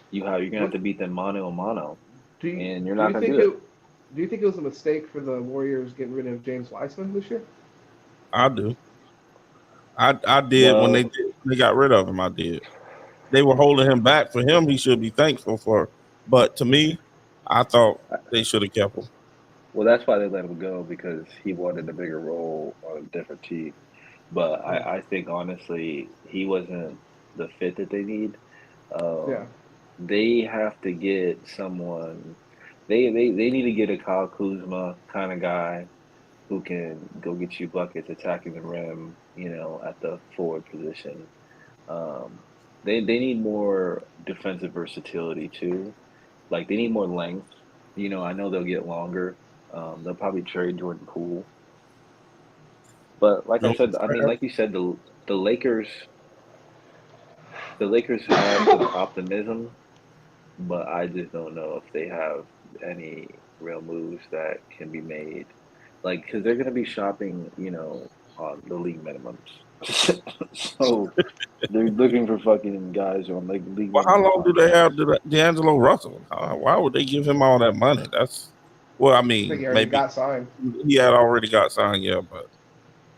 You're going to have to beat them mano a mano, and you're not going to do it. Do you think it was a mistake for the Warriors getting rid of James Wiseman this year? I do. I did when they got rid of him. I did. They were holding him back. For him, he should be thankful for. But to me, I thought they should have kept him. Well, that's why they let him go, because he wanted a bigger role on a different team. But I think, honestly, he wasn't the fit that they need. They have to get someone They need to get a Kyle Kuzma kind of guy who can go get you buckets attacking the rim, at the forward position. They need more defensive versatility too. Like they need more length. I know they'll get longer. They'll probably trade Jordan Poole. But like I said, like you said, the Lakers have some optimism, but I just don't know if they have any real moves that can be made. Like, because they're going to be shopping, on the league minimums. So they're looking for fucking guys on like league. Well, how long do they have D'Angelo Russell? Why would they give him all that money? I mean, think he already maybe got signed. he had already got signed, yeah, but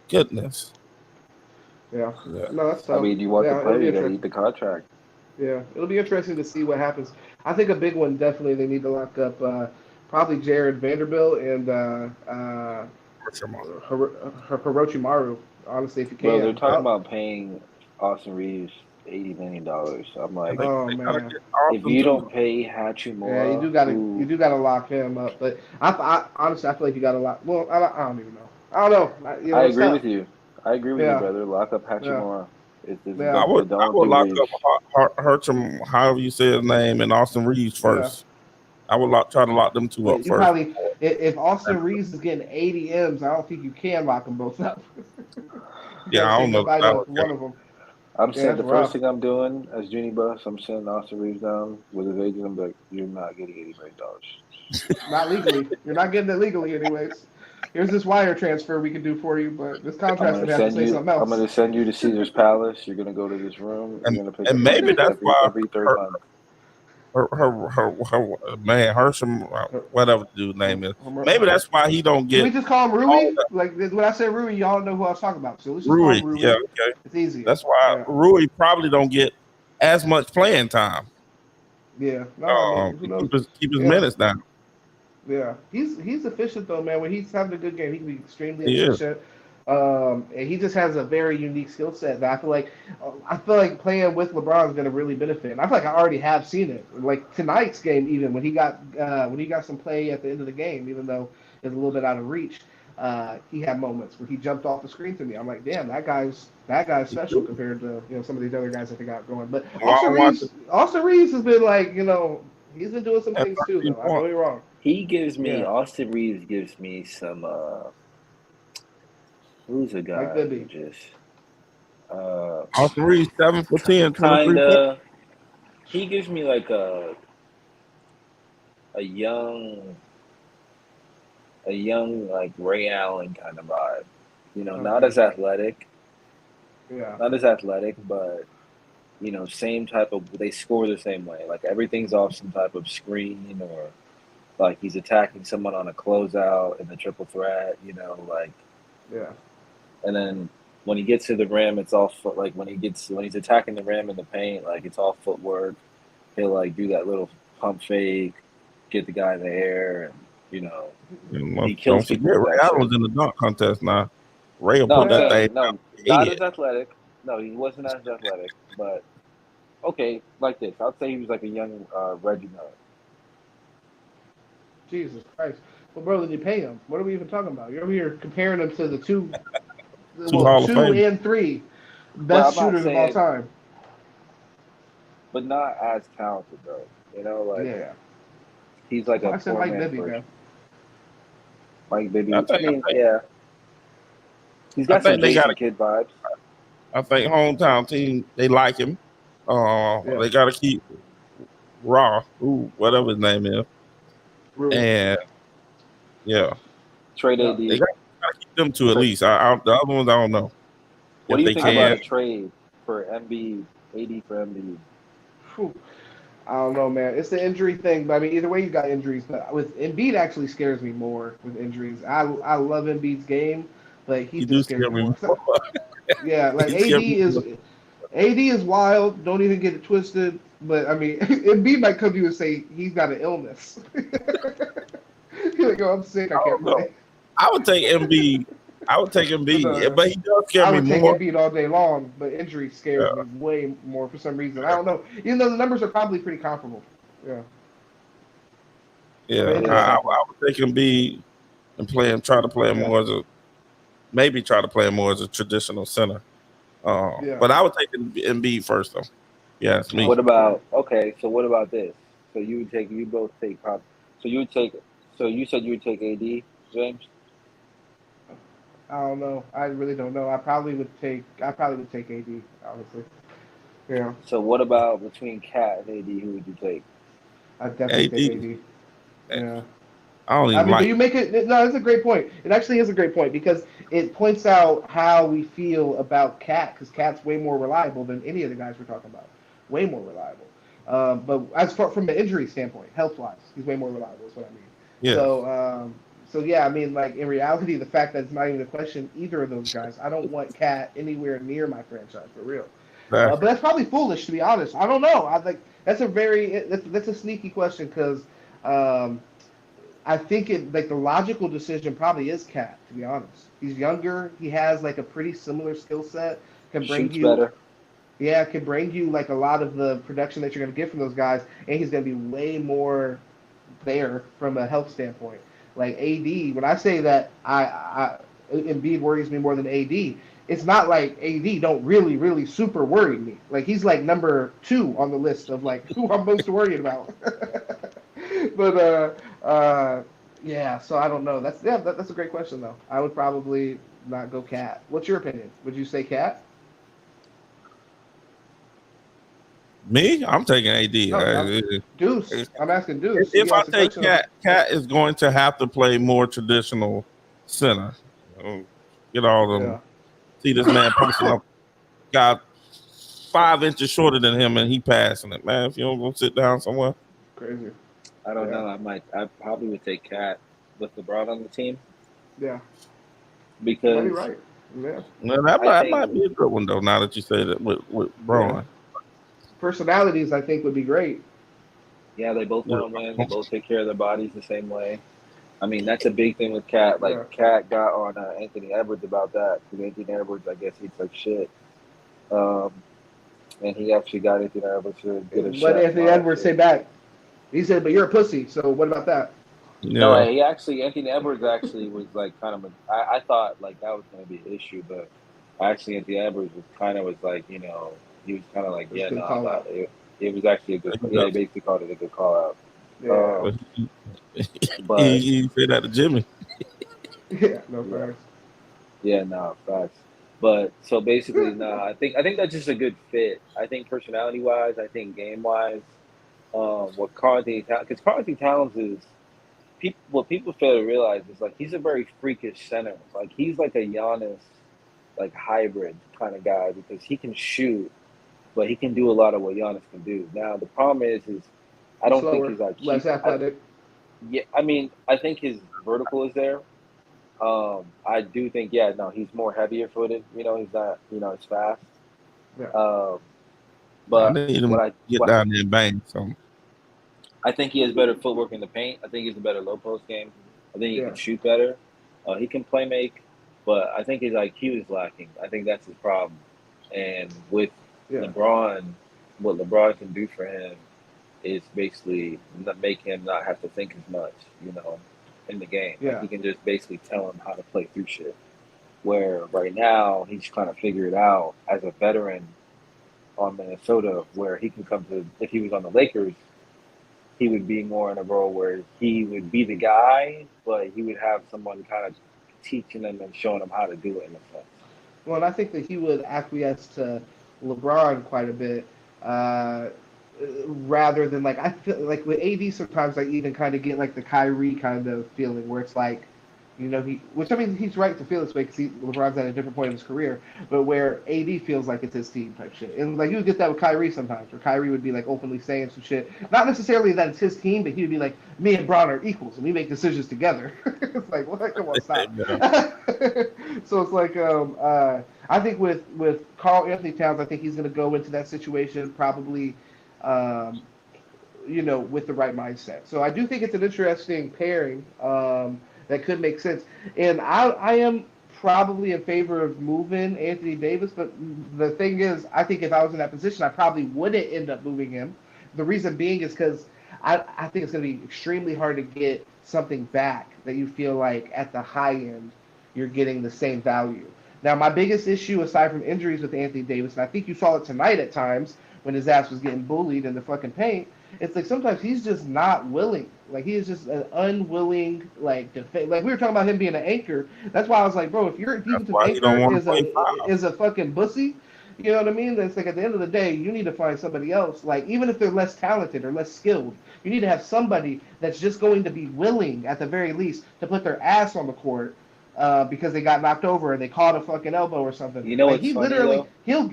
goodness. Yeah. No, that's tough. I mean, you want the player, you got to eat the contract. Yeah, it'll be interesting to see what happens. I think a big one definitely they need to lock up probably Jared Vanderbilt and Hirochimaru. Honestly, if you can. Well, they're talking about paying Austin Reeves $80 million. I'm like, oh man, if you don't pay Hachimura, yeah, you do gotta lock him up. But I honestly I feel like you gotta lock. Well, I don't even know. I don't know. I agree with you. I agree with you, brother. Lock up Hachimura. Yeah. I would lock up Hercham, however you say his name, and Austin Reeves first. Yeah. I would try to lock them two up first. Probably, if Austin Reeves is getting 80 M's, I don't think you can lock them both up. Yeah, I don't know. One of them. I'm saying the first thing I'm doing as Junie Bus, I'm sending Austin Reeves down with his agent. I'm like, you're not getting $80 million. Not legally. You're not getting it legally, anyways. Here's this wire transfer we can do for you, but this contract's gonna have to say something else. I'm gonna send you to Caesar's Palace. You're gonna go to this room. And, you're gonna pick and maybe that's why every third month. Her man, Hersham, whatever the dude's name is. Maybe that's why he don't get. Can we just call him Rui? Like when I say Rui, y'all know who I was talking about. So let's just Rui. call him Rui. Yeah, okay. It's easy. That's why Rui probably don't get as much playing time. Yeah. Keep his minutes down. Yeah, he's efficient though, man. When he's having a good game, he can be extremely efficient. And he just has a very unique skill set that I feel like playing with LeBron is going to really benefit. And I feel like I already have seen it. Like tonight's game, even when he got some play at the end of the game, even though it's a little bit out of reach, he had moments where he jumped off the screen to me. I'm like, damn, that guy's special compared to some of these other guys that they got going. But Austin Reeves has been like he's been doing some things too. Though. I'm really wrong. He gives me Austin Reeves gives me some who's a guy who just Austin Reeves 7 for 10 kinda he gives me like a young like Ray Allen kind of vibe. Not as athletic. Yeah. Not as athletic, but same type of they score the same way. Like everything's off some type of screen or like he's attacking someone on a closeout in the triple threat, And then when he gets to the rim, it's all like when he's attacking the rim in the paint, like it's all footwork. He'll like do that little pump fake, get the guy in the air, and he kills people. Ray Allen was in the dunk contest now. Ray will put that thing. No, not as athletic. No, he wasn't as athletic, but okay, like this. I'd say he was like a young Reggie Miller. Jesus Christ. Well, bro, then you pay him. What are we even talking about? You're over here comparing him to the two and three best shooters of all time. But not as talented, though. He's like a said Mike Bibby, man. Mike Bibby. Yeah. He's got some Jason Kidd vibes. I think hometown team, they like him. They got to keep Raw, whatever his name is. And trade AD. They got to keep them two at least. The other ones I don't know. What do you think about a trade for Embiid, AD for Embiid? I don't know, man. It's the injury thing, but I mean, either way, you got injuries. But with Embiid, actually scares me more with injuries. I love Embiid's game, but he just scares me more. Yeah, like AD is wild. Don't even get it twisted. But I mean, Embiid might come to you and say he's got an illness. He's like, I'm sick. I can't play. I would take Embiid. But he does scare me more. I would take Embiid all day long, but injury scares me way more for some reason. I don't know. Even though the numbers are probably pretty comparable. Yeah. Yeah, I would take Embiid and try to play him more as a traditional center. But I would take Embiid first, though. Yeah, it's me. What about So what about this? So you both take pop. So you would take. So you said you would take AD, James. I don't know. I really don't know. I probably would take AD, honestly. Yeah. So what about between Cat and AD? Who would you take? I'd definitely take AD. Yeah. I don't even but you make it. No, it's a great point. It actually is a great point because it points out how we feel about Cat, because Cat's way more reliable than any of the guys we're talking about. Way more reliable. But as far from an injury standpoint, health-wise, he's way more reliable. Is what I mean. Yeah. So yeah, I mean, like in reality, the fact that it's not even a question either of those guys. I don't want Cat anywhere near my franchise for real. But that's probably foolish, to be honest. I don't know. That's a sneaky question because I think the logical decision probably is Cat, to be honest. He's younger. He has like a pretty similar skill set. Shoots better. Yeah, can bring you like a lot of the production that you're going to get from those guys, and he's going to be way more there from a health standpoint. Like AD, when I say that Embiid worries me more than AD, it's not like AD don't really super worry me. Like he's like number 2 on the list of like who I'm most worried about. But yeah, so I don't know. That's a great question though. I would probably not go Cat. What's your opinion? Would you say Cat? Me? I'm taking AD. No, Deuce. I'm asking Deuce. If I take Cat is going to have to play more traditional center. Get all them. Yeah. See this man posting up. Got 5 inches shorter than him, and he passing it. Man, if you don't go sit down somewhere. Crazy. I don't know. I probably would take Cat with LeBron on the team. Yeah. Because you're right. Yeah. Well, that might be a good one though. Now that you say that with Braun. Yeah. Personalities, I think, would be great. Yeah, they both want to win. They both take care of their bodies the same way. I mean, that's a big thing with Cat. Like, Cat got on Anthony Edwards about that. Because Anthony Edwards, I guess, he took shit. And he actually got Anthony Edwards to get a shot. What did Anthony Edwards say back? He said, but you're a pussy, so what about that? Yeah. No, Anthony Edwards actually was like kind of, I thought like that was going to be an issue, but actually Anthony Edwards was kind of like, you know, he was kind of like, yeah, no, it was actually a good, yeah, he basically called it a good call out. Yeah. But he said that to Jimmy. Yeah, no facts. Yeah, no facts. But so basically, I think that's just a good fit. I think personality wise, I think game wise, what Karl-Anthony Towns, because Karl-Anthony Towns is what people fail to realize is like he's a very freakish center. Like he's like a Giannis like hybrid kind of guy because he can shoot, but he can do a lot of what Giannis can do. Now the problem is I don't think he's like less athletic. I mean, I think his vertical is there. I do think, he's more heavier footed. You know, he's not, he's fast. Yeah. But I need him to get down there and bang. So I think he has better footwork in the paint. I think he's a better low post game. I think he can shoot better. He can play make, but I think his IQ is lacking. I think that's his problem. And with LeBron, what LeBron can do for him is basically make him not have to think as much, in the game. Yeah. Like he can just basically tell him how to play through shit. Where right now he's trying to figure it out as a veteran on Minnesota, where he can come to, if he was on the Lakers, he would be more in a role where he would be the guy, but he would have someone kind of teaching him and showing him how to do it in a sense. Well, and I think that he would acquiesce to LeBron quite a bit, rather than I feel like with AD sometimes I even kind of get like the Kyrie kind of feeling where it's like, which I mean he's right to feel this way because LeBron's at a different point in his career, but where AD feels like it's his team type shit, and you would get that with Kyrie sometimes, where Kyrie would be openly saying some shit, not necessarily that it's his team, but he would be like, me and Bron are equals and we make decisions together. It's like, what? Come on, stop. So it's like, I think with Karl-Anthony Towns, I think he's going to go into that situation probably, with the right mindset. So I do think it's an interesting pairing. That could make sense. And I am probably in favor of moving Anthony Davis, but the thing is, I think if I was in that position, I probably wouldn't end up moving him. The reason being is because I think it's going to be extremely hard to get something back that you feel like at the high end you're getting the same value. Now, my biggest issue, aside from injuries with Anthony Davis, and I think you saw it tonight at times when his ass was getting bullied in the fucking paint, it's like sometimes he's just not willing. Like he is just an unwilling Like we were talking about him being an anchor. That's why I was like, bro, if your defensive anchor is a fucking pussy, you know what I mean? It's like at the end of the day, you need to find somebody else. Like even if they're less talented or less skilled, you need to have somebody that's just going to be willing, at the very least, to put their ass on the court because they got knocked over or they caught a fucking elbow or something. You know like, what's he funny, literally though? he'll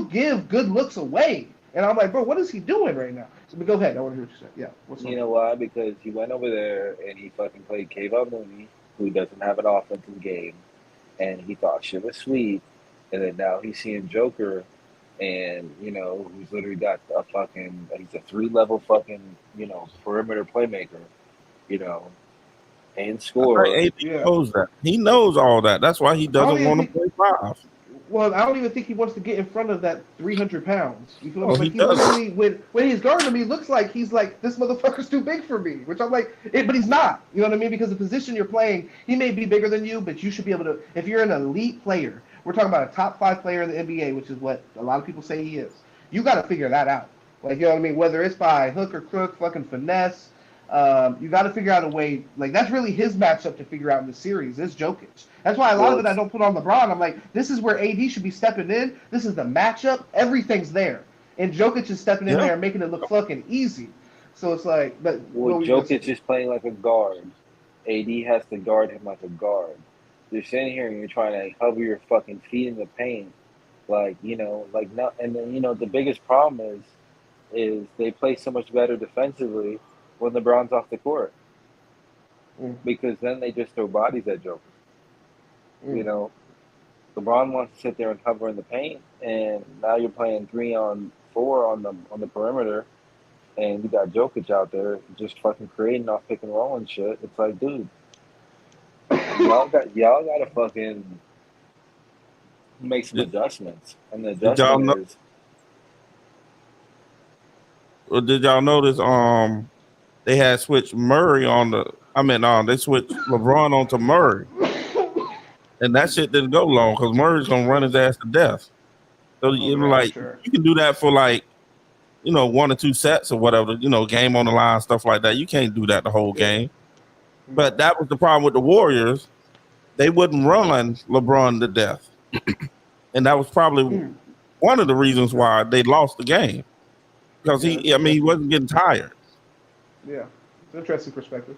give good looks away. And I'm like, bro, what is he doing right now? So, but go ahead. I want to hear what you say. Yeah. What's You know why? Because he went over there and he fucking played Kayvon Mooney, who doesn't have an offensive game, and he thought shit was sweet. And then now he's seeing Joker, and who's literally got he's a 3-level fucking perimeter playmaker, and scorer. AD knows that. He knows all that. That's why he doesn't want to play 5. Well, I don't even think he wants to get in front of that 300 pounds. You feel like he literally, when he's guarding me, looks like he's like, this motherfucker's too big for me. Which I'm like, but he's not. You know what I mean? Because the position you're playing, he may be bigger than you, but you should be able to. If you're an elite player, we're talking about a top 5 player in the NBA, which is what a lot of people say he is. You got to figure that out. Like, you know what I mean? Whether it's by hook or crook, fucking finesse. You got to figure out a way. Like, that's really his matchup to figure out in the series. Is Jokic. That's why a lot of it I don't put on LeBron. I'm like, this is where AD should be stepping in. This is the matchup. Everything's there, and Jokic is stepping in there and making it look fucking easy. So it's like, but Jokic is playing like a guard. AD has to guard him like a guard. You're sitting here and you're trying to hover your fucking feet in the paint, not. And then the biggest problem is they play so much better defensively when LeBron's off the court, because then they just throw bodies at Joker. LeBron wants to sit there and cover in the paint, and now you're playing 3-on-4 on the perimeter, and you got Jokic out there just fucking creating off pick and roll and shit. It's like, dude, y'all got to fucking make some adjustments, and the adjustment is. Well, did y'all notice? They had switched Murray they switched LeBron onto Murray. And that shit didn't go long because Murray's gonna run his ass to death. So you can do that for 1 or 2 sets or whatever, game on the line, stuff like that. You can't do that the whole game. But that was the problem with the Warriors. They wouldn't run LeBron to death. And that was probably one of the reasons why they lost the game. Because he wasn't getting tired. Yeah. It's an interesting perspective.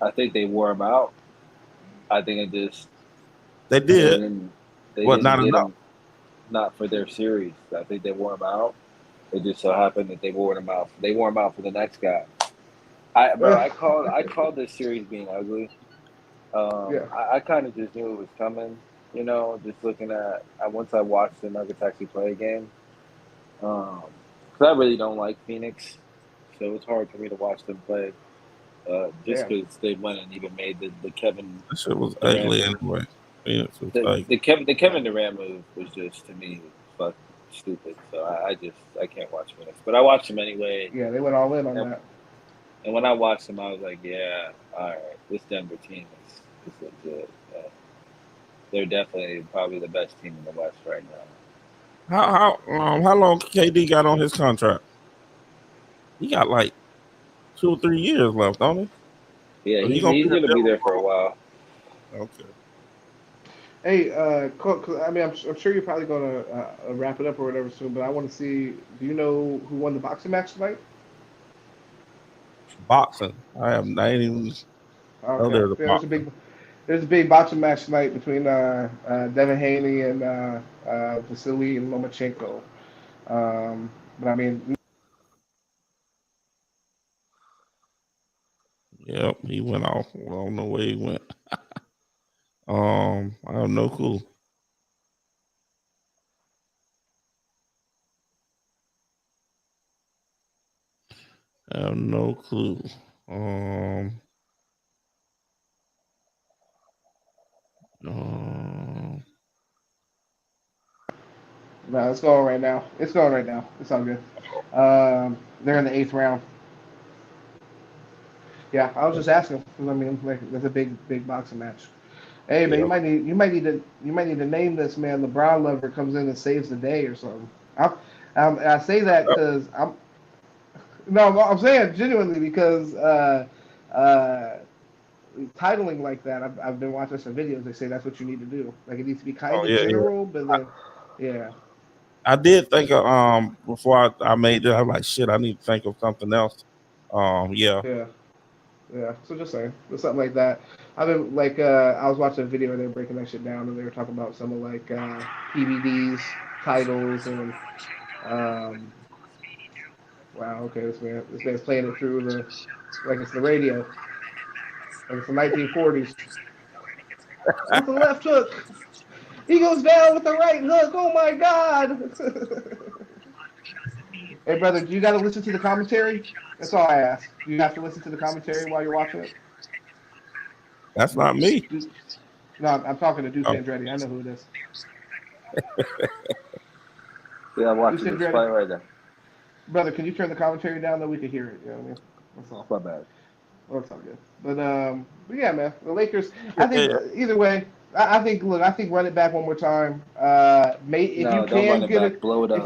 I think they wore him out. I think they did. Not enough. Not for their series. I think they wore him out. It just so happened that they wore him out. They wore him out for the next guy. I called this series being ugly. I kind of just knew it was coming. Just looking at once I watched the Nuggets actually play a game. Because I really don't like Phoenix, so it's hard for me to watch them play. Just because they went and even made the Kevin. That shit was ugly anyway. The Kevin Durant move was just, to me, fucking stupid. So I can't watch Phoenix, but I watched them anyway. Yeah, they went all in on that. And when I watched them, I was like, yeah, all right, this Denver team is legit. They're definitely probably the best team in the West right now. How long KD got on his contract? He got 2 or 3 years left, don't he? Yeah, he's going to be there for a while. Okay. Hey, I'm sure you're probably going to wrap it up or whatever soon, but I want to see, do you know who won the boxing match tonight? Boxing? I ain't even know there's a boxing. There's a big boxing match tonight between Devin Haney and Vasily Lomachenko. But I mean... Yep, he went off. I don't know where he went. I have no clue. No, it's going right now. It's all good. They're in the 8th round. Yeah, I was just asking. I mean, like, it's a big boxing match. Hey man, Yeah. you might need to name this man LeBron lover comes in and saves the day or something. I say that because I'm saying genuinely because titling like that. I've been watching some videos. They say that's what you need to do. Like it needs to be kind Oh of yeah, yeah. general, but then yeah. I did think of before I made it. I'm like, shit, I need to think of something else. Yeah. Yeah. Yeah, so just saying, just something like that. I've been like, I was watching a video and they were breaking that shit down, and they were talking about some of like PVDs, titles, and wow, okay, this man's playing it through like it's the radio, like it's the 1940s. With the left hook, he goes down with the right hook. Oh my god! Hey brother, do you got to listen to the commentary? That's all I ask. Do you have to listen to the commentary while you're watching it? That's not me. No, I'm talking to Deuce Oh. Andretti. I know who it is. Yeah, I'm watching this fight right now. Brother, can you turn the commentary down so we can hear it? You know what I mean? That's all. My bad. Well, it's all good. But yeah, man, the Lakers. I think either way. I think run it back one more time. If you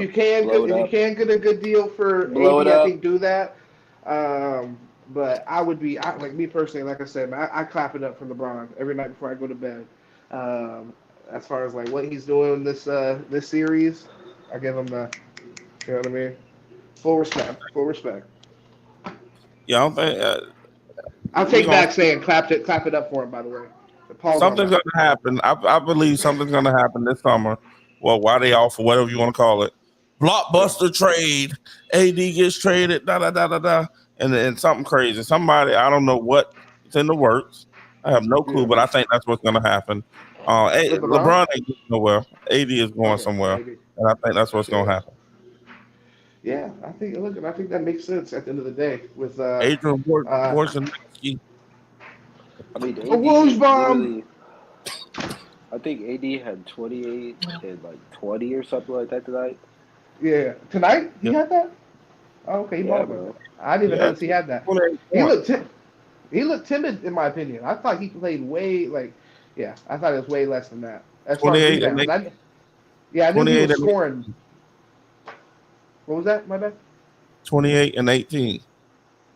can get a good deal for AD, I think do that. But I would be like me personally, like I said, man, I clap it up for LeBron every night before I go to bed. As far as like what he's doing this series, I give him the, you know what I mean, full respect. Yeah, I don't think. I'll take back saying clap it up for him. By the way, something's going to happen. I believe something's going to happen this summer. Well, while they off or whatever you want to call it, blockbuster trade. AD gets traded. And then something crazy. Somebody, I don't know what's in the works. I have no clue, but I think that's what's going to happen. LeBron ain't going nowhere. AD is going somewhere, and I think that's what's going to happen. Yeah, I think that makes sense at the end of the day with Adrian Wojnarowski. I mean, I think AD had 28 and like 20 or something like that tonight. Yeah, tonight he had that. Oh, okay, bro. I didn't even notice he had that. He looked timid in my opinion. I thought he played way I thought it was way less than that. As far as rebounds, I knew he was scoring. What was that? My bad. 28 and 18.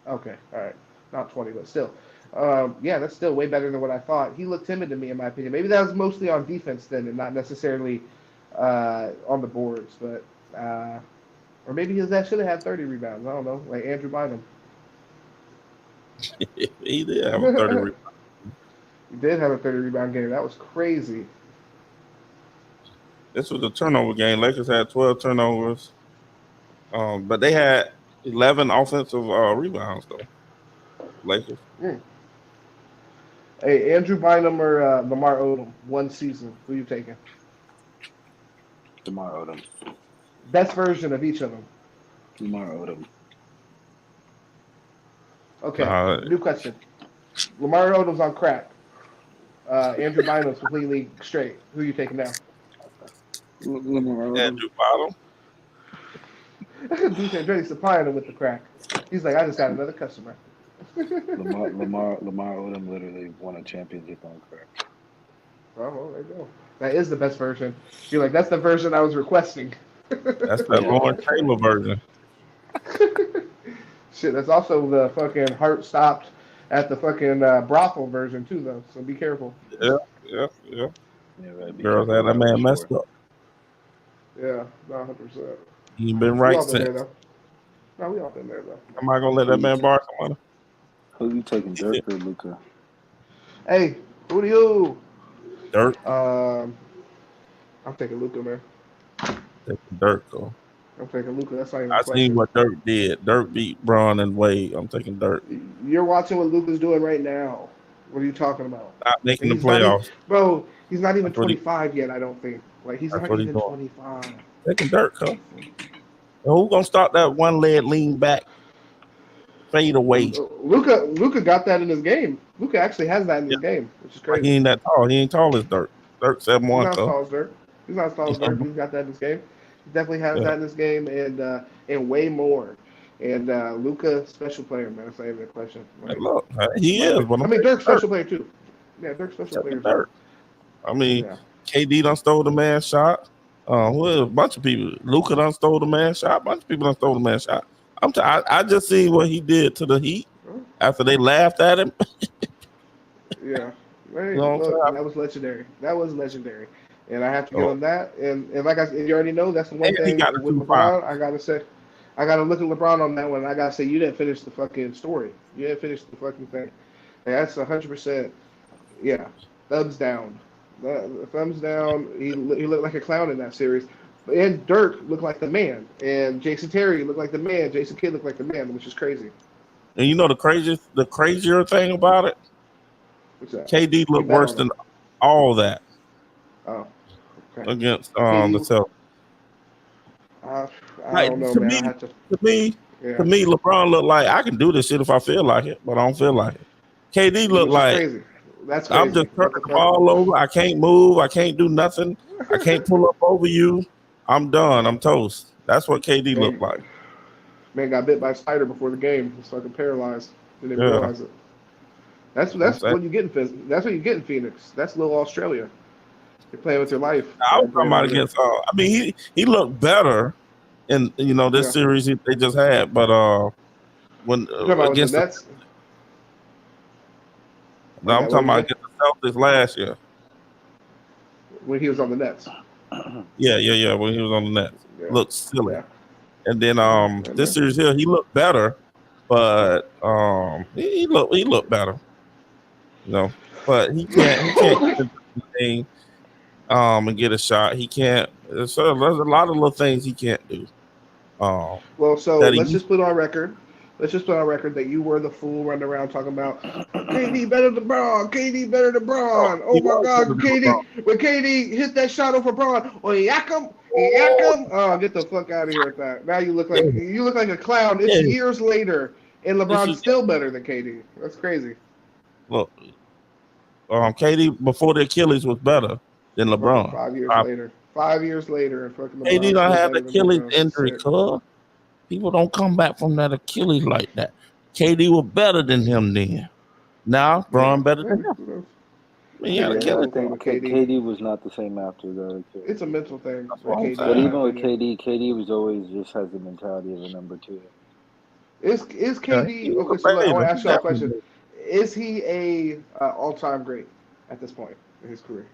Okay, all right, not 20, but still. That's still way better than what I thought. He looked timid to me, in my opinion. Maybe that was mostly on defense then, and not necessarily on the boards. But or maybe that should have had 30 rebounds. I don't know, like Andrew Bynum. He did have a 30 rebound. He did have a 30 rebound game. That was crazy. This was a turnover game. Lakers had 12 turnovers, but they had 11 offensive rebounds though. Lakers. Hey, Andrew Bynum or Lamar Odom, one season. Who you taking? Lamar Odom. Best version of each of them. Lamar Odom. Okay, new question. Lamar Odom's on crack. Andrew Bynum's completely straight. Who you taking now? Lamar Odom. Andrew Bynum. Dude Andretti supplying him with the crack. He's like, I just got another customer. Lamar Odom literally won a championship on crack. Oh, well, there you go. That is the best version. You're like, that's the version I was requesting. That's the Lawrence Taylor version. Shit, that's also the fucking heart stopped at the fucking brothel version too, though. So be careful. Yeah. Right, girls had that man messed up. Yeah, 100%. He ain't been right since. No, we all been there though. Am I gonna let that man borrow some money? Who you taking, Dirk or Luka? Hey, Julio. Dirk. I'm taking Luka, man. Taking Dirk though. I'm taking Luka. That's not even. I seen what Dirk did. Dirk beat Braun and Wade. I'm taking Dirk. You're watching what Luka's doing right now. What are you talking about? Not making the playoffs, bro. He's not even 25 yet. I don't think. Like he's not even 25. Taking Dirk, huh? Who gonna start that one leg lean back fade away? Luka got that in his game. Luka actually has that in his game, which is crazy. He ain't that tall. He ain't tall as Dirk. Dirk 7'1". He's not as tall as Dirk. He's not as tall as Dirk. He's got that in his game. He definitely has that in his game, and way more. And Luka, special player, man. That's not even a question. Like, look, he is. But I mean, Dirk, special player too. Yeah, Dirk, special player too. I mean, KD done stole the man's shot. A bunch of people. Luka done stole the man's shot. A bunch of people done stole the man's shot. I just seen what he did to the Heat after they laughed at him. Yeah, right. Look, that was legendary. That was legendary, and I have to go on that. And like I said, you already know that's the one thing with LeBron. I gotta say, I gotta look at LeBron on that one. I gotta say, you didn't finish the fucking story. You didn't finish the fucking thing. And that's 100%. Yeah, thumbs down. Thumbs down. He looked like a clown in that series. And Dirk looked like the man. And Jason Terry looked like the man. Jason Kidd looked like the man, which is crazy. And you know the crazier thing about it? What's that? KD looked worse than all that. Oh, okay. Against the Celtics. I don't know, man. To me, LeBron looked like I can do this shit if I feel like it, but I don't feel like it. KD looked like crazy. That's crazy. I'm just turning the ball over. I can't move. I can't do nothing. I can't pull up over you. I'm done. I'm toast. That's what KD looked like. Man got bit by a spider before the game. He's fucking paralyzed. Didn't even realize it. That's what you get in That's what you get in Phoenix. That's little Australia. You're playing with your life. I was talking about against. I mean, he looked better in this series they just had, but when against the Nets. No, I'm talking about against the Celtics last year. When he was on the Nets. Yeah. When he was on the Nets. Looked silly. Yeah. And then this series here, he looked better, but he looked better. But he can't get the thing and get a shot. He can't. There's a lot of little things he can't do. Let's just put on record. Let's just put on record that you were the fool running around talking about KD better than Braun. KD better than Braun. Oh my God, KD! When KD hit that shot over Braun, yak him. Oh, get the fuck out of here with that. Now you look like a clown. It's years later, and LeBron's still better than KD. That's crazy. Look, KD before the Achilles was better than LeBron. 5 years later. 5 years later, and fucking LeBron. KD don't have Achilles injury, cuz. People don't come back from that Achilles like that. KD was better than him then. Now, Braun better than him. KD was not the same after the Achilles. It's a mental thing. But even with KD was always just has the mentality of a number two. Is KD okay? So I want to ask you a question. Is he a all-time great at this point in his career?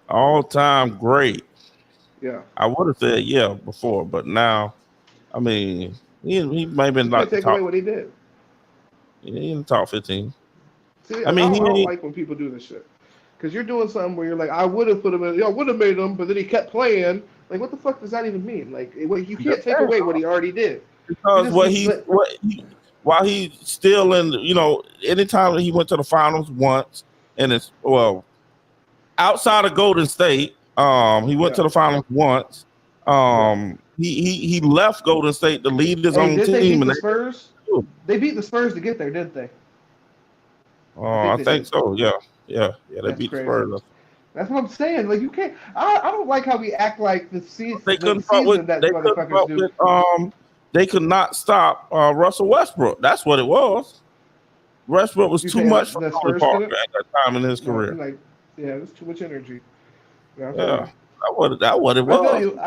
All-time great. Yeah, I would have said before, but now, I mean, he may have been like take away what he did. Yeah, he in the top 15. See, I don't like when people do this shit because you're doing something where you're like, I would have put him in, I would have made him, but then he kept playing. Like, what the fuck does that even mean? Like, you can't take away what he already did. Because while he's still in, anytime he went to the finals once, and it's outside of Golden State. He went to the finals once. He left Golden State to lead his own team. They beat the Spurs? They beat the Spurs to get there, didn't they? I think so. Yeah. They beat the Spurs. That's what I'm saying. Like, you can't. I don't like how we act like the season. They couldn't They could not stop Russell Westbrook. That's what it was. Westbrook was too much for Tony Parker at that time in his career. It was too much energy. That what it was.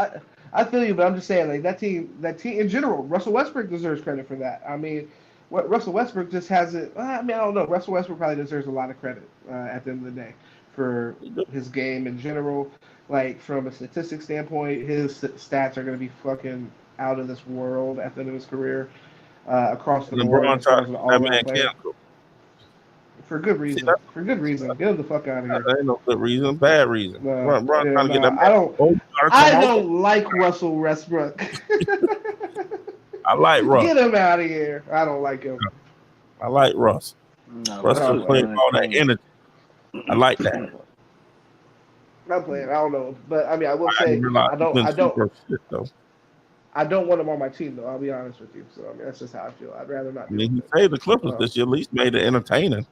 I feel you, but I'm just saying, like that team in general, Russell Westbrook deserves credit for that. I mean, what Russell Westbrook just hasn't. I don't know. Russell Westbrook probably deserves a lot of credit at the end of the day for his game in general. Like from a statistics standpoint, his stats are going to be fucking out of this world at the end of his career across the board. For good reason. For good reason. Get him the fuck out of here. That ain't no good reason. Bad reason. I don't like Russell Westbrook. I like Russ. Get him out of here. I don't like him. I like Russ. Russ is playing all that energy. I like that. I'm playing. I don't know, but I mean, I will say I don't want him on my team, though. I'll be honest with you. So I mean, that's just how I feel. I'd rather not. He saved the Clippers this year. At least made it entertaining.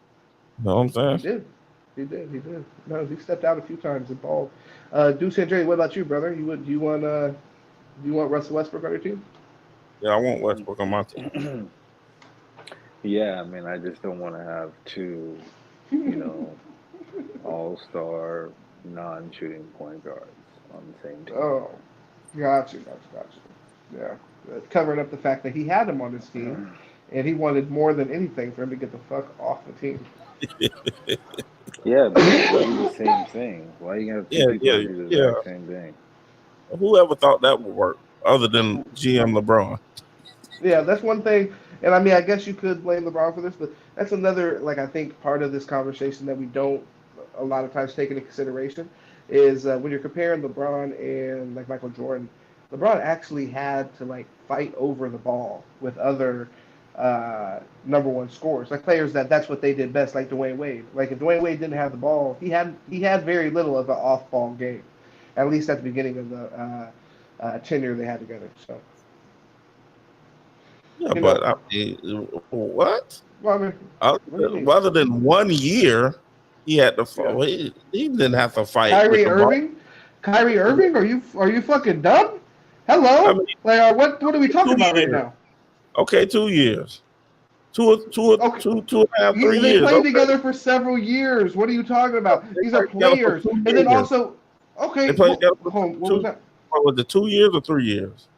You know what I'm saying? He did. No, he stepped out a few times and balled. Deuce and Dre, what about you, brother? You want Do you want Russell Westbrook on your team? Yeah, I want Westbrook on my team. Yeah, I mean, I just don't want to have two, all-star non-shooting point guards on the same team. Oh, gotcha. Yeah, covering up the fact that he had him on his team, and he wanted more than anything for him to get the fuck off the team. Yeah, but do the same thing. Why are you gonna have two people who do the exact same thing? Whoever thought that would work, other than GM LeBron? Yeah, that's one thing. And I mean, I guess you could blame LeBron for this, but that's another, like, I think part of this conversation that we don't a lot of times take into consideration is when you're comparing LeBron and like Michael Jordan, LeBron actually had to like fight over the ball with other number one scorers, like players that's what they did best, like Dwayne Wade. Like if Dwayne Wade didn't have the ball, he had very little of an off-ball game, at least at the beginning of the tenure they had together. So. Yeah, but I mean, what? Well, I mean, other than 1 year, he had to. Yeah. He didn't have to fight. Kyrie Irving. Kyrie Irving, are you fucking dumb? Hello, I mean, like, what are we talking about right now? Okay, 2 years. Two and a half, 3 years. They played together for several years. What are you talking about? These are players, and then also, okay. They played together for what was that? What was it? 2 years or 3 years?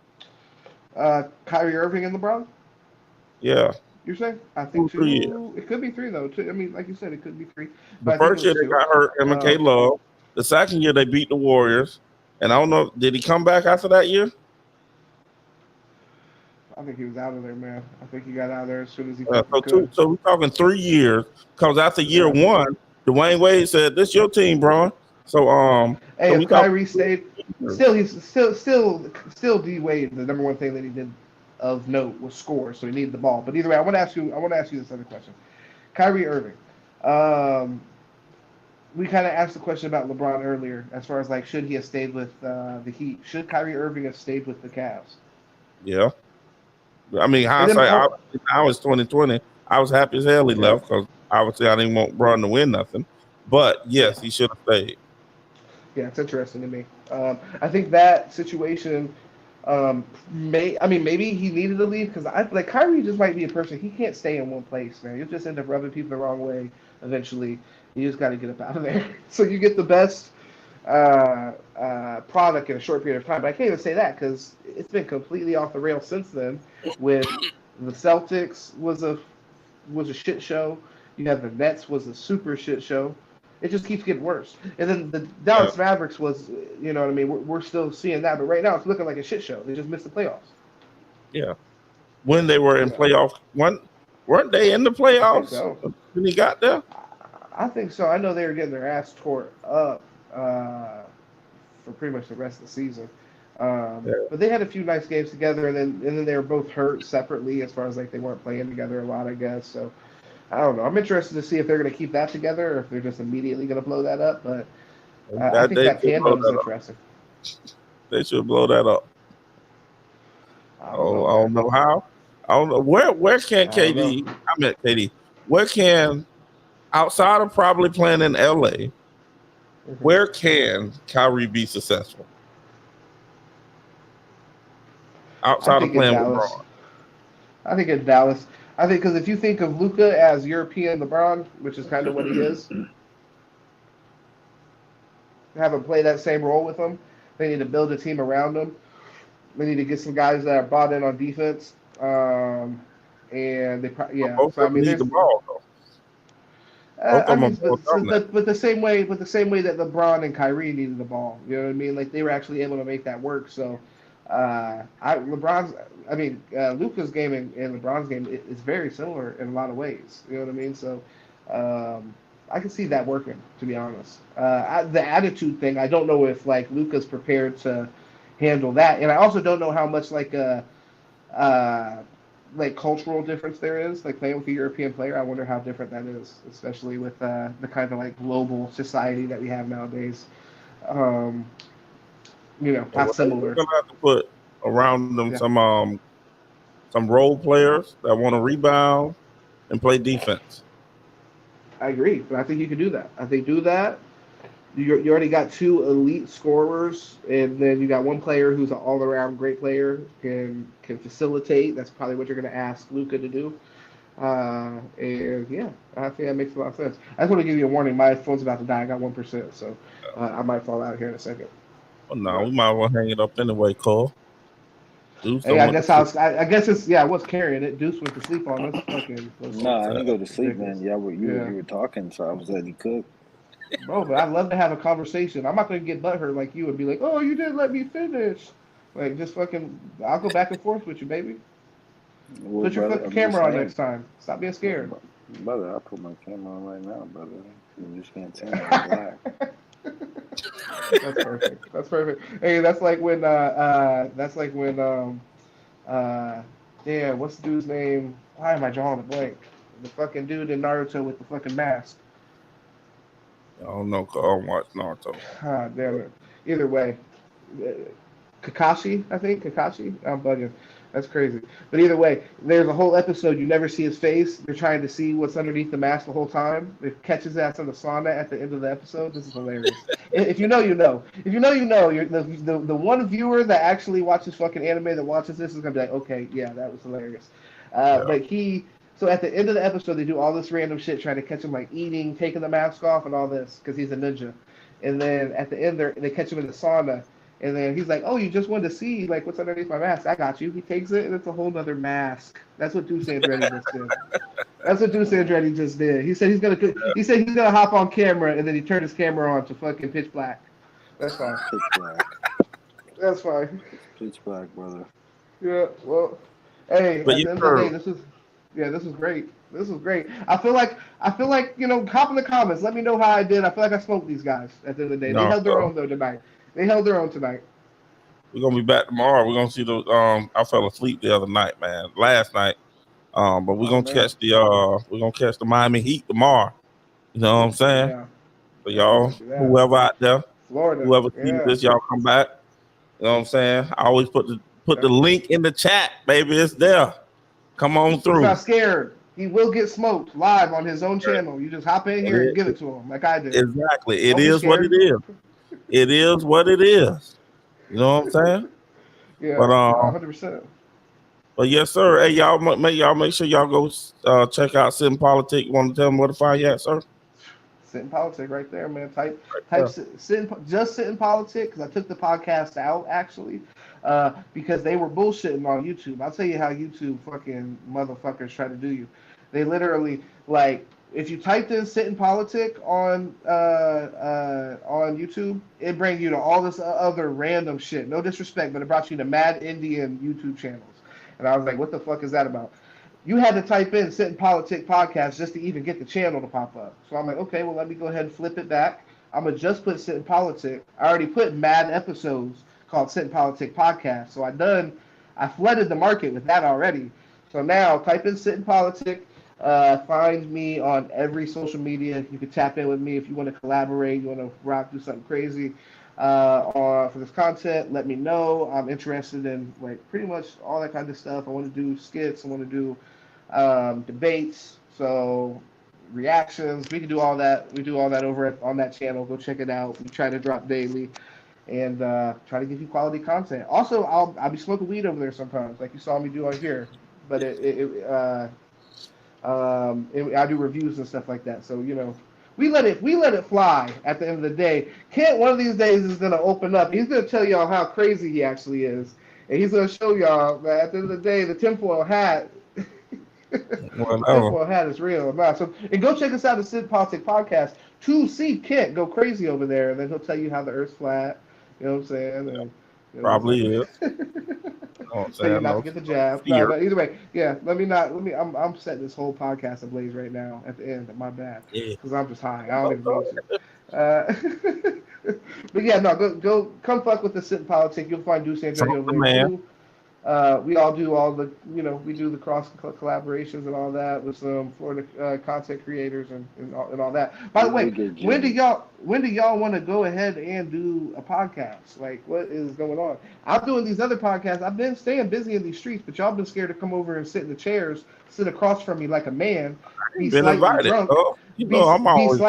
Kyrie Irving and LeBron? Yeah. You're saying? I think 2 years. It could be 3, though. I mean, like you said, it could be 3. The first year they got hurt, MK Love. The second year they beat the Warriors. And I don't know, did he come back after that year? I think he was out of there, man. I think he got out of there as soon as he could. So we're talking 3 years. Because after year one, Dwayne Wade said, "This your team, bro." So hey, if Kyrie stayed, he's still D Wade. The number one thing that he did of note was score, so he needed the ball. But either way, I want to ask you this other question. Kyrie Irving. We kind of asked the question about LeBron earlier, as far as like, should he have stayed with the Heat? Should Kyrie Irving have stayed with the Cavs? Yeah. I mean, hindsight, I was 2020. I was happy as hell he left because obviously I didn't want Bron to win nothing. But yes, he should have stayed. Yeah, it's interesting to me. I think that situation maybe he needed to leave because I like Kyrie just might be a person, he can't stay in one place, man. You'll just end up rubbing people the wrong way eventually. You just got to get up out of there. So you get the best product in a short period of time. But I can't even say that because it's been completely off the rails since then. With the Celtics was a shit show. You have the Nets was a super shit show. It just keeps getting worse. And then the Dallas Mavericks was, you know what I mean? We're still seeing that, but right now it's looking like a shit show. They just missed the playoffs. Yeah. When they were in playoffs, weren't they in the playoffs when he got there? I think so. I know they were getting their ass tore up for pretty much the rest of the season. But they had a few nice games together, and then they were both hurt separately as far as like they weren't playing together a lot, I guess. So I don't know. I'm interested to see if they're going to keep that together or if they're just immediately going to blow that up. But I think that tandem is interesting. They should blow that up. I don't know how. I don't know where can KD. I meant KD. Where can, outside of probably playing in LA, where can Kyrie be successful? Outside of playing with LeBron. I think in Dallas. I think because if you think of Luka as European LeBron, which is kind of what he is, have him play that same role with him. They need to build a team around him. They need to get some guys that are bought in on defense. And they So I mean, need the ball though. But the same way that LeBron and Kyrie needed the ball, you know what I mean? Like they were actually able to make that work. So, Luka's game and LeBron's game is very similar in a lot of ways. You know what I mean? So, I can see that working, to be honest. The attitude thing, I don't know if like Luka's prepared to handle that, and I also don't know how much like cultural difference there is, like playing with a European player. I wonder how different that is, especially with the kind of like global society that we have nowadays. How similar. We're gonna have to put around them some role players that want to rebound and play defense. I agree, but I think you can do that. You already got 2 elite scorers, and then you got one player who's an all-around great player, can facilitate. That's probably what you're going to ask Luka to do. And yeah, I think that makes a lot of sense. I just want to give you a warning. My phone's about to die. I got 1%, so I might fall out here in a second. Well, no, we might as well hang it up anyway, Cole. Hey, I guess I guess it's I was carrying it. Deuce went to sleep on us. Fucking. No, I didn't go to sleep, man. Yeah, you were talking, so I was letting you cook. Bro, but I'd love to have a conversation. I'm not gonna get butthurt like you and be like, "Oh, you didn't let me finish." Like, just fucking. I'll go back and forth with you, baby. Well, Put your fucking camera on next time. Stop being scared. Brother, I'll put my camera on right now, brother. You just can't tell me I'm black. That's perfect. That's perfect. Hey, that's like when damn, what's the dude's name? Why am I drawing a blank? The fucking dude in Naruto with the fucking mask. I don't know. I don't watch Naruto. Ah, damn it. Either way, Kakashi, I think Kakashi. I'm bugging. That's crazy. But either way, there's a whole episode you never see his face. They're trying to see what's underneath the mask the whole time. They catch his ass on the sauna at the end of the episode. This is hilarious. If you know, you know. If you know, you know. You're the one viewer that actually watches fucking anime that watches this is gonna be like, okay, yeah, that was hilarious. But so at the end of the episode, they do all this random shit trying to catch him like eating, taking the mask off, and all this because he's a ninja. And then at the end, they catch him in the sauna. And then he's like, "Oh, you just wanted to see like what's underneath my mask? I got you." He takes it, and it's a whole nother mask. That's what Deuce Andretti just did. That's what Deuce Andretti just did. He said he's gonna hop on camera, and then he turned his camera on to fucking pitch black. That's fine. Pitch black. That's fine. Pitch black, brother. Yeah. Well, hey, But at the end of the day, this is great. This is great. I feel like hop in the comments. Let me know how I did. I feel like I smoked these guys at the end of the day. They held their own though tonight. They held their own tonight. We're gonna be back tomorrow. We're gonna see the I fell asleep the other night, man. Last night. But we're gonna catch the Miami Heat tomorrow. You know what I'm saying? Yeah. So y'all, whoever out there, Florida, whoever sees this, y'all come back. You know what I'm saying? I always put the link in the chat, baby. It's there. Come on through. He's not scared. He will get smoked live on his own channel. You just hop in here and give it to him, like I did. Exactly. It is what it is. It is what it is. You know what I'm saying? Yeah, but 100%. But yes, sir. Hey, y'all make sure y'all go check out Sitting Politic. You want to tell them where to find you at, sir? Sitting Politic right there, man. Type Sitting Politic, because I took the podcast out actually, because they were bullshitting on YouTube. I'll tell you how YouTube fucking motherfuckers try to do you. They literally if you typed in "Sitting Politic" on YouTube, it brings you to all this other random shit. No disrespect, but it brought you to Mad Indian YouTube channels. And I was like, what the fuck is that about? You had to type in "Sitting Politic Podcast" just to even get the channel to pop up. So I'm like, okay, well, let me go ahead and flip it back. I'm going to just put "Sitting Politic." I already put Mad episodes called "Sitting Politic Podcast." So I flooded the market with that already. So now type in "Sitting Politic." Find me on every social media. You can tap in with me if you want to collaborate, you want to do something crazy for this content. Let me know. I'm interested in pretty much all that kind of stuff. I want to do skits. I want to do debates. So reactions. We can do all that. We do all that over on that channel. Go check it out. We try to drop daily and try to give you quality content. Also, I'll be smoking weed over there sometimes, like you saw me do on here. But I do reviews and stuff like that. So we let it fly. At the end of the day, Kent one of these days is gonna open up. He's gonna tell y'all how crazy he actually is, and he's gonna show y'all that at the end of the day, the tinfoil hat, tinfoil hat is real. So and go check us out at Sid Politic Podcast to see Kent go crazy over there, and then he'll tell you how the Earth's flat. You know what I'm saying? And, probably is. So you're not to get the jab. No, but either way, yeah. I'm setting this whole podcast ablaze right now. At the end, my bad, because I'm just high. I don't even know. But yeah, no, go come fuck with the Sitting Politic. You'll find Deuce Andretti over there too. We all do all the, we do the cross collaborations and all that with some Florida content creators and all that. By the way, when do y'all want to go ahead and do a podcast? Like, what is going on? I'm doing these other podcasts. I've been staying busy in these streets, but y'all been scared to come over and sit in the chairs, sit across from me like a man. Been invited. Drunk, I'm always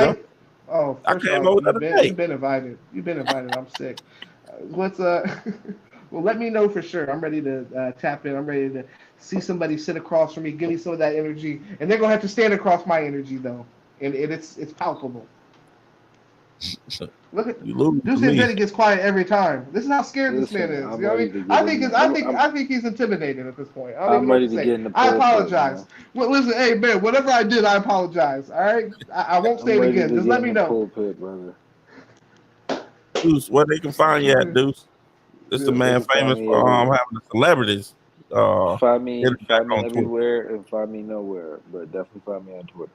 Oh, I first came off, over the other day. you've been invited. You've been invited. I'm sick. What's Well, let me know for sure. I'm ready to tap in. I'm ready to see somebody sit across from me, give me some of that energy, and they're gonna have to stand across my energy though, and it's palpable. Look at You lose Deuce to me. Andretti gets quiet every time. This is how scared this man is. I'm You know what I ready mean? to get in there. I think he's intimidated at this point. I don't even I'm know what ready to to say. get in the I pulpit, apologize. man. Well, listen, hey man, whatever I did, I apologize. All right, I won't say I'm it ready again. to Just get let in me the know. pulpit, brother. Deuce, where they can find you at, Deuce? This the Yeah. man They can find famous me for everywhere. having the celebrities. Find me Hit him back on Twitter. everywhere and find me nowhere, but definitely find me on Twitter.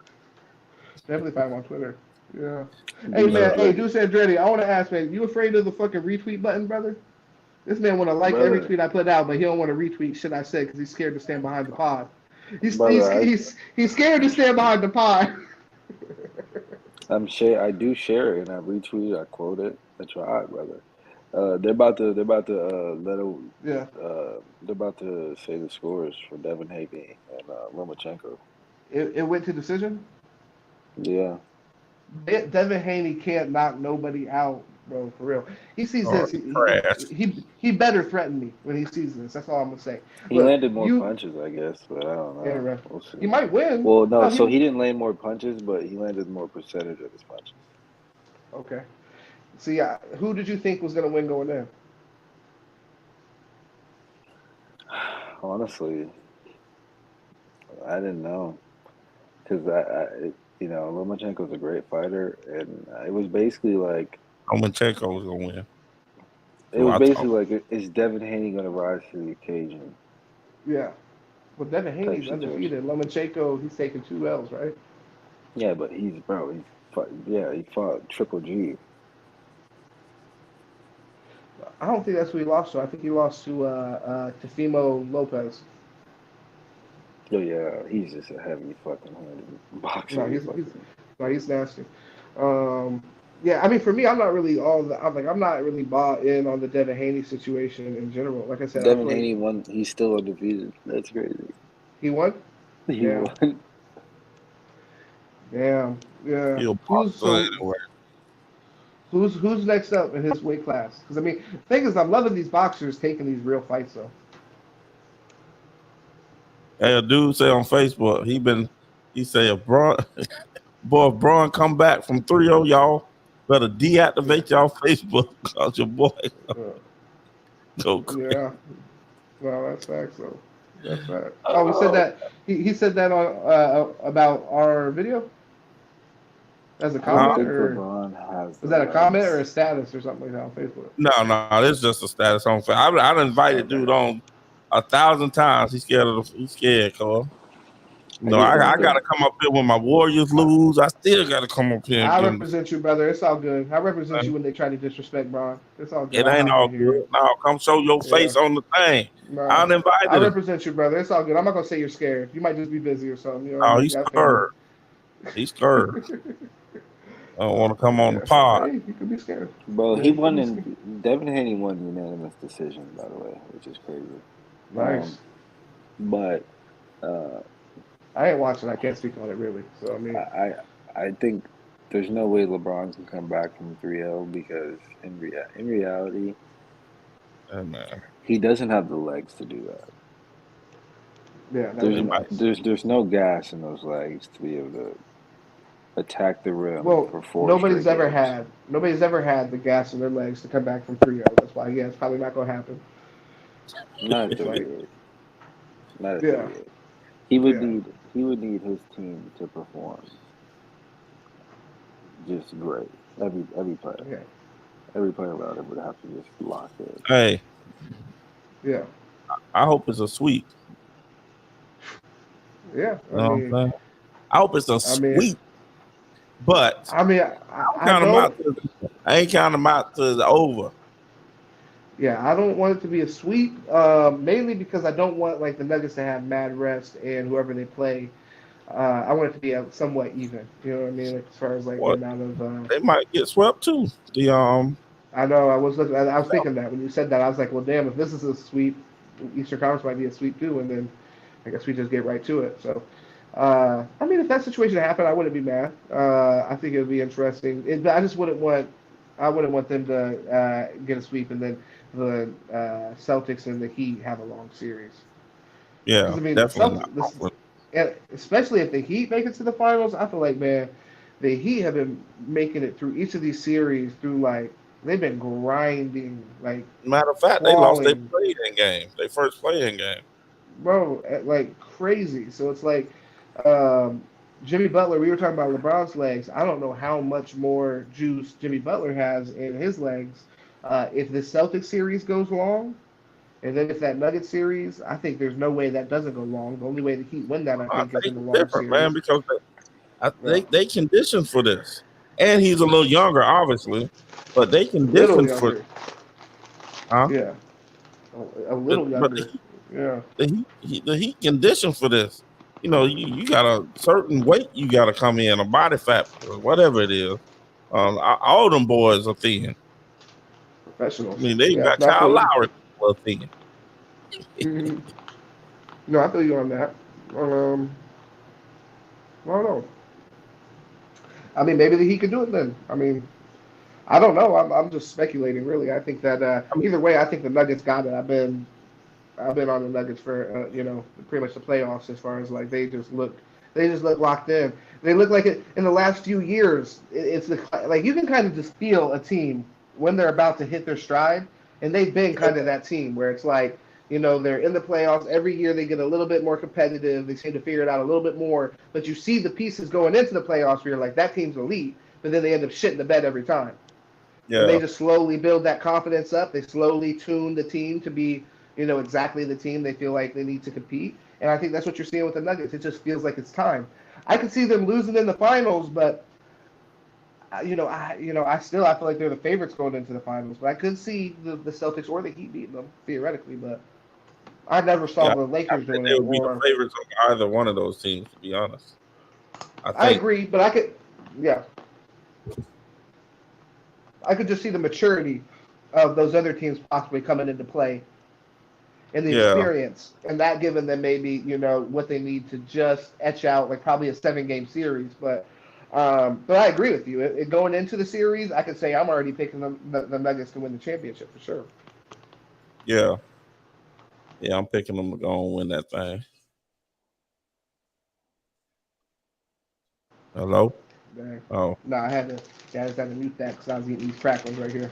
Definitely find him on Twitter. Yeah. Hey Deuce man, hey Andretti. Deuce Andretti, I want to ask man, you afraid of the fucking retweet button, brother? This man want to like every Brother, tweet I put out, but he don't want to retweet shit I said because he's scared to stand behind the pod. He's brother, scared to stand behind the pod. I do share it and I retweet, I quote it. I try, brother. They're about to Yeah. they're about to say the scores for Devin Haney and Lomachenko. It went to decision. Yeah. Devin Haney can't knock nobody out, bro. For real. He sees Oh, this. trash. He better threaten me when he sees this. That's all I'm gonna say. He Look, landed more punches, I guess, but I don't yeah, know. bro. We'll see. He might win. Well, no, No, so he didn't land more punches, but he landed more percentage of his punches. Okay. See, who did you think was gonna win going in? Honestly, I didn't know because Lomachenko's a great fighter, and it was basically like Lomachenko was gonna win. is Devin Haney gonna rise to the occasion? Yeah. Well, Devin Type Haney's situation. undefeated. Lomachenko, he's taken 2 L's, right? Yeah, but he fought Triple G. I don't think that's who he lost to. I think he lost to Tefimo Lopez. Oh yeah, he's just a heavy fucking handed boxer. He's nasty. Yeah, I mean, for me, I'm not really I'm not really bought in on the Devin Haney situation in general. Like I said, I Devin feel like Haney won. He's still undefeated. That's crazy. he won. He Yeah. won. Damn. Yeah. He'll box anyway. Who's next up in his weight class? Because I mean, the thing is, I'm loving these boxers taking these real fights though. Hey, a dude say on Facebook, he say if Braun come back from 3-0, y'all better deactivate y'all Facebook because your boy go crazy. Yeah. Well, that's facts though. That's fact. Oh, he said that. He said that on about our video. As a comment, or was that a comment or a status or something like that on Facebook? No, this is just a status on Facebook. I invited dude on 1,000 times. He's scared, Cole. No, I gotta come up here when my Warriors lose. I still gotta come up here. I represent you, brother. It's all good. I represent you when they try to disrespect Braun. It's all good. It ain't all good. No, come show your face on the thing. No, I uninvited I him. represent you, brother. It's all good. I'm not gonna say you're scared. You might just be busy or something. You know, Oh, he's scared. He's scared. I don't want to come on the pod. Hey, you could be scared. Bro, he won Devin Haney won unanimous decision, by the way, which is crazy. Nice. But I ain't watching. I can't speak on it really. So I mean, I think there's no way LeBron can come back from 3-0 because in reality, he doesn't have the legs to do that. Yeah, there's no gas in those legs to be able to attack the rim for 4 nobody's ever games. had the gas in their legs to come back from 3-0. That's why it's probably not gonna happen. Not at 38. Not at 38. He would need his team to perform just great. Every player. Yeah. Every player around him would have to just lock in. Hey. Yeah. I hope it's a sweep. Yeah. I hope it's a sweep. But I mean, I ain't counting them out to the over. Yeah, I don't want it to be a sweep, mainly because I don't want like the Nuggets to have mad rest and whoever they play. I want it to be somewhat even. You know what I mean? Like, as far as like the amount of they might get swept too. I know. I was thinking that when you said that, I was like, well, damn, if this is a sweep, Eastern Conference might be a sweep too, and then I guess we just get right to it. So, I mean, if that situation happened, I wouldn't be mad. I think it would be interesting. I just wouldn't want. I wouldn't want them to get a sweep and then the Celtics and the Heat have a long series. Yeah, Because I mean, definitely. and especially if the Heat make it to the finals, I feel like, man, the Heat have been making it through each of these series through like they've been grinding, like Matter of fact, they lost their play-in game. Their first play-in game. bro, like crazy. So it's like Jimmy Butler. We were talking about LeBron's legs. I don't know how much more juice Jimmy Butler has in his legs. If the Celtics series goes long, and then if that Nuggets series, I think there's no way that doesn't go long. The only way the Heat win that, I think, is in the long series. Man, because they conditioned for this, and he's a little younger, obviously, but they conditioned for. Huh? Yeah, a little younger. Yeah, the Heat conditioned for this. You know, you got a certain weight you got to come in, a body fat, whatever it is. All them boys are thin. Professionals. I mean, they got Kyle Lowry thin. Mm-hmm. No, I feel you on that. I don't know. I mean, maybe he could do it then. I mean, I don't know. I'm just speculating, really. I think that either way, I think the Nuggets got it. I've been on the Nuggets for pretty much the playoffs as far as like they just look locked in. They look like it in the last few years. It's like you can kind of just feel a team when they're about to hit their stride, and they've been kind of that team where it's like, they're in the playoffs every year. They get a little bit more competitive. They seem to figure it out a little bit more. But you see the pieces going into the playoffs where you're like, that team's elite, but then they end up shitting the bed every time. Yeah. And they just slowly build that confidence up. They slowly tune the team to be, exactly the team they feel like they need to compete. And I think that's what you're seeing with the Nuggets. It just feels like it's time. I could see them losing in the finals, but I feel like they're the favorites going into the finals. But I could see the Celtics or the Heat beating them theoretically. But I never saw the Lakers doing it. They would be the favorites on either one of those teams, to be honest. I agree, but I could just see the maturity of those other teams possibly coming into play. And the experience, and that giving them maybe, what they need to just etch out, like probably a 7-game series. But I agree with you. Going into the series, I could say I'm already picking the Nuggets to win the championship for sure. Yeah. Yeah, I'm picking them to go and win that thing. Hello? Dang. Oh. No, I just had to mute that because I was eating these crackers right here.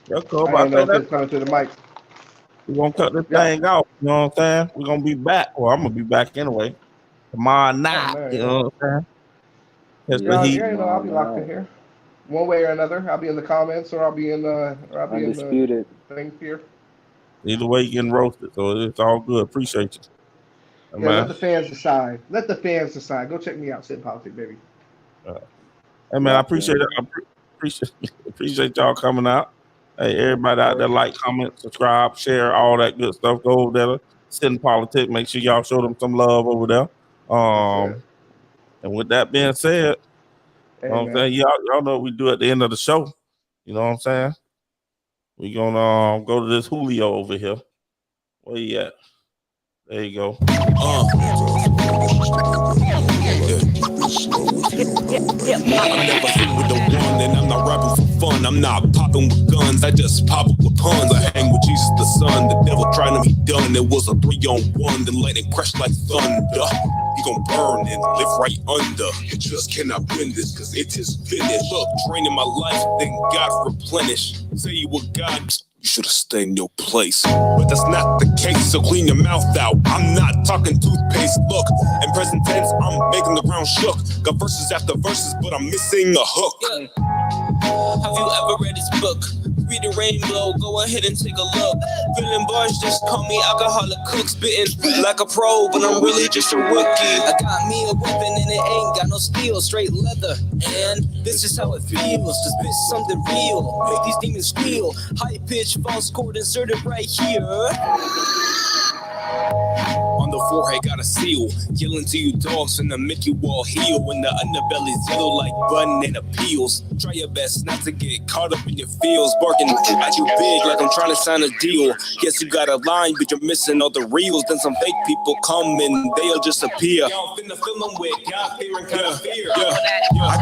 That's cool. I didn't know if it's coming to the mic. We're going to cut this thing off. You know what I'm saying? We're going to be back. Well, I'm going to be back anyway. Tomorrow night. You know what I'm saying? I'll be locked in here. One way or another. I'll be in the comments or I'll be in the thing here. Either way, you're getting roasted. So it's all good. Appreciate you. Yeah, let the fans decide. Go check me out, Sid Politic, baby. Hey, man, I appreciate it. I appreciate y'all coming out. Hey, everybody out there, like, comment, subscribe, share, all that good stuff. Go over there, Sit in Politics. Make sure y'all show them some love over there. And with that being said, you know what I'm saying? Y'all know what we do at the end of the show. You know what I'm saying? We're going to go to this Julio over here. Where you at? There you go. I'm never sitting with the one, and I'm not rapping for fun. I'm not popping with guns, I just pop up with puns. I hang with Jesus the Son, the devil trying to be done. It was a 3-on-1, then lightning crashed like thunder. You gon' burn and live right under. You just cannot win this, cause it is finished. Look, draining my life, then God replenish. Say you were God, you should've stayed in your place. But that's not the case, so clean your mouth out. I'm not talking toothpaste. Look, in present tense, I'm making the ground shook. Got verses after verses, but I'm missing a hook. Yeah. Have you ever read his book? Read the Rainbow, go ahead and take a look. Filling bars, just call me alcoholic cook. Spitting like a pro, but I'm really just a rookie. I got me a weapon and it ain't got no steel. Straight leather, and this is how it feels to spit something real. Make these demons squeal. High pitch, false chord inserted right here. On the forehead got a seal. Yelling to you dogs finna make you all heel. When the underbelly's yellow like banana peels. Try your best not to get caught up in your feels. Barking at you big like I'm trying to sign a deal. Guess you got a line, but you're missing all the reels. Then some fake people come and they'll just appear. I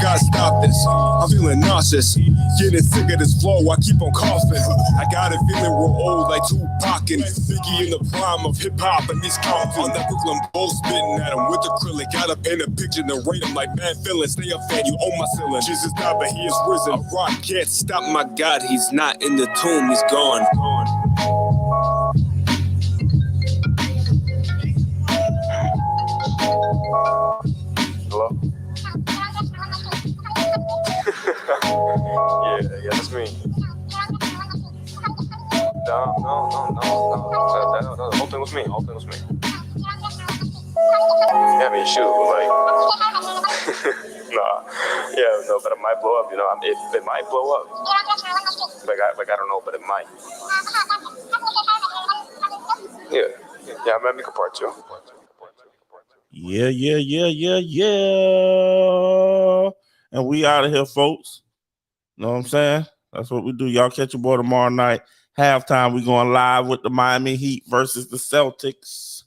gotta stop this. I'm feeling nauseous. Getting sick of this flow, I keep on coughing. I got a feeling we're old like Tupac and Biggie in the prime of hip-hop and these coffee. On that Brooklyn Bowl spitting at him with acrylic. Gotta paint a picture and rate him like man feeling. Stay a fan, you own my ceiling. Jesus died, but he is risen. A rock can't stop my God, he's not in the tomb, he's gone. Hello? yeah, that's me. No. The whole thing was me. Yeah, I mean, shoot, like, nah. Yeah, no, but it might blow up, you know. It might blow up. Like I don't know, but it might. Yeah, I'm gonna make a part 2. Yeah. And we out of here, folks. Know what I'm saying? That's what we do. Y'all catch your boy tomorrow night. Halftime, we going live with the Miami Heat versus the Celtics.